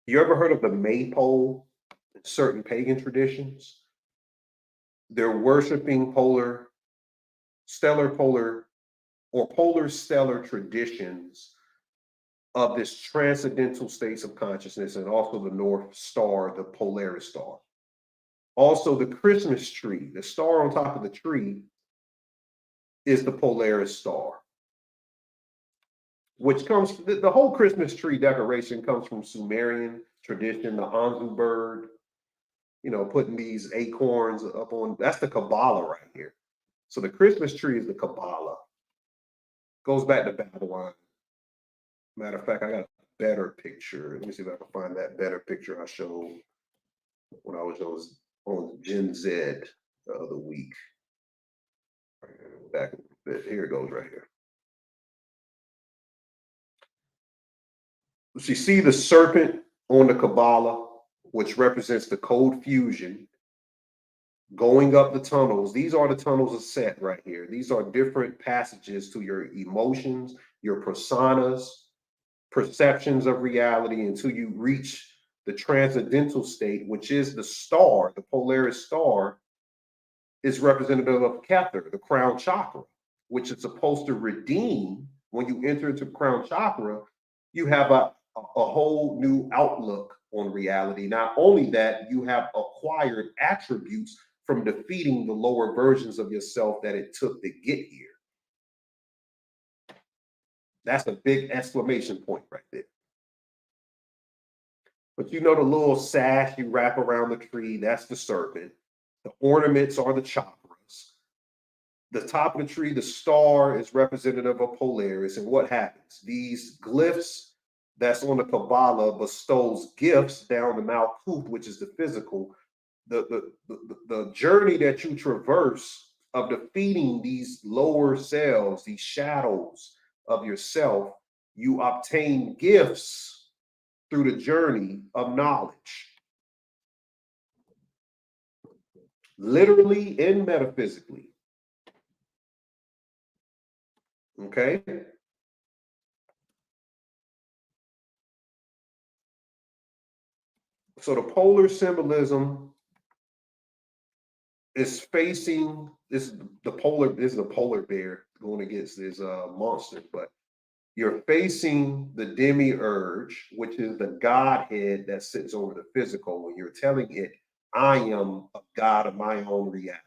You ever heard of the maypole in certain pagan traditions? They're worshiping stellar traditions of this transcendental states of consciousness, and also the North Star, the Polaris star. Also the Christmas tree, the star on top of the tree is the Polaris star, which comes, the whole Christmas tree decoration comes from Sumerian tradition, the Anzu bird, putting these acorns up on, that's the Cabala right here. So the Christmas tree is the Cabala. Goes back to Babylon. Matter of fact, I got a better picture. Let me see if I can find that better picture I showed when I was on Gen Z the other week. Back a bit. Here it goes right here. So you see the serpent on the Cabala, which represents the cold fusion. going up the tunnels. These are the tunnels of set right here. These are different passages to your emotions, your personas, perceptions of reality until you reach the transcendental state, which is the star. The Polaris star is representative of Kether, the crown chakra, which is supposed to redeem. When you enter into crown chakra, you have a whole new outlook on reality. Not only that, you have acquired attributes from defeating the lower versions of yourself that it took to get here. That's a big exclamation point right there. But you know the little sash you wrap around the tree, that's the serpent. The ornaments are the chakras. The top of the tree, the star, is representative of Polaris. And what happens? These glyphs that's on the Cabala bestows gifts down the Malkuth, which is the physical. The journey that you traverse of defeating these lower selves, these shadows of yourself, you obtain gifts through the journey of knowledge. Literally and metaphysically. Okay? So the polar symbolism is facing this. The polar this is a polar bear going against this monster, but you're facing the demiurge, which is the Godhead that sits over the physical. When you're telling it, I am a God of my own reality.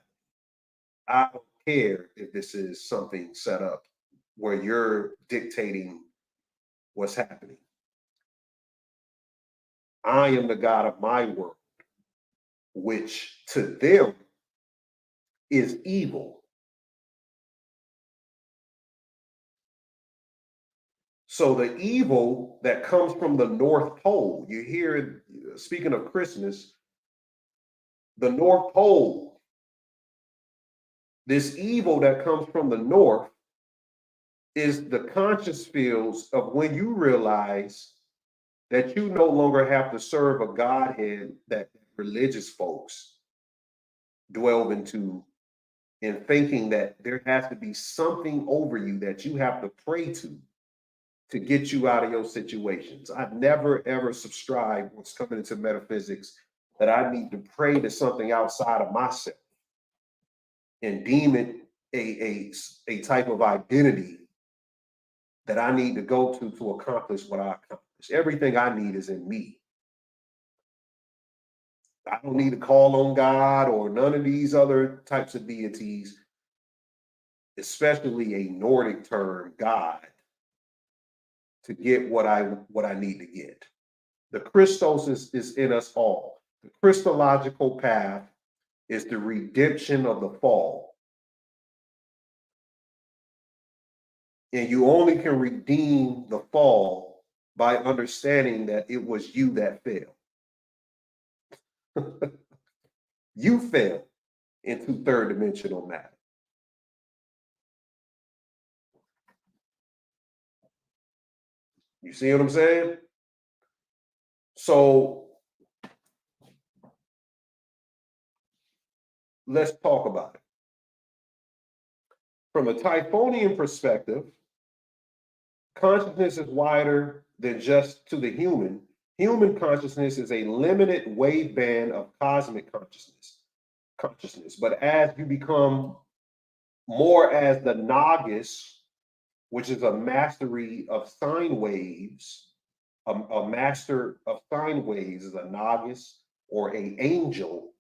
I don't care if this is something set up where you're dictating what's happening. I am the God of my world, which to them is evil. So the evil that comes from the North Pole, you hear, speaking of Christmas, the North Pole, this evil that comes from the North is the conscious fields of when you realize that you no longer have to serve a Godhead that religious folks delve into, in thinking that there has to be something over you that you have to pray to get you out of your situations. I've never ever subscribed what's coming into metaphysics that I need to pray to something outside of myself and deem it a type of identity that I need to go to accomplish what I accomplish. Everything I need is in me. I don't need to call on God or none of these other types of deities, especially a Nordic term, God, to get what I need to get. The Christos is in us all. The Christological path is the redemption of the fall. And you only can redeem the fall by understanding that it was you that fell. You fell into third dimensional matter. You see what I'm saying? So let's talk about it. From a Typhonian perspective, consciousness is wider than just to the human. Human consciousness is a limited waveband of cosmic consciousness. But as you become more as the Nagas, which is a mastery of sine waves, a master of sine waves is a Nagas or an angel.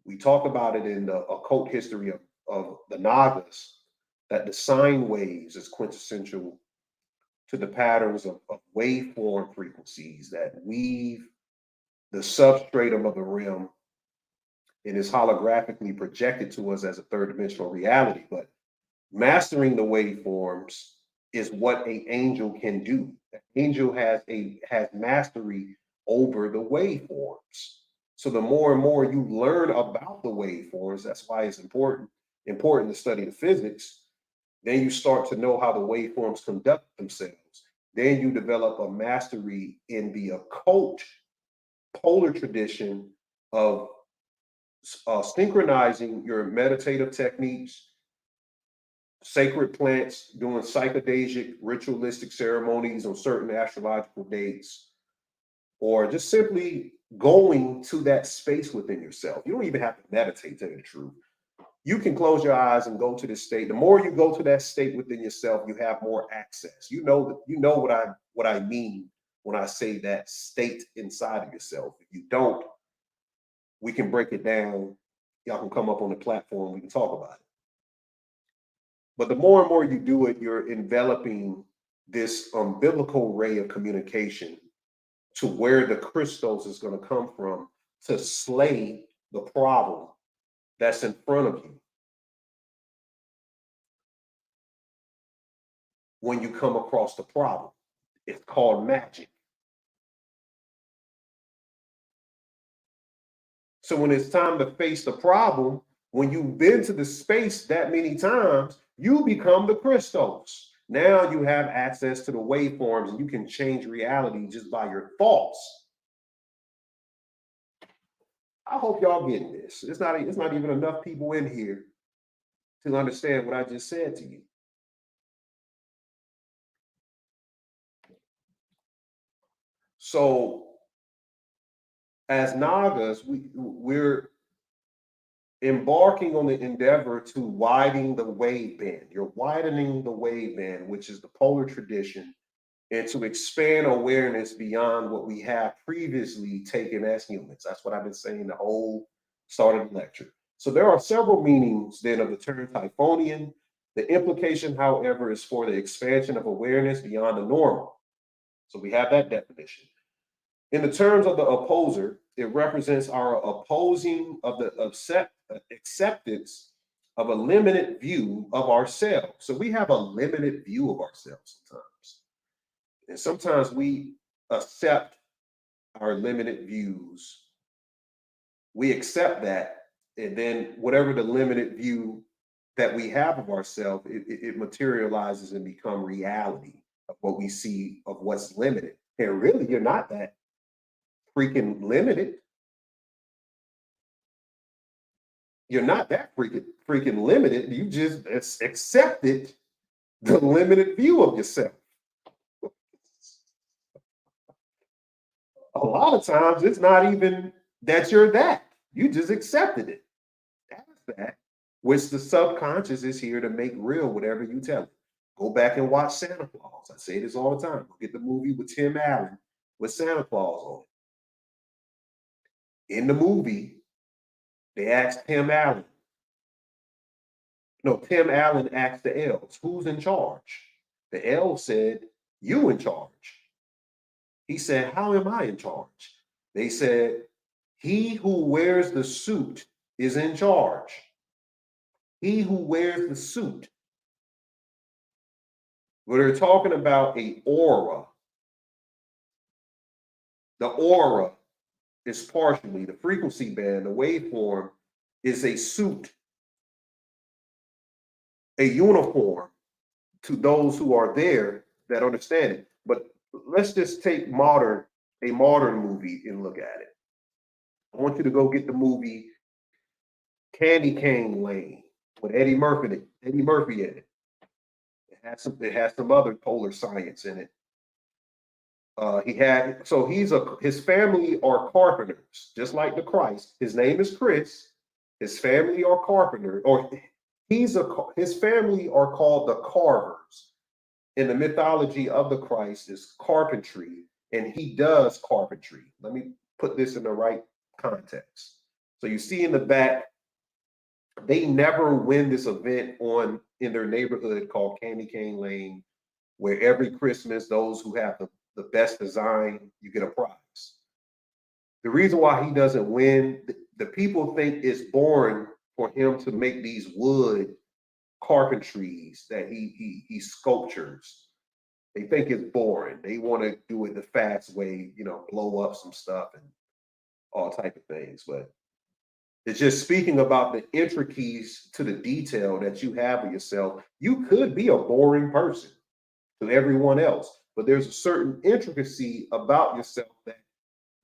We talk about it in the occult history of the Nagas, that the sine waves is quintessential to the patterns of waveform frequencies that weave the substratum of the realm and is holographically projected to us as a third dimensional reality. But mastering the waveforms is what an angel can do. An angel has mastery over the waveforms. So the more and more you learn about the waveforms, that's why it's important to study the physics. Then you start to know how the waveforms conduct themselves. Then you develop a mastery in the occult polar tradition of synchronizing your meditative techniques, sacred plants, doing psychedelic ritualistic ceremonies on certain astrological dates, or just simply going to that space within yourself. You don't even have to meditate, to tell you the truth. You can close your eyes and go to this state. The more you go to that state within yourself, you have more access. You know what I mean when I say that state inside of yourself. If you don't, we can break it down. Y'all can come up on the platform, we can talk about it. But the more and more you do it, you're enveloping this umbilical ray of communication to where the crystals is going to come from to slay the problem that's in front of you. When you come across the problem, it's called magic. So when it's time to face the problem, when you've been to the space that many times, you become the crystals. Now you have access to the waveforms and you can change reality just by your thoughts. I hope y'all getting this. It's not even enough people in here to understand what I just said to you. So as Nagas, we're embarking on the endeavor to widen the wave band. You're widening the wave band, which is the polar tradition, and to expand awareness beyond what we have previously taken as humans. That's what I've been saying the whole start of the lecture. So there are several meanings then of the term Typhonian. The implication, however, is for the expansion of awareness beyond the normal. So we have that definition. In the terms of the opposer, it represents our opposing of the acceptance of a limited view of ourselves. So we have a limited view of ourselves sometimes. And sometimes we accept our limited views. We accept that, and then whatever the limited view that we have of ourselves, it materializes and become reality of what we see of what's limited. And really, you're not that freaking limited. You're not that freaking limited. You just accepted the limited view of yourself. A lot of times it's not even that you're that. You just accepted it. That's that, which the subconscious is here to make real whatever you tell it. Go back and watch Santa Claus. I say this all the time. Go get the movie with Tim Allen with Santa Claus on it. In the movie, they asked Tim Allen. No, Tim Allen asked the elves, who's in charge? The elves said, you in charge. He said, how am I in charge? They said, he who wears the suit is in charge. He who wears the suit. But they're talking about an aura. The aura is partially, the frequency band, the waveform is a suit, a uniform to those who are there that understand it. But let's just take a modern movie and look at it. I want you to go get the movie Candy Cane Lane with Eddie Murphy in it. It has some other polar science in it. His family are carpenters, just like the Christ. His name is Chris. His family are carpenters, or his family are called the carvers. In the mythology of the Christ is carpentry, and he does carpentry. Let me put this in the right context. So you see in the back, they never win this event in their neighborhood called Candy Cane Lane, where every Christmas, those who have the best design, you get a prize. The reason why he doesn't win, the people think it's boring for him to make these wood carpentries that he sculptures. They think it's boring. They want to do it the fast way, blow up some stuff and all type of things. But it's just speaking about the intricacies to the detail that you have of yourself. You could be a boring person to everyone else, but there's a certain intricacy about yourself that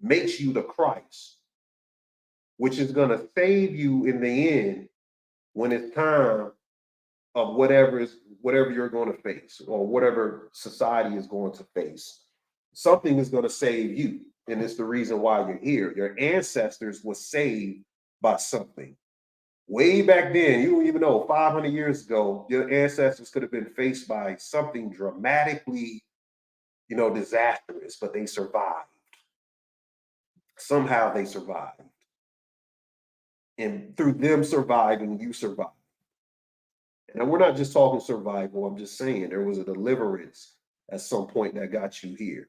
makes you the Christ. which is going to save you in the end when it's time of whatever you're going to face or whatever society is going to face. Something is going to save you, and it's the reason why you're here. Your ancestors were saved by something. Way back then, you don't even know, 500 years ago, your ancestors could have been faced by something dramatically, disastrous, but they survived. Somehow they survived. And through them surviving, you survived. And we're not just talking survival, I'm just saying there was a deliverance at some point that got you here.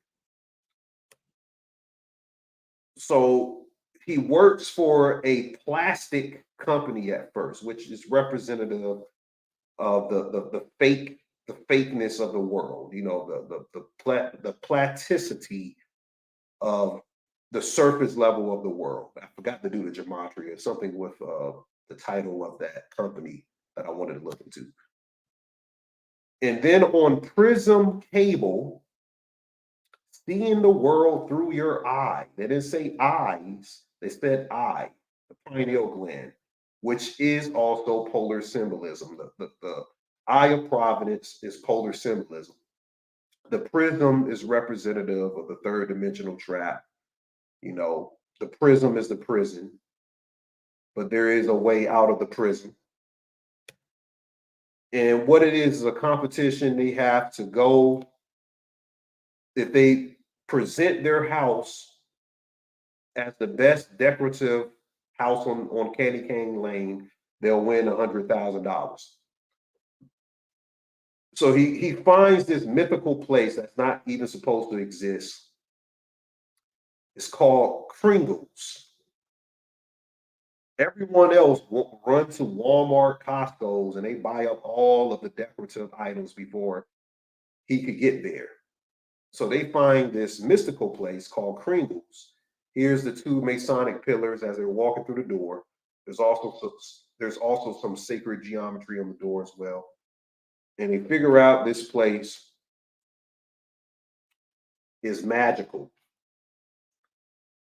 So he works for a plastic company at first, which is representative of the fakeness of the world, the plasticity of the surface level of the world. I forgot to do the gematria, something with the title of that company that I wanted to look into. And then on Prism Cable, seeing the world through your eye. They didn't say eyes, they said eye, the pineal gland, which is also polar symbolism. The eye of providence is polar symbolism. The prism is representative of the third dimensional trap. The prism is the prison, but there is a way out of the prison. And what it is a competition. They have to go, if they present their house as the best decorative house on Candy Cane Lane, they'll win $100,000. So he finds this mythical place that's not even supposed to exist. It's called Kringles. Everyone else will run to Walmart, Costco's, and they buy up all of the decorative items before he could get there. So they find this mystical place called Kringles. Here's the two Masonic pillars as they're walking through the door. There's also some sacred geometry on the door as well. And they figure out this place is magical.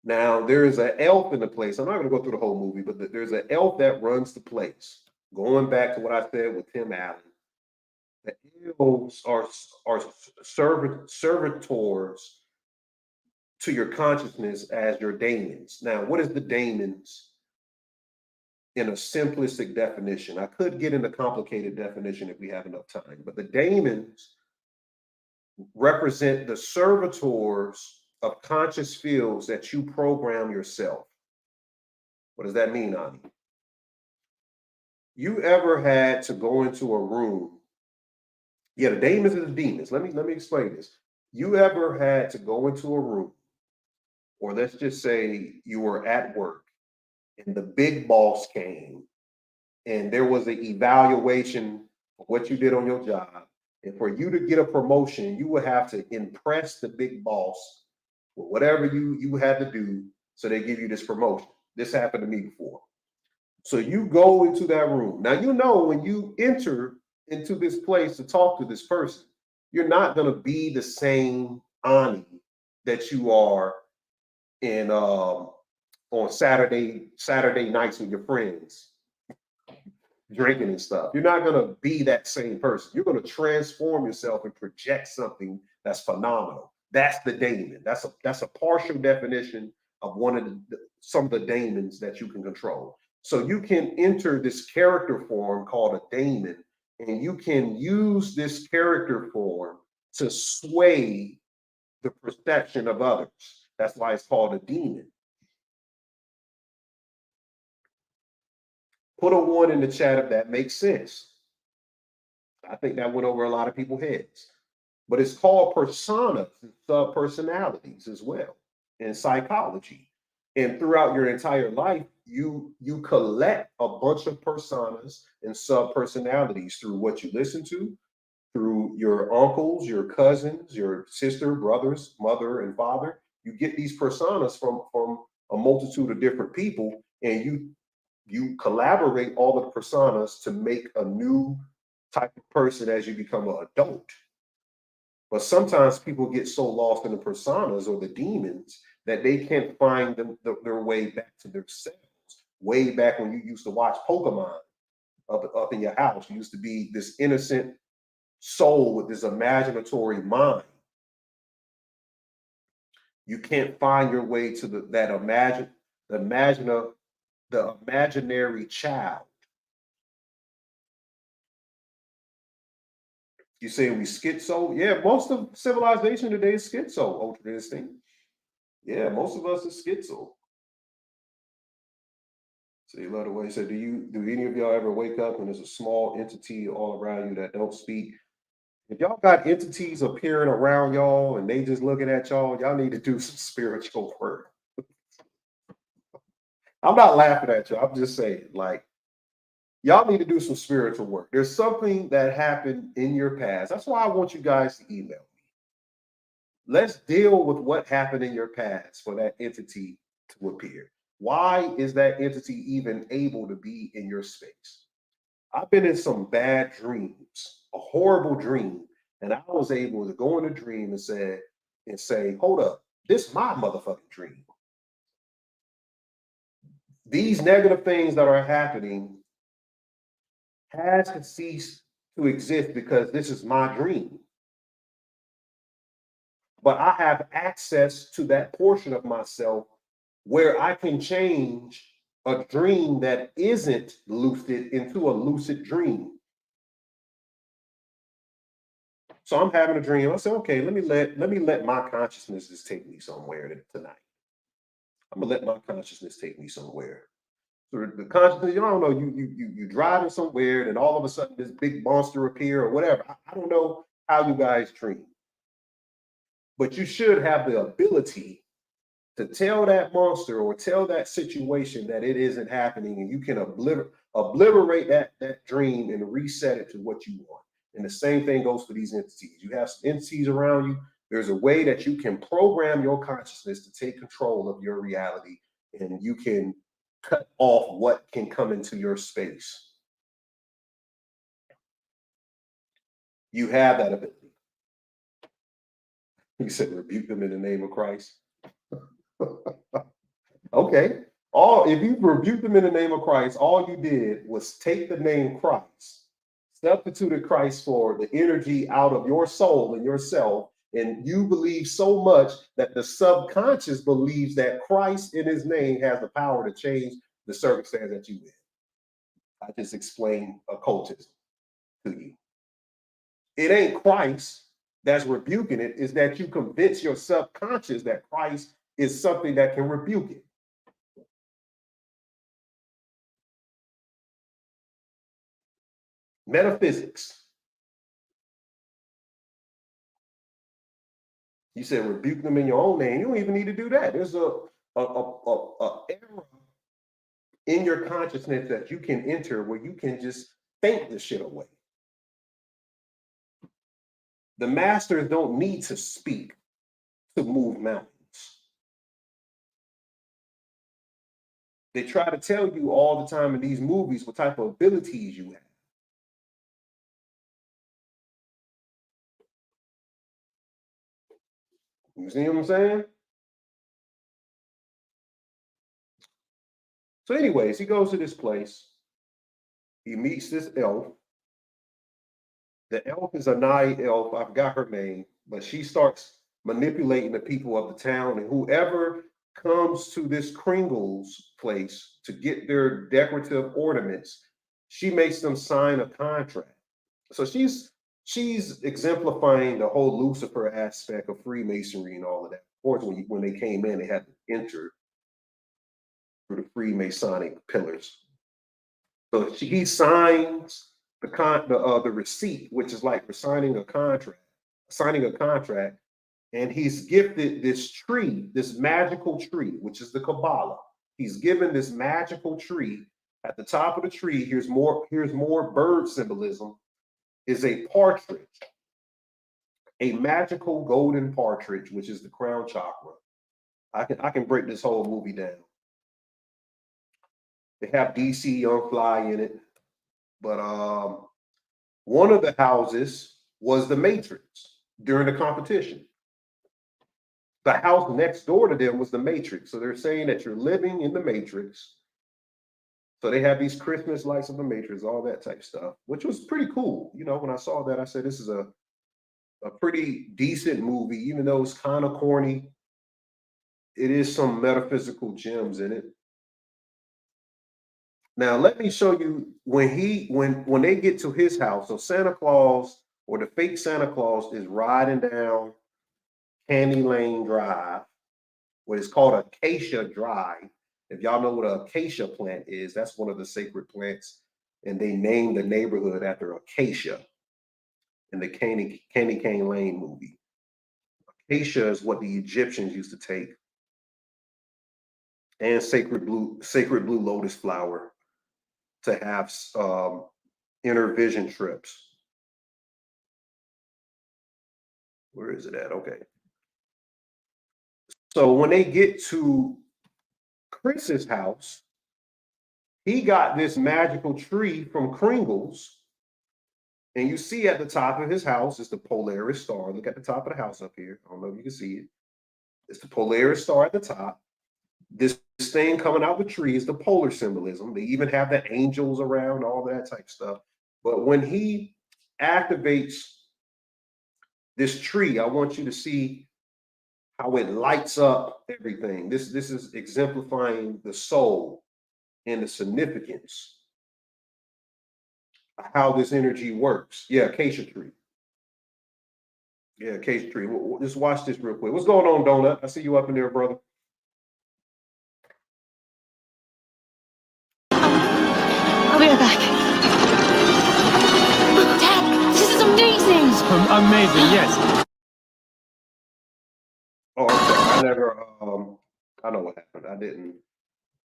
Now, there is an elf in the place. I'm not going to go through the whole movie, but there's an elf that runs the place. Going back to what I said with Tim Allen, the elves are servitors to your consciousness as your daemons. Now, what is the daemons in a simplistic definition? I could get into complicated definition if we have enough time, but the daemons represent the servitors of conscious fields that you program yourself. What does that mean, Ani? You ever had to go into a room? Yeah, the daemons are the demons. Let me explain this. You ever had to go into a room, or let's just say you were at work and the big boss came and there was an evaluation of what you did on your job, and for you to get a promotion, you would have to impress the big boss with whatever you had to do so they give you this promotion. This happened to me before. So you go into that room. Now, when you enter into this place to talk to this person, you're not going to be the same Ani that you are in on Saturday nights with your friends drinking and stuff. You're not going to be that same person. You're going to transform yourself and project something that's phenomenal. That's the daemon. That's a partial definition of some of the daemons that you can control. So you can enter this character form called a daemon, and you can use this character form to sway the perception of others. That's why it's called a demon. Put a 1 in the chat if that makes sense. I think that went over a lot of people's heads. But it's called personas and subpersonalities as well in psychology. And throughout your entire life, you collect a bunch of personas and subpersonalities through what you listen to, through your uncles, your cousins, your sister, brothers, mother, and father. You get these personas from a multitude of different people, and you collaborate all the personas to make a new type of person as you become an adult. But sometimes people get so lost in the personas or the demons that they can't find their way back to themselves. way back when you used to watch Pokemon up in your house. You used to be this innocent soul with this imaginatory mind. You can't find your way to the imaginary child. You say we schizo? Yeah, most of civilization today is schizo, Ultra Instinct. Yeah, most of us is schizo. So you love the way you said, do any of y'all ever wake up and there's a small entity all around you that don't speak? If y'all got entities appearing around y'all and they just looking at y'all need to do some spiritual work. I'm not laughing at you. I'm just saying, like, y'all need to do some spiritual work. There's something that happened in your past. That's why I want you guys to email me. Let's deal with what happened in your past for that entity to appear. Why is that entity even able to be in your space? I've been in some bad dreams, a horrible dream, and I was able to go in a dream and say, hold up, this is my motherfucking dream. These negative things that are happening has to cease to exist because this is my dream. But I have access to that portion of myself where I can change a dream that isn't lucid into a lucid dream. So I'm having a dream. I said, okay, let me let my consciousness just take me somewhere tonight. I'm gonna let my consciousness take me somewhere. So the consciousness, you don't know, you driving somewhere, and all of a sudden this big monster appear or whatever. I don't know how you guys dream, but you should have the ability to tell that monster or tell that situation that it isn't happening, and you can obliterate that dream and reset it to what you want. And the same thing goes for these entities. You have some entities around you. There's a way that you can program your consciousness to take control of your reality, and you can cut off what can come into your space. You have that ability. He said, rebuke them in the name of Christ. Okay. If you rebuke them in the name of Christ, all you did was take the name Christ, substituted Christ for the energy out of your soul and yourself, and you believe so much that the subconscious believes that Christ in his name has the power to change the circumstance that you in. I just explained occultism to you. It ain't Christ that's rebuking it, is that you convince your subconscious that Christ is something that can rebuke it. Metaphysics. You said rebuke them in your own name. You don't even need to do that. There's a error in your consciousness that you can enter where you can just think the shit away. The masters don't need to speak to move mountains. They try to tell you all the time in these movies what type of abilities you have. You see what I'm saying? So anyways, he goes to this place. He meets this elf. The elf is a naive elf. I forgot her name, but she starts manipulating the people of the town, and whoever comes to this Kringle's place to get their decorative ornaments, she makes them sign a contract. So she's exemplifying the whole Lucifer aspect of Freemasonry and all of that. Of course, when they came in, they had to enter through the Freemasonic pillars. So he signs the receipt, which is like for signing a contract, and he's gifted this tree, this magical tree, which is the Cabala. He's given this magical tree. At the top of the tree, here's more bird symbolism, is a partridge, a magical golden partridge, which is the crown chakra. I can break this whole movie down. They have DC Young Fly in it, but one of the houses was the Matrix during the competition. The house next door to them was the Matrix. So they're saying that you're living in the Matrix. So they have these Christmas lights of the Matrix, all that type stuff, which was pretty cool. You know, when I saw that, I said, this is a pretty decent movie, even though it's kind of corny. It is some metaphysical gems in it. Now, let me show you when they get to his house. So Santa Claus, or the fake Santa Claus, is riding down Candy Lane Drive, what is called Acacia Drive. If y'all know what an acacia plant is, that's one of the sacred plants, and they named the neighborhood after Acacia in the Candy Cane Lane movie. Acacia is what the Egyptians used to take, and sacred blue lotus flower, to have inner vision trips. Where is it at? Okay. So when they get to Chris's house, he got this magical tree from Kringle's. And you see at the top of his house is the Polaris star. Look at the top of the house up here. I don't know if you can see it. It's the Polaris star at the top. This thing coming out of the tree is the polar symbolism. They even have the angels around, all that type stuff. But when he activates this tree, I want you to see how it lights up everything. This is exemplifying the soul and the significance of how this energy works. Yeah, acacia tree. Yeah, acacia tree. Just watch this real quick. What's going on, Donut? I see you up in there, brother. I'll be right back. Dad, this is amazing. Amazing, yes. Oh, okay. I never, I know what happened. I didn't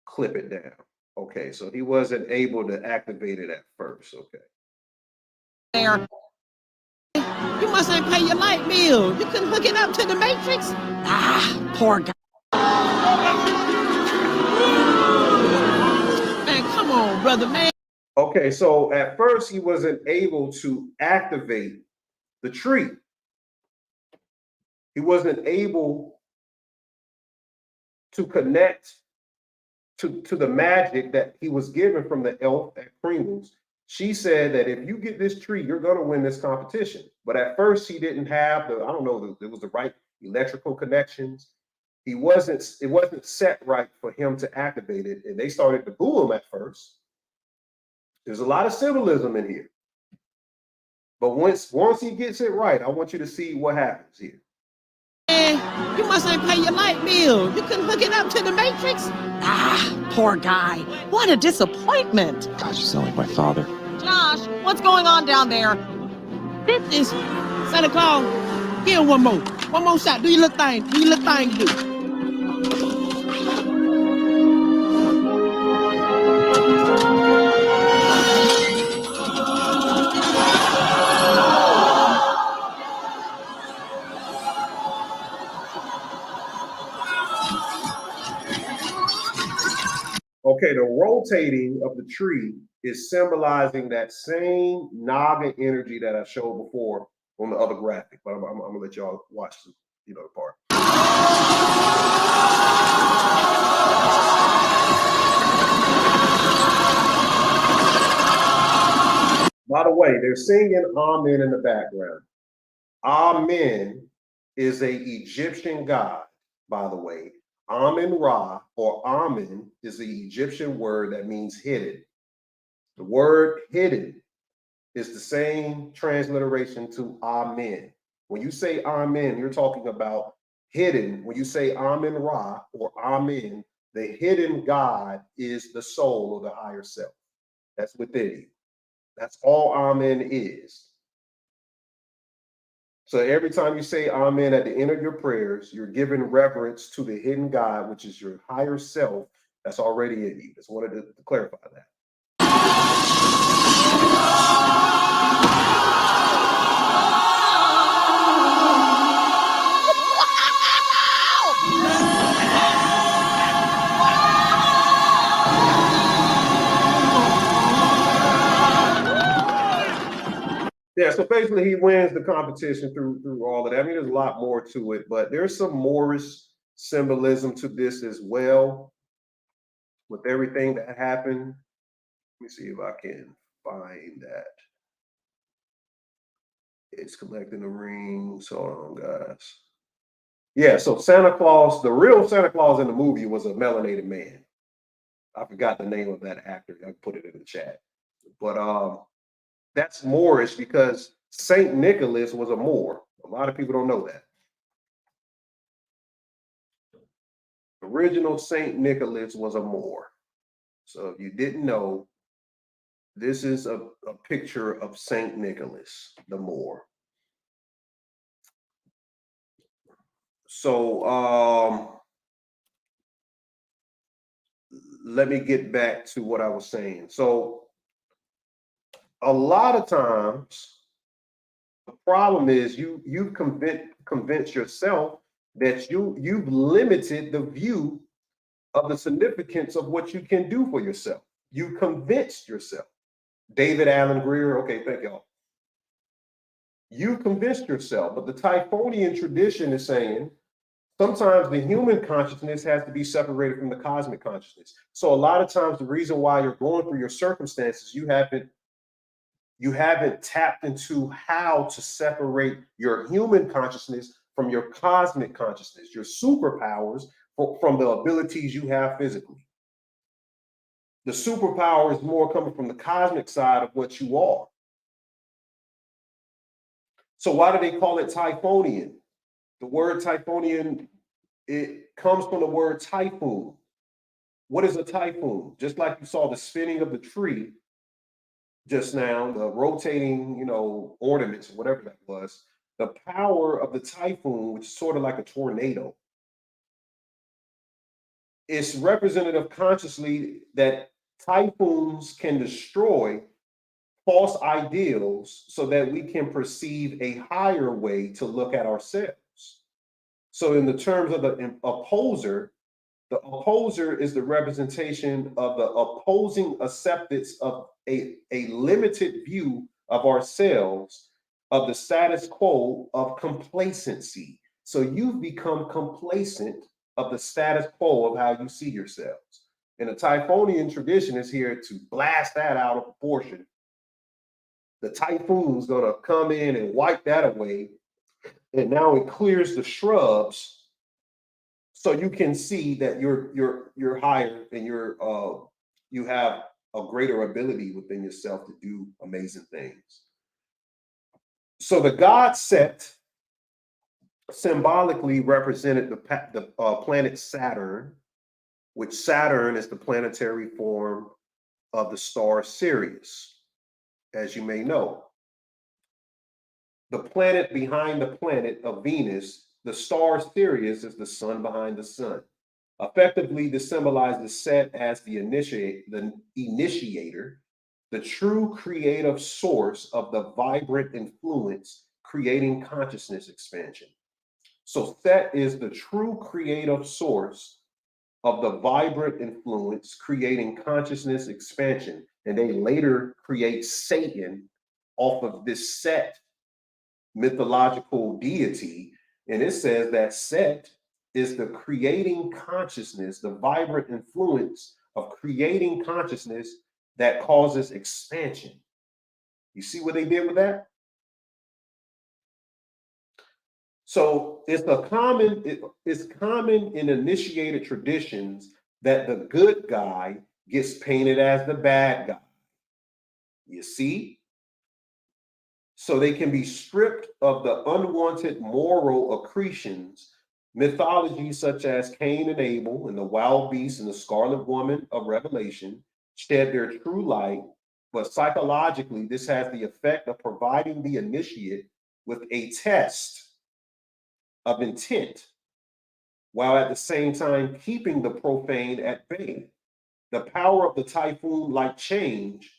clip it down. Okay, so he wasn't able to activate it at first. Okay. There. You must ain't pay your light bill. You couldn't hook it up to the Matrix? Ah, poor guy. Man, come on, brother, man. Okay, so at first he wasn't able to activate the tree. He wasn't able to connect to the magic that he was given from the elf at Kringle's. She said that if you get this tree, you're going to win this competition. But at first he didn't have it was the right electrical connections. It wasn't set right for him to activate it. And they started to boo him at first. There's a lot of symbolism in here. But once he gets it right, I want you to see what happens here. Man, you must ain't pay your light bill. You couldn't hook it up to the Matrix? Ah, poor guy. What a disappointment. Gosh, you sound like my father. Josh, what's going on down there? This is Santa Claus. Give him one more shot. Do your little thing. Do your little thing, do. Okay, the rotating of the tree is symbolizing that same Naga energy that I showed before on the other graphic. But I'm gonna let y'all watch the part. By the way, they're singing Amen in the background. Amen is a Egyptian god, by the way. Amen Ra, or Amen, is the Egyptian word that means hidden. The word hidden is the same transliteration to Amen. When you say Amen, you're talking about hidden. When you say Amen Ra or Amen, the hidden God is the soul or the higher self. That's within you. That's all Amen is. So every time you say Amen at the end of your prayers, you're giving reverence to the hidden God, which is your higher self that's already in you. Just wanted to clarify that. Yeah, so basically he wins the competition through all of that. I mean, there's a lot more to it, but there's some Moorish symbolism to this as well, with everything that happened me see if I can find that. It's collecting the rings. Hold on, guys. Yeah, so Santa Claus, the real Santa Claus in the movie was a melanated man. I forgot the name of that actor. I put it in the chat. But that's Moorish because Saint Nicholas was a Moor. A lot of people don't know that. Original Saint Nicholas was a Moor. So if you didn't know, this is a picture of Saint Nicholas, the Moor. So let me get back to what I was saying. So a lot of times, the problem is you've convinced yourself that you've limited the view of the significance of what you can do for yourself. You convinced yourself. David Allen Greer, okay, thank y'all. You convinced yourself, but the Typhonian tradition is saying sometimes the human consciousness has to be separated from the cosmic consciousness. So a lot of times the reason why you're going through your circumstances, you haven't tapped into how to separate your human consciousness from your cosmic consciousness, your superpowers from the abilities you have physically. The superpower is more coming from the cosmic side of what you are. So why do they call it Typhonian? The word Typhonian, it comes from the word typhoon. What is a typhoon? Just like you saw the spinning of the tree just now, the rotating, ornaments, whatever that was, the power of the typhoon, which is sort of like a tornado, it's representative consciously that typhoons can destroy false ideals so that we can perceive a higher way to look at ourselves. So in the terms of the opposer is the representation of the opposing acceptance of a limited view of ourselves, of the status quo of complacency. So you've become complacent of the status quo of how you see yourselves. And the Typhonian tradition is here to blast that out of proportion. The typhoon's gonna come in and wipe that away. And now it clears the shrubs so you can see that you're higher and you have a greater ability within yourself to do amazing things. So the god Set symbolically represented the planet Saturn, which Saturn is the planetary form of the star Sirius, as you may know. The planet behind the planet of Venus, the star Sirius, is the sun behind the sun. Effectively, this symbolizes Set as the initiator, the true creative source of the vibrant influence creating consciousness expansion. So Set is the true creative source of the vibrant influence creating consciousness expansion. And they later create Satan off of this Set mythological deity. And it says that Set is the creating consciousness, the vibrant influence of creating consciousness that causes expansion. You see what they did with that? So it's common in initiated traditions that the good guy gets painted as the bad guy. You see? So they can be stripped of the unwanted moral accretions. Mythologies such as Cain and Abel and the wild beast and the scarlet woman of Revelation shed their true light, but psychologically, this has the effect of providing the initiate with a test of intent, while at the same time keeping the profane at bay. The power of the typhoon-like change,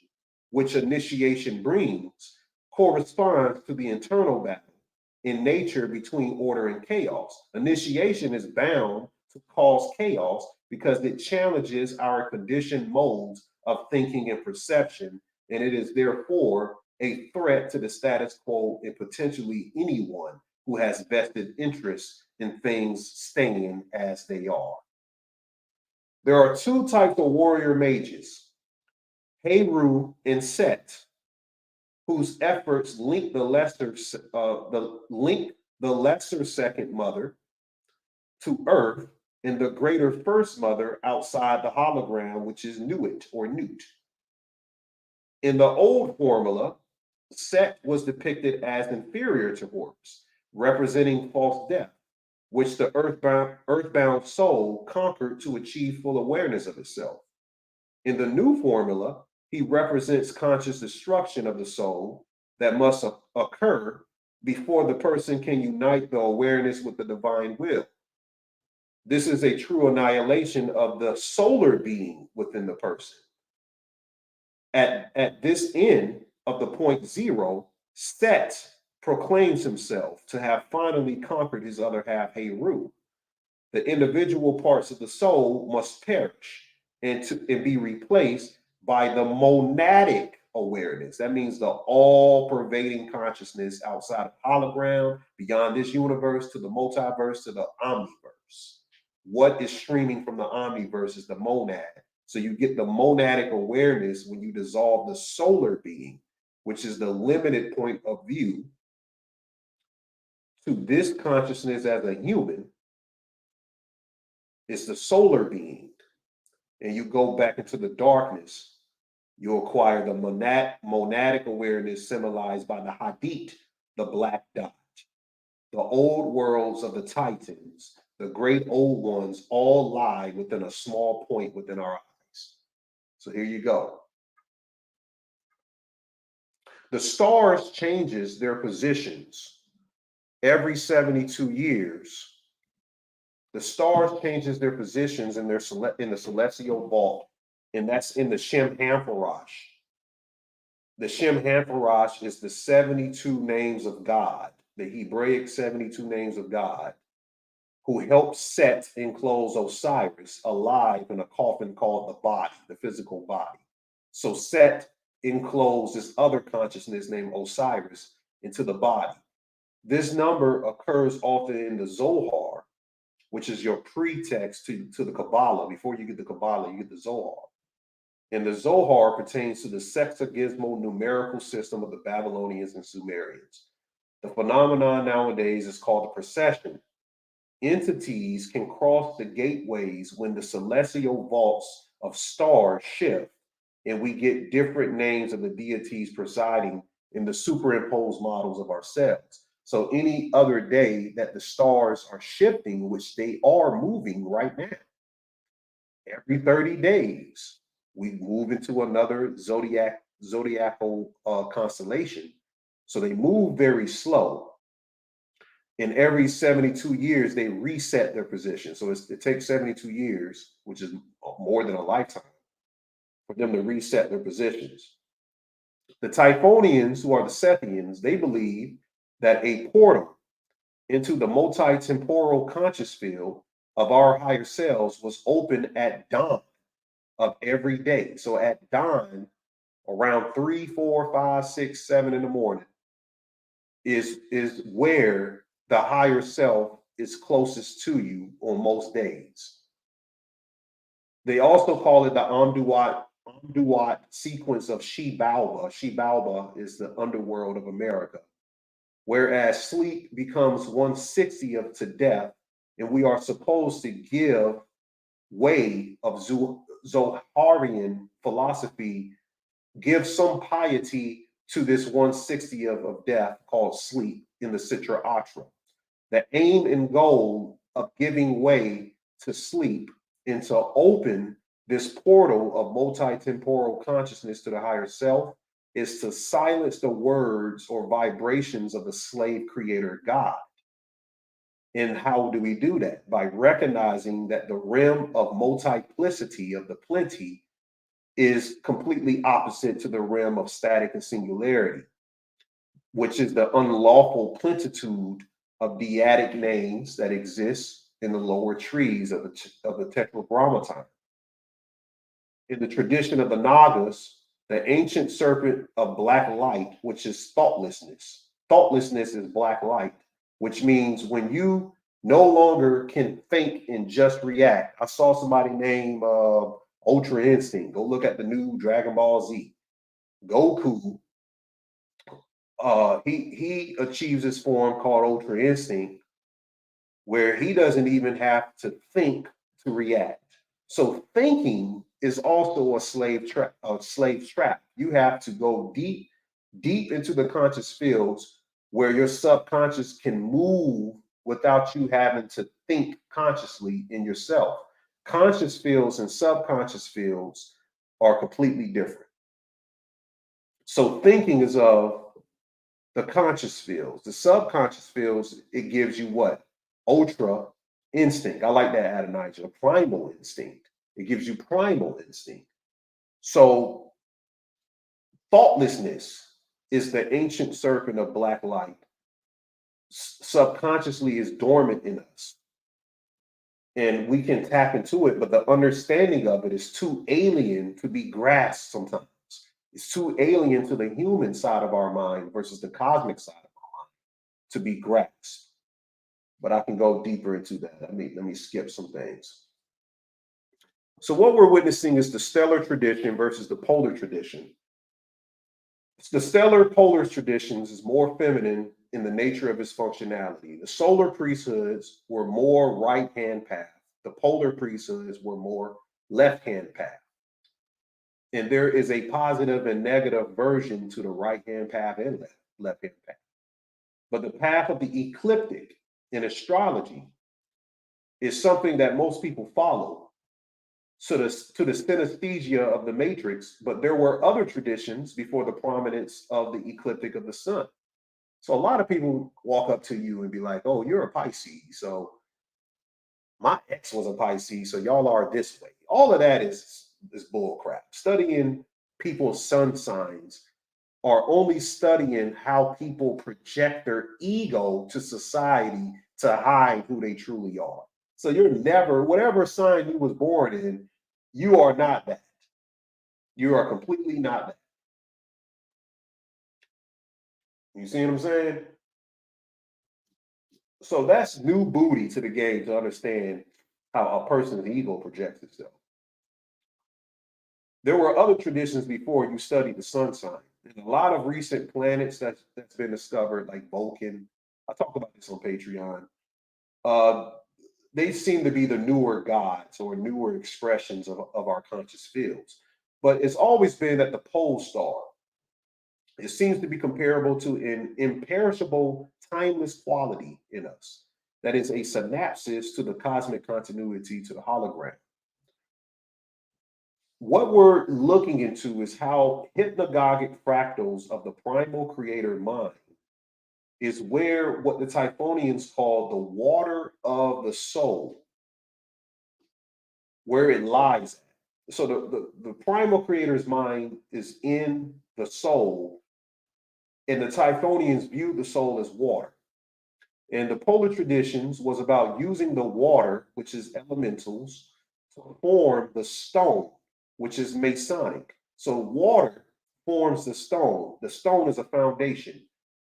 which initiation brings, corresponds to the internal battle in nature between order and chaos. Initiation is bound to cause chaos because it challenges our conditioned modes of thinking and perception, and it is therefore a threat to the status quo and potentially anyone who has vested interest in things staying as they are. There are two types of warrior mages: Heru and Set, whose efforts link the lesser second mother to Earth and the greater first mother outside the hologram, which is Nuit or Newt. In the old formula, Set was depicted as inferior to Horus, representing false death, which the earthbound soul conquered to achieve full awareness of itself. In the new formula, he represents conscious destruction of the soul that must occur before the person can unite the awareness with the divine will. This is a true annihilation of the solar being within the person. At this end of the point zero, Set proclaims himself to have finally conquered his other half, Heru. The individual parts of the soul must perish and be replaced by the monadic awareness. That means the all-pervading consciousness outside of hologram, beyond this universe, to the multiverse, to the omniverse. What is streaming from the omniverse is the monad. So you get the monadic awareness when you dissolve the solar being, which is the limited point of view to this consciousness as a human. It's the solar being. And you go back into the darkness, you acquire the monadic awareness symbolized by the Hadith, the black dot. The old worlds of the Titans, the great old ones, all lie within a small point within our eyes. So here you go. The stars changes their positions every 72 years. The stars changes their positions in the celestial vault, and that's in the Shem Hamparash. The Shem Hamparash is the 72 names of God, the Hebraic 72 names of God, who helped Set enclose Osiris alive in a coffin called the body, the physical body. So Set enclosed this other consciousness named Osiris into the body. This number occurs often in the Zohar, which is your pretext to the Cabala. Before you get the Cabala, you get the Zohar. And the Zohar pertains to the sexagesmal numerical system of the Babylonians and Sumerians. The phenomenon nowadays is called the precession. Entities can cross the gateways when the celestial vaults of stars shift, and we get different names of the deities presiding in the superimposed models of ourselves. So any other day that the stars are shifting, which they are moving right now, every 30 days, we move into another zodiacal constellation. So they move very slow. And every 72 years, they reset their position. So it takes 72 years, which is more than a lifetime, for them to reset their positions. The Typhonians, who are the Sethians, they believe that a portal into the multi-temporal conscious field of our higher selves was open at dawn of every day. So at dawn, around 3, 4, 5, 6, 7 in the morning, is where the higher self is closest to you on most days. They also call it the Amduat sequence of Shibauba. Shibauba is the underworld of America. Whereas sleep becomes 1/60th to death, and we are supposed to give way of Zoharian philosophy, give some piety to this 1/60th of death called sleep in the Sitra Atra. The aim and goal of giving way to sleep and to open this portal of multi-temporal consciousness to the higher self is to silence the words or vibrations of the slave creator God. And how do we do that? By recognizing that the realm of multiplicity of the plenty is completely opposite to the realm of static and singularity, which is the unlawful plentitude of dyadic names that exist in the lower trees of the Tetragrammaton. In the tradition of the Nagas, the ancient serpent of black light, which is thoughtlessness. Thoughtlessness is black light, which means when you no longer can think and just react. I saw somebody name Ultra Instinct. Go look at the new Dragon Ball Z. Goku, he achieves this form called Ultra Instinct, where he doesn't even have to think to react. So thinking is also a slave trap. You have to go deep into the conscious fields where your subconscious can move without you having to think consciously in yourself. Conscious fields and subconscious fields are completely different. So thinking is of the conscious fields. The subconscious fields, it gives you what? Ultra instinct. I like that, Adonijah. Primal instinct. It gives you primal instinct. So thoughtlessness is the ancient serpent of black light. Subconsciously is dormant in us. And we can tap into it, but the understanding of it is too alien to be grasped sometimes. It's too alien to the human side of our mind versus the cosmic side of our mind to be grasped. But I can go deeper into that. Let me skip some things. So what we're witnessing is the stellar tradition versus the polar tradition. The stellar polar traditions is more feminine in the nature of its functionality. The solar priesthoods were more right-hand path. The polar priesthoods were more left-hand path. And there is a positive and negative version to the right-hand path and left-hand path. But the path of the ecliptic in astrology is something that most people follow. So to the synesthesia of the matrix, but there were other traditions before the prominence of the ecliptic of the sun. So a lot of people walk up to you and be like, oh, you're a Pisces. So my ex was a Pisces, so y'all are this way. All of that is bull crap. Studying people's sun signs are only studying how people project their ego to society to hide who they truly are. So you're never, whatever sign you was born in, you are not that. You are completely not that. You see what I'm saying? So that's new booty to the game to understand how a person's ego projects itself. There were other traditions before you studied the sun sign. And a lot of recent planets that's been discovered, like Vulcan. I talk about this on Patreon. They seem to be the newer gods or newer expressions of our conscious fields. But it's always been at the pole star. It seems to be comparable to an imperishable, timeless quality in us. That is a synapsis to the cosmic continuity, to the hologram. What we're looking into is how hypnagogic fractals of the primal creator mind is where what the Typhonians call the water of the soul, where it lies at. So the primal creator's mind is in the soul, and the Typhonians viewed the soul as water. And the polar traditions was about using the water, which is elementals, to form the stone, which is Masonic. So water forms the stone. The stone is a foundation.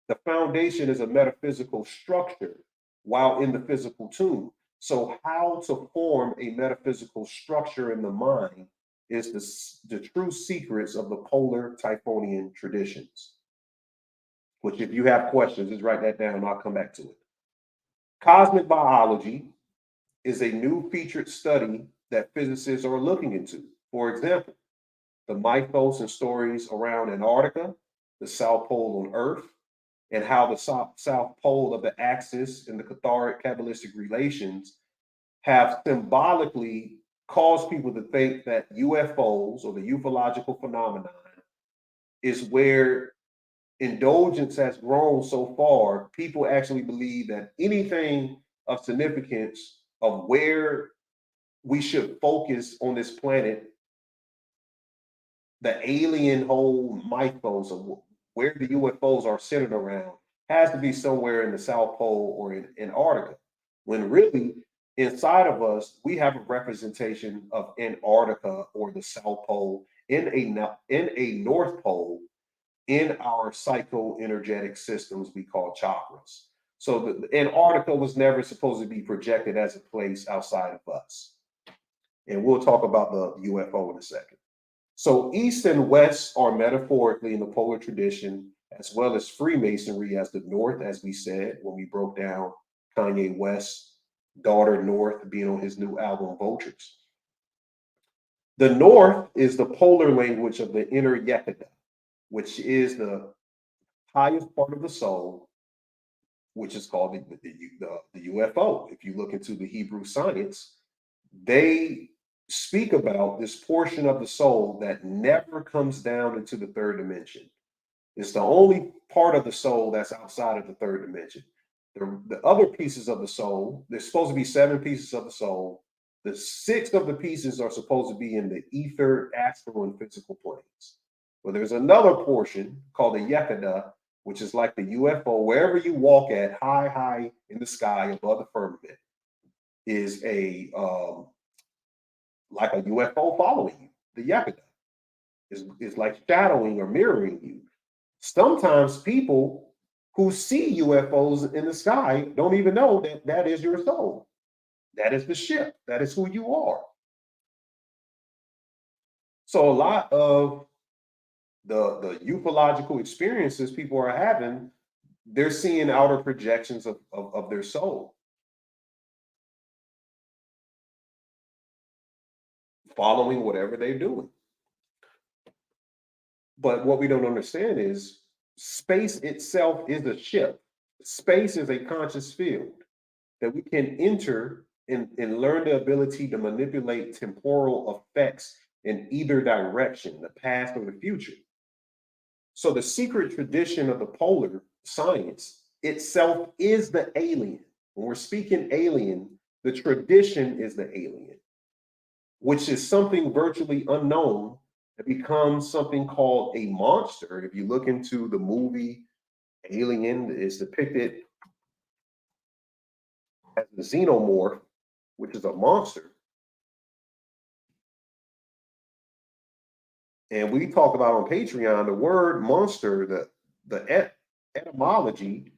The foundation is a metaphysical structure while in the physical tomb. So how to form a metaphysical structure in the mind is the true secrets of the polar Typhonian traditions. Which, if you have questions, just write that down and I'll come back to it. Cosmic biology is a new featured study that physicists are looking into. For example, the mythos and stories around Antarctica, the South Pole on Earth, and how the South Pole of the axis and the Catholic Kabbalistic relations have symbolically caused people to think that UFOs or the ufological phenomenon is where indulgence has grown so far. People actually believe that anything of significance of where we should focus on this planet, the alien whole mythos of where the UFOs are centered around, has to be somewhere in the South Pole or in Antarctica, when really inside of us, we have a representation of Antarctica or the South Pole in a North Pole in our psycho-energetic systems we call chakras. So the Antarctica was never supposed to be projected as a place outside of us. And we'll talk about the UFO in a second. So East and West are metaphorically in the polar tradition, as well as Freemasonry as the North, as we said when we broke down Kanye West's daughter North being on his new album Vultures. The North is the polar language of the inner Yekada, which is the highest part of the soul, which is called the UFO. If you look into the Hebrew science, they speak about this portion of the soul that never comes down into the third dimension. It's the only part of the soul that's outside of the third dimension. The other pieces of the soul, there's supposed to be 7 pieces of the soul. The 6 of the pieces are supposed to be in the ether, astral, and physical planes. Well, there's another portion called the Yekada, which is like the UFO. Wherever you walk at, high in the sky above the firmament, is a like a UFO following you. The Yekada is like shadowing or mirroring you. Sometimes people who see UFOs in the sky don't even know that that is your soul. That is the ship. That is who you are. So a lot of the ufological experiences people are having, they're seeing outer projections of their soul, following whatever they're doing. But what we don't understand is space itself is a ship. Space is a conscious field that we can enter and learn the ability to manipulate temporal effects in either direction, the past or the future. So the secret tradition of the polar science itself is the alien. When we're speaking alien, the tradition is the alien, which is something virtually unknown that becomes something called a monster. If you look into the movie Alien, it's depicted as a xenomorph, which is a monster. And we talk about on Patreon, the word monster, the etymology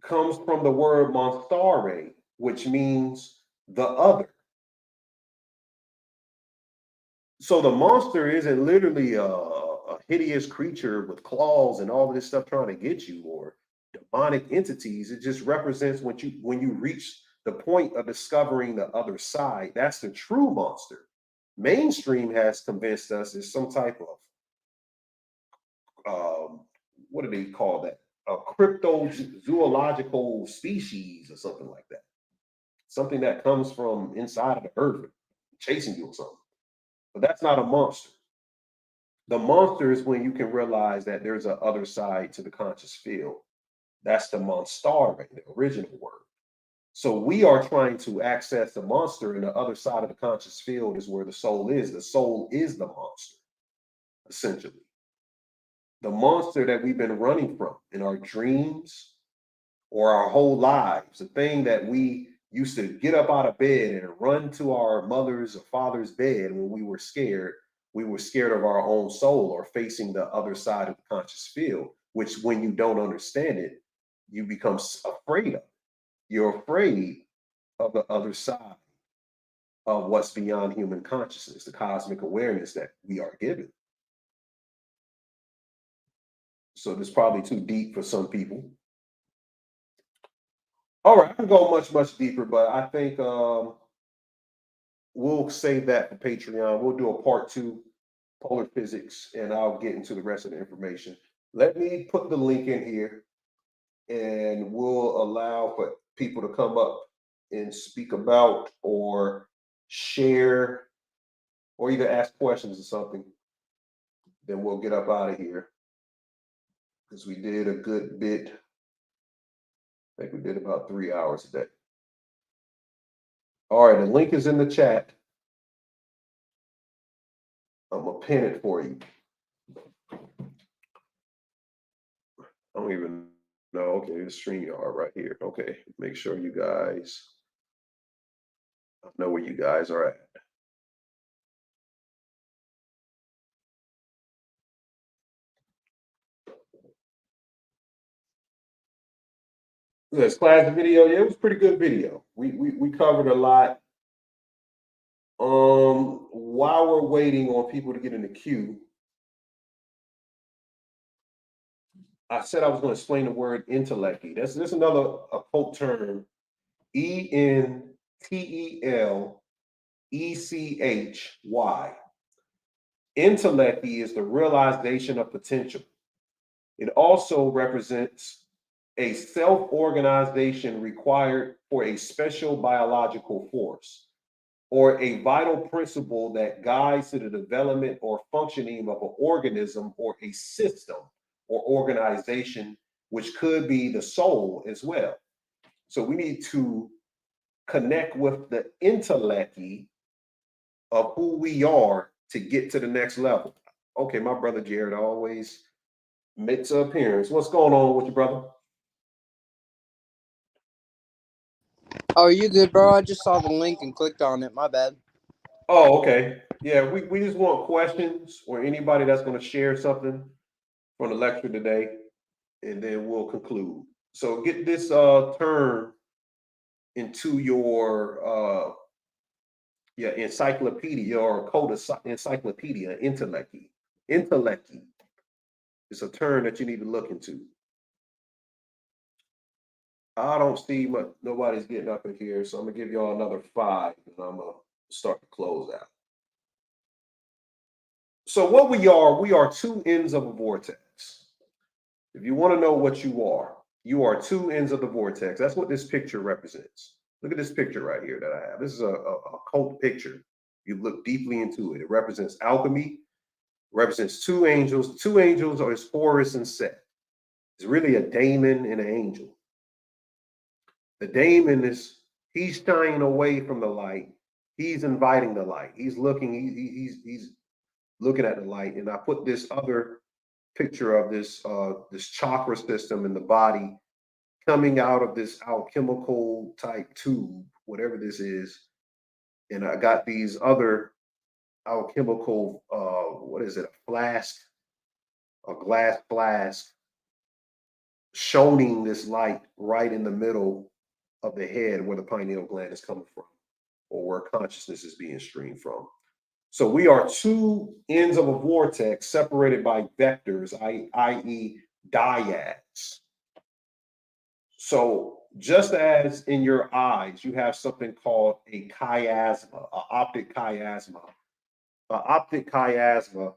comes from the word monstare, which means the other. So the monster isn't literally a hideous creature with claws and all of this stuff trying to get you, or demonic entities. It just represents when you reach the point of discovering the other side. That's the true monster. Mainstream has convinced us it's some type of what do they call that? A cryptozoological species or something like that. Something that comes from inside of the earth chasing you or something. But that's not a monster. The monster is when you can realize that there's an other side to the conscious field. That's the monstare, the original word. So we are trying to access the monster, and the other side of the conscious field is where the soul is. The soul is the monster, essentially. The monster that we've been running from in our dreams or our whole lives, the thing that we used to get up out of bed and run to our mother's or father's bed when we were scared. We were scared of our own soul or facing the other side of the conscious field, which when you don't understand it, you become afraid of. You're afraid of the other side of what's beyond human consciousness, the cosmic awareness that we are given. So this is probably too deep for some people. All right, I can go much deeper, but I think we'll save that for Patreon. We'll do a part 2, polar physics, and I'll get into the rest of the information. Let me put the link in here, and we'll allow for people to come up and speak about or share or either ask questions or something. Then we'll get up out of here because we did a good bit. I think we did about 3 hours a day. All right, the link is in the chat. I'm gonna pin it for you. I don't even know. Okay, the StreamYard right here. Okay, make sure you guys know where you guys are at. This class video, yeah, it was a pretty good video. We covered a lot While we're waiting on people to get in the queue, I said I was going to explain the word intellecty. That's another occult term, ENTELECHY. Intellecty is the realization of potential. It also represents a self-organization required for a special biological force or a vital principle that guides to the development or functioning of an organism or a system or organization, which could be the soul as well. So we need to connect with the intellecty of who we are to get to the next level. Okay, my brother Jared always makes an appearance. What's going on with you, brother? Oh, you good, bro? I just saw the link and clicked on it. My bad. Oh, okay. Yeah, we just want questions or anybody that's going to share something from the lecture today, and then we'll conclude. So get this term into your encyclopedia or code encyclopedia, intellecty. Intellecty is a term that you need to look into. I don't see nobody's getting up in here, so I'm gonna give y'all another 5, and I'm gonna start to close out. So what we are two ends of a vortex. If you want to know what you are two ends of the vortex. That's what this picture represents. Look at this picture right here that I have. This is a occult picture. You look deeply into it. It represents alchemy, represents two angels. Two angels are Horus and Set. It's really a daemon and an angel. The daemon he's shying away from the light. He's inviting the light. He's looking, he's looking at the light. And I put this other picture of this chakra system in the body coming out of this alchemical type tube, whatever this is. And I got these other alchemical, what is it? A flask, a glass flask, shining this light right in the middle of the head where the pineal gland is coming from, or where consciousness is being streamed from. So we are two ends of a vortex separated by vectors, i.e. dyads. So just as in your eyes, you have something called a chiasma, an optic chiasma. An optic chiasma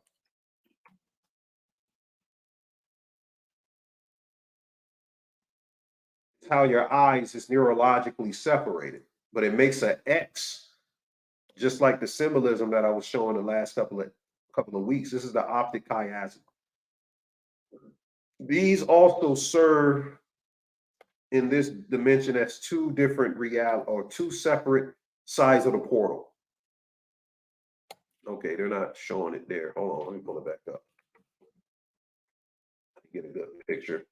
is how your eyes is neurologically separated, but it makes an X, just like the symbolism that I was showing the last couple of weeks. This is the optic chiasma. These also serve in this dimension as two different two separate sides of the portal. Okay, they're not showing it there. Hold on, let me pull it back up. Get a good picture.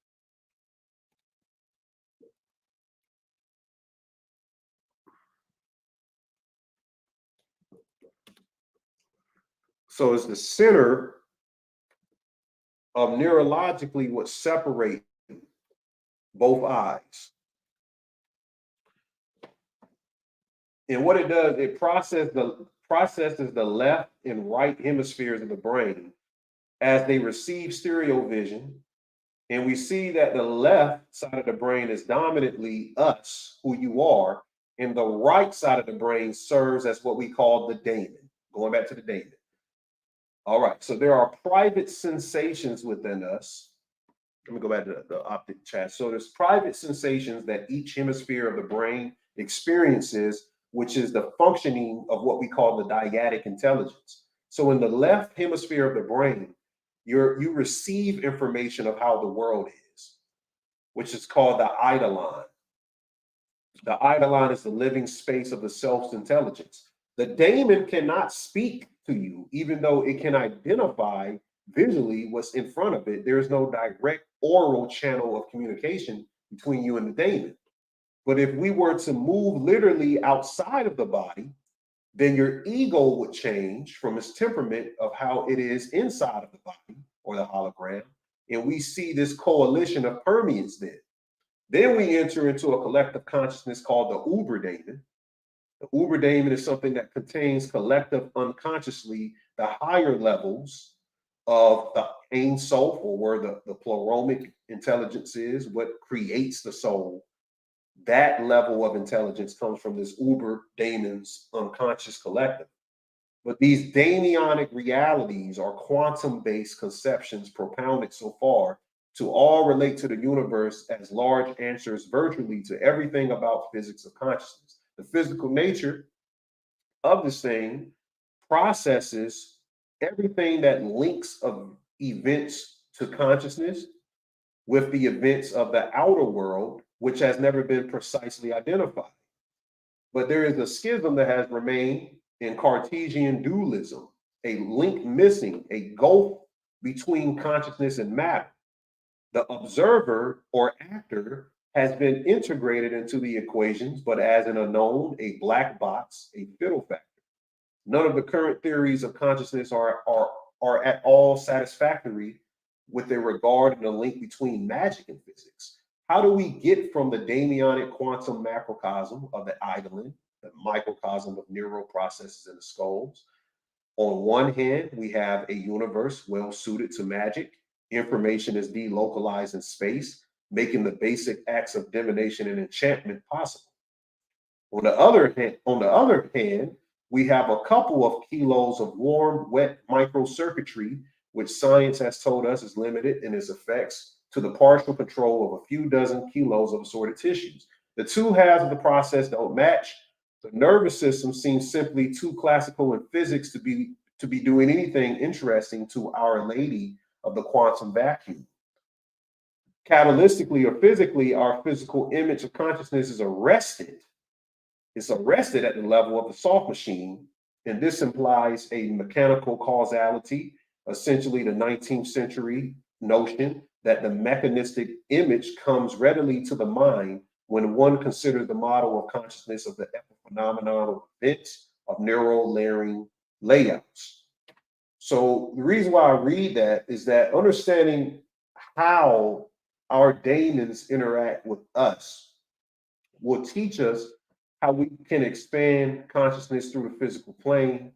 So it's the center of neurologically what separates both eyes. And what it does, it processes the left and right hemispheres of the brain as they receive stereo vision. And we see that the left side of the brain is dominantly us, who you are, and the right side of the brain serves as what we call the daemon. Going back to the daemon. All right, so there are private sensations within us. Let me go back to the optic chat. So there's private sensations that each hemisphere of the brain experiences, which is the functioning of what we call the dyadic intelligence. So in the left hemisphere of the brain, you receive information of how the world is, which is called the eidolon. The eidolon is the living space of the self's intelligence. The daemon cannot speak to you, even though it can identify visually what's in front of it. There is no direct oral channel of communication between you and the daemon. But if we were to move literally outside of the body, then your ego would change from its temperament of how it is inside of the body or the hologram. And we see this coalition of permeates then. Then we enter into a collective consciousness called the Uber daemon. The uber daemon is something that contains collective unconsciously the higher levels of the Ein Sof, or where the pluralic intelligence is, what creates the soul. That level of intelligence comes from this uber daemon's unconscious collective. But these daemonic realities are quantum-based conceptions propounded so far to all relate to the universe as large answers virtually to everything about physics of consciousness. The physical nature of this thing processes everything that links of events to consciousness with the events of the outer world, which has never been precisely identified. But there is a schism that has remained in Cartesian dualism, a link missing, a gulf between consciousness and matter. The observer or actor has been integrated into the equations, but as an unknown, a black box, a fiddle factor. None of the current theories of consciousness are at all satisfactory with their regard and the link between magic and physics. How do we get from the daemonic quantum macrocosm of the eidolon, the microcosm of neural processes in the skulls? On one hand, we have a universe well suited to magic. Information is delocalized in space, making the basic acts of divination and enchantment possible. On the other hand, we have a couple of kilos of warm, wet microcircuitry, which science has told us is limited in its effects to the partial control of a few dozen kilos of assorted tissues. The two halves of the process don't match. The nervous system seems simply too classical in physics to be doing anything interesting to Our Lady of the quantum vacuum. Catalytically or physically, our physical image of consciousness is arrested. It's arrested at the level of the soft machine, and this implies a mechanical causality, essentially the 19th century notion that the mechanistic image comes readily to the mind when one considers the model of consciousness of the epiphenomenal events of neural layering layouts. So the reason why I read that is that understanding how our daemons interact with us will teach us how we can expand consciousness through the physical plane,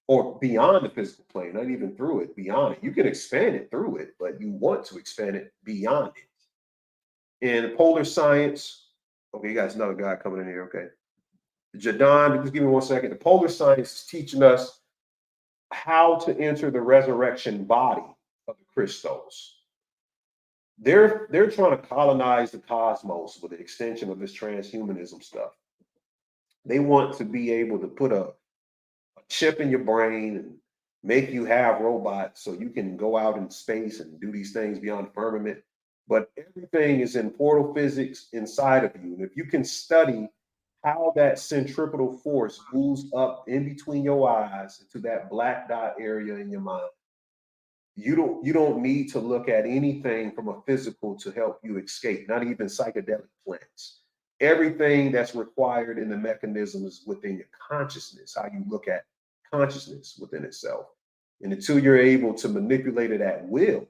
or beyond the physical plane, not even through it, beyond it. You can expand it through it, but you want to expand it beyond it. In polar science, okay, you got another guy coming in here, okay. Jadon, just give me 1 second. The polar science is teaching us how to enter the resurrection body of the Christos. They're trying to colonize the cosmos with the extension of this transhumanism stuff. They want to be able to put a chip in your brain and make you have robots so you can go out in space and do these things beyond the firmament. But everything is in portal physics inside of you. And if you can study how that centripetal force moves up in between your eyes into that black dot area in your mind, you don't need to look at anything from a physical to help you escape, not even psychedelic plants. Everything that's required in the mechanism is within your consciousness, how you look at consciousness within itself. And until you're able to manipulate it at will, to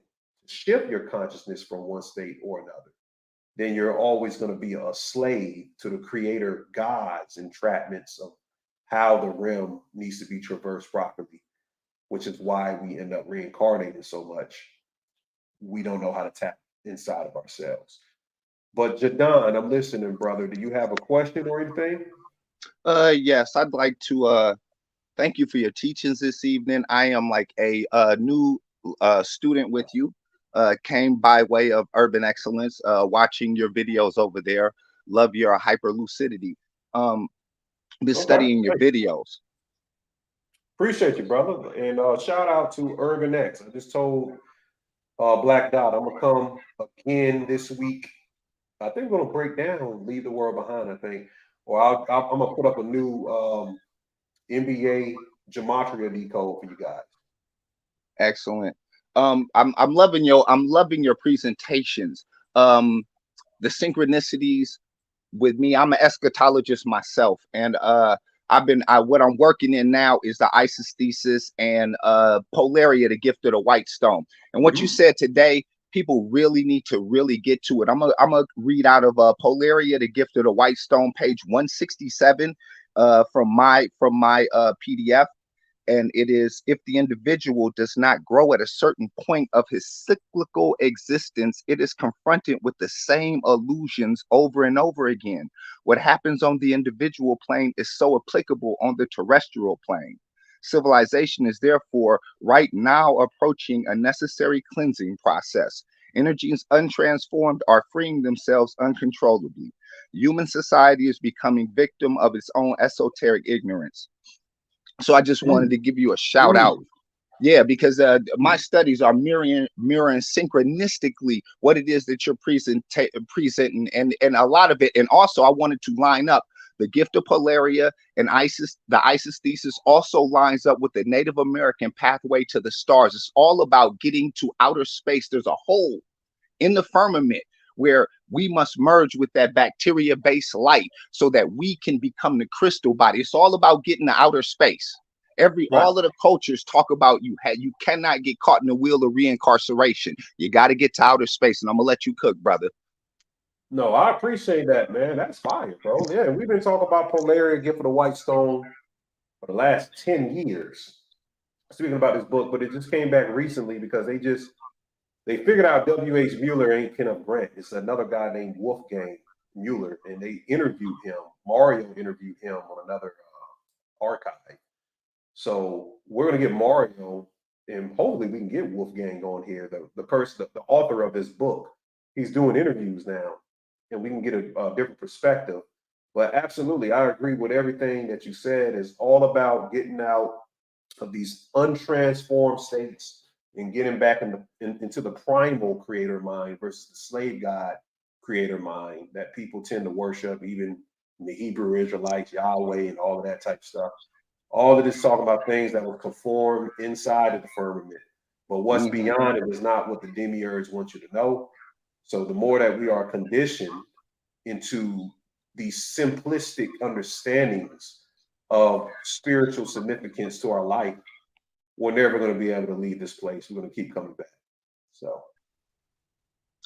shift your consciousness from one state or another, then you're always going to be a slave to the creator God's entrapments of how the realm needs to be traversed properly, which is why we end up reincarnating so much. We don't know how to tap inside of ourselves. But Jadon, I'm listening, brother. Do you have a question or anything? Yes, I'd like to thank you for your teachings this evening. I am like a new student with you. Came by way of Urban Excellence, watching your videos over there. Love your hyperlucidity. Been studying your videos. Appreciate you, brother. And shout out to Urban X. I just told Black Dot I'm gonna come again this week. I think we're gonna break down Leave the World Behind, I think. Or I'm gonna put up a new NBA gematria decode for you guys. Excellent. I'm loving your presentations. The synchronicities with me. I'm an eschatologist myself, and what I'm working in now is the Isis thesis and Polaria, the gift of the white stone. And what you said today, people really need to really get to it. I'm gonna read out of Polaria, the gift of the white stone, page 167. from my PDF. And it is, if the individual does not grow at a certain point of his cyclical existence, it is confronted with the same illusions over and over again. What happens on the individual plane is so applicable on the terrestrial plane. Civilization is therefore right now approaching a necessary cleansing process. Energies untransformed are freeing themselves uncontrollably. Human society is becoming victim of its own esoteric ignorance. So I just wanted to give you a shout out. Yeah, because my studies are mirroring synchronistically what it is that you're presenting, and a lot of it. And also I wanted to line up the gift of Polaria and Isis. The Isis thesis also lines up with the Native American pathway to the stars. It's all about getting to outer space. There's a hole in the firmament where we must merge with that bacteria-based light so that we can become the crystal body. It's all about getting to outer space. All of the cultures talk about you cannot get caught in the wheel of reincarceration. You got to get to outer space, and I'm gonna let you cook, brother. No, I appreciate that, man. That's fire, bro. Yeah, we've been talking about Polaria, Gift of the White Stone, for the last 10 years. Speaking about this book, but it just came back recently because they figured out W.H. Mueller ain't Kenneth Grant. It's another guy named Wolfgang Mueller, and they interviewed him. Mario interviewed him on another archive. So we're going to get Mario, and hopefully we can get Wolfgang on here, the person, the author of this book. He's doing interviews now, and we can get a different perspective. But absolutely, I agree with everything that you said. It's all about getting out of these untransformed states and getting back into the primal creator mind versus the slave god creator mind that people tend to worship, even in the Hebrew Israelites, Yahweh, and all of that type of stuff. All of this talking about things that will conform inside of the firmament. But what's beyond it is not what the demiurge wants you to know. So the more that we are conditioned into these simplistic understandings of spiritual significance to our life, we're never going to be able to leave this place. We're going to keep coming back. So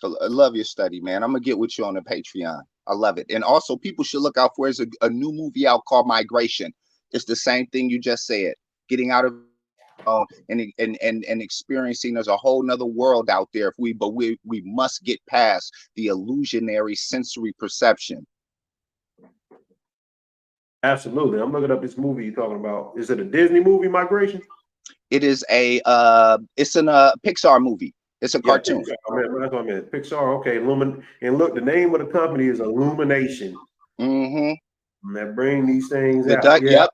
I love your study, man. I'm going to get with you on the Patreon. I love it. And also, people should look out for a new movie out called Migration. It's the same thing you just said. Getting out of and experiencing. There's a whole nother world out there. But we must get past the illusionary sensory perception. Absolutely. I'm looking up this movie you're talking about. Is it a Disney movie, Migration? It is it's a Pixar movie. It's a cartoon. Pixar. That's what I meant. Pixar. Okay. And look, the name of the company is Illumination. And that bring these things out. Yep.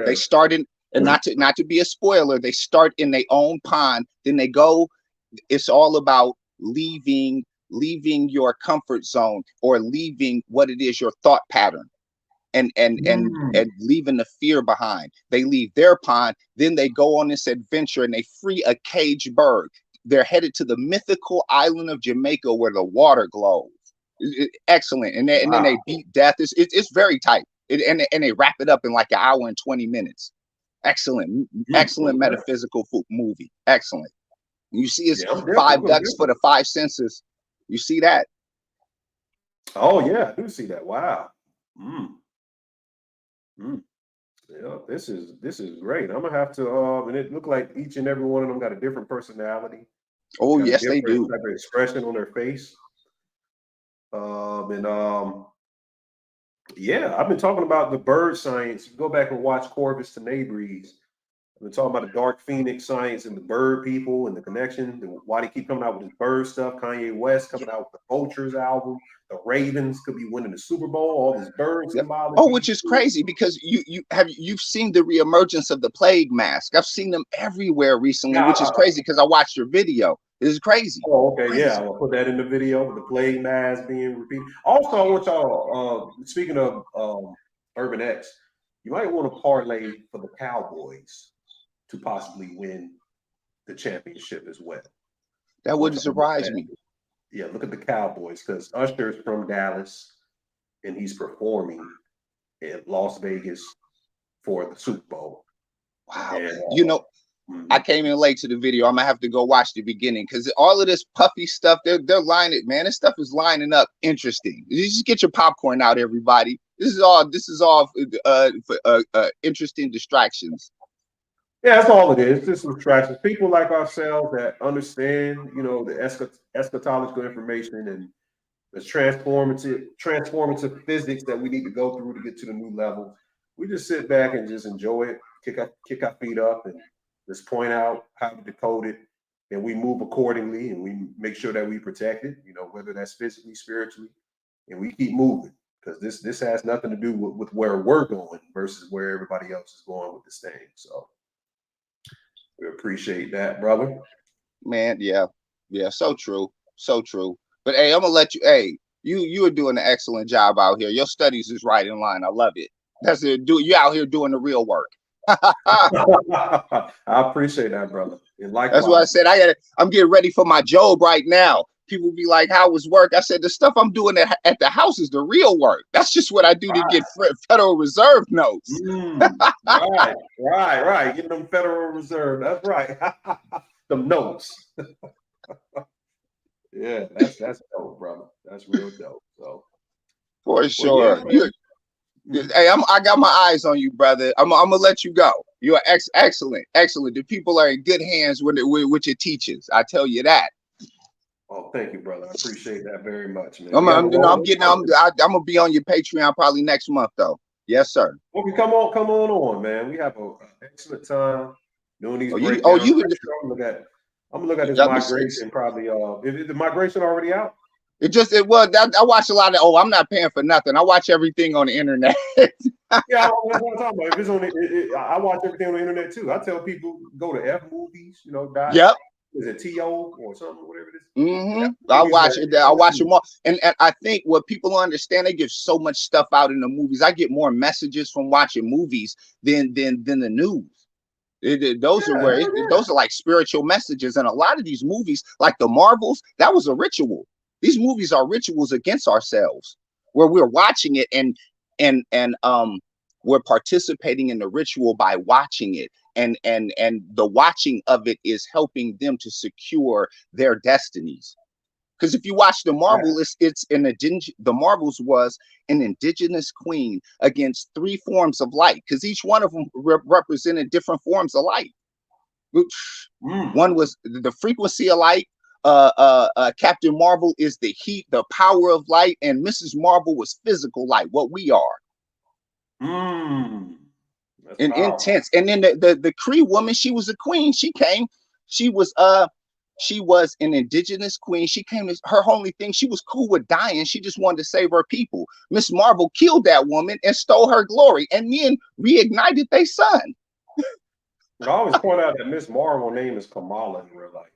They started, and not to be a spoiler, they start in their own pond. Then they go. It's all about leaving your comfort zone, or leaving what it is, your thought pattern. And leaving the fear behind. They leave their pond, then they go on this adventure and they free a caged bird. They're headed to the mythical island of Jamaica where the water glows. Excellent. And then they beat death. It's very tight. And they wrap it up in like an hour and 20 minutes. Excellent. Excellent metaphysical movie. Excellent. You see, it's $5 for the 5 senses. You see that? Oh yeah, I do see that. Wow. Yeah, this is great. I'm gonna have to and it looked like each and every one of them got a different personality. Oh yes, they do. Type of expression on their face. Yeah, I've been talking about the bird science. You go back and watch Corvus Tenebris. I've been talking about the dark phoenix science and the bird people and the connection, and why they keep coming out with this bird stuff. Kanye West coming out with the Vultures album. The Ravens could be winning the Super Bowl. All this bird symbology. Oh, which is crazy because you've seen the reemergence of the plague mask. I've seen them everywhere recently, which is crazy because I watched your video. This is crazy. Oh, okay, crazy. Yeah, I'll put that in the video with the plague mask being repeated. Also, I want y'all, speaking of Urban X, you might want to parlay for the Cowboys to possibly win the championship as well. That wouldn't surprise me. Yeah, look at the Cowboys, because Usher's from Dallas and he's performing in Las Vegas for the Super Bowl. Wow. And, I came in late to the video. I'm gonna have to go watch the beginning because all of this puffy stuff, they're lining, man. This stuff is lining up interesting. You just get your popcorn out, everybody. This is all interesting distractions. Yeah, that's all it is. Just distractions. People like ourselves that understand, you know, the eschatological information and the transformative physics that we need to go through to get to the new level. We just sit back and just enjoy it, kick our feet up, and just point out how to decode it, and we move accordingly, and we make sure that we protect it. You know, whether that's physically, spiritually, and we keep moving, because this has nothing to do with where we're going versus where everybody else is going with this thing. So we appreciate that, brother. Man, yeah, so true, so true. But hey, I'm gonna let you. Hey, you are doing an excellent job out here. Your studies is right in line. I love it. That's it. You out here doing the real work. I appreciate that, brother. And likewise. That's what I said. I'm getting ready for my job right now. People be like, "How was work?" I said, "The stuff I'm doing at the house is the real work. That's just what I do to get Federal Reserve notes." Right. Get them Federal Reserve. That's right. Them notes. Yeah, that's dope, brother. That's real dope. So for sure. Hey, I got my eyes on you, brother. I'm gonna let you go. You are excellent. The people are in good hands with your teachers. I tell you that. Oh, thank you, brother. I appreciate that very much, man. I'm gonna be on your Patreon probably next month, though. Yes, sir. Okay, come on, man. We have an excellent time doing these. I'm gonna look at this migration. Probably. Is the migration already out? I watch a lot of. I'm not paying for nothing. I watch everything on the internet. Yeah, that's what I'm talking about. If it's on I watch everything on the internet too. I tell people go to F movies. You know, Yep. Is it TO or something, whatever it is? Mm-hmm. I watch it. I watch them all, and I think what people don't understand, they give so much stuff out in the movies. I get more messages from watching movies than the news. Those are like spiritual messages, and a lot of these movies, like the Marvels, that was a ritual. These movies are rituals against ourselves, where we're watching it and we're participating in the ritual by watching it, and the watching of it is helping them to secure their destinies. Because if you watch the Marvel, the Marvels was an indigenous queen against 3 forms of light, because each one of them represented different forms of light. One was the frequency of light. Captain Marvel is the heat, the power of light, and Mrs. Marvel was physical light, what we are. Intense. And then the Cree woman, she was a queen. She was an indigenous queen. She came, her only thing, she was cool with dying. She just wanted to save her people. Miss Marvel killed that woman and stole her glory, and then reignited their son. I always point out that Miss Marvel name is Kamala in real life.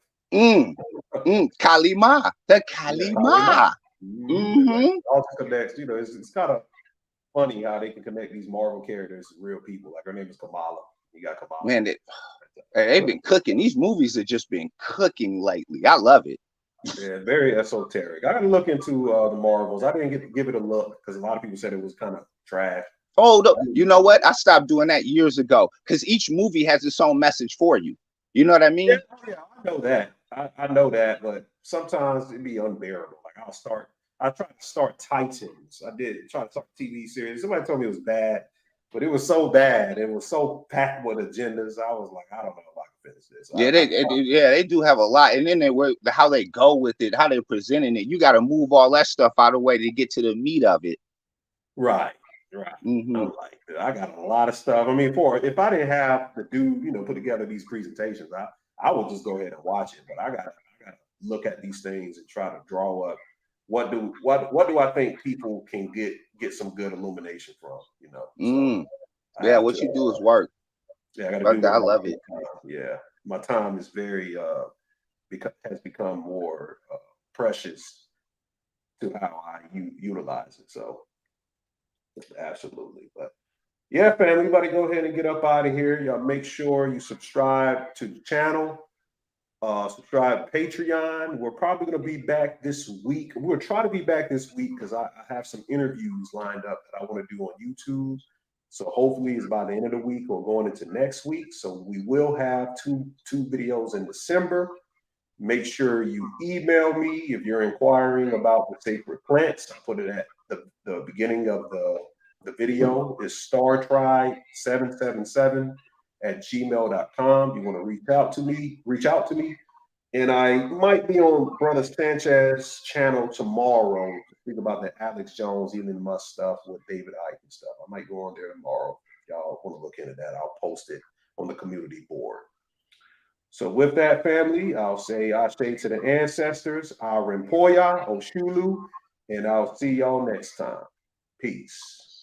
Kalima, the Kalima. Also connects, you know, it's kind of funny how they can connect these Marvel characters to real people. Like her name is Cabala. You got Cabala. Man, they've been cooking. These movies have just been cooking lately. I love it. Yeah, very esoteric. I gotta look into the Marvels. I didn't get to give it a look because a lot of people said it was kind of trash. Oh, no, you know what? I stopped doing that years ago because each movie has its own message for you. You know what I mean? Yeah, I know that. I know that, but sometimes it'd be unbearable. Like I tried to start Titans. I did try to start a TV series. Somebody told me it was bad, but it was so bad. It was so packed with agendas. I was like, I don't know if I can finish this. They do have a lot. And then how they go with it, how they're presenting it. You got to move all that stuff out of the way to get to the meat of it. Right. I got a lot of stuff. I mean, if I didn't have to put together these presentations, I would just go ahead and watch it. But I gotta look at these things and try to draw up what do I think people can get some good illumination from, you know. So what you do is work. Yeah, I gotta do. I love it. Yeah, my time is very has become more precious to how I utilize it. So absolutely. But yeah, fam, everybody go ahead and get up out of here. Y'all make sure you subscribe to the channel. Subscribe to Patreon. We're probably going to be back this week. We'll try to be back this week because I have some interviews lined up that I want to do on YouTube. So hopefully it's by the end of the week or going into next week. So we will have two videos in December. Make sure you email me if you're inquiring about the sacred plants. I put it at the beginning of The video is startribe777@gmail.com. You want to reach out to me, And I might be on Brother Sanchez's channel tomorrow to speak about the Alex Jones, Elon Musk stuff with David Icke and stuff. I might go on there tomorrow. If y'all want to look into that, I'll post it on the community board. So with that, family, I'll say to the ancestors, Arimpoya, Oshulu, and I'll see y'all next time. Peace.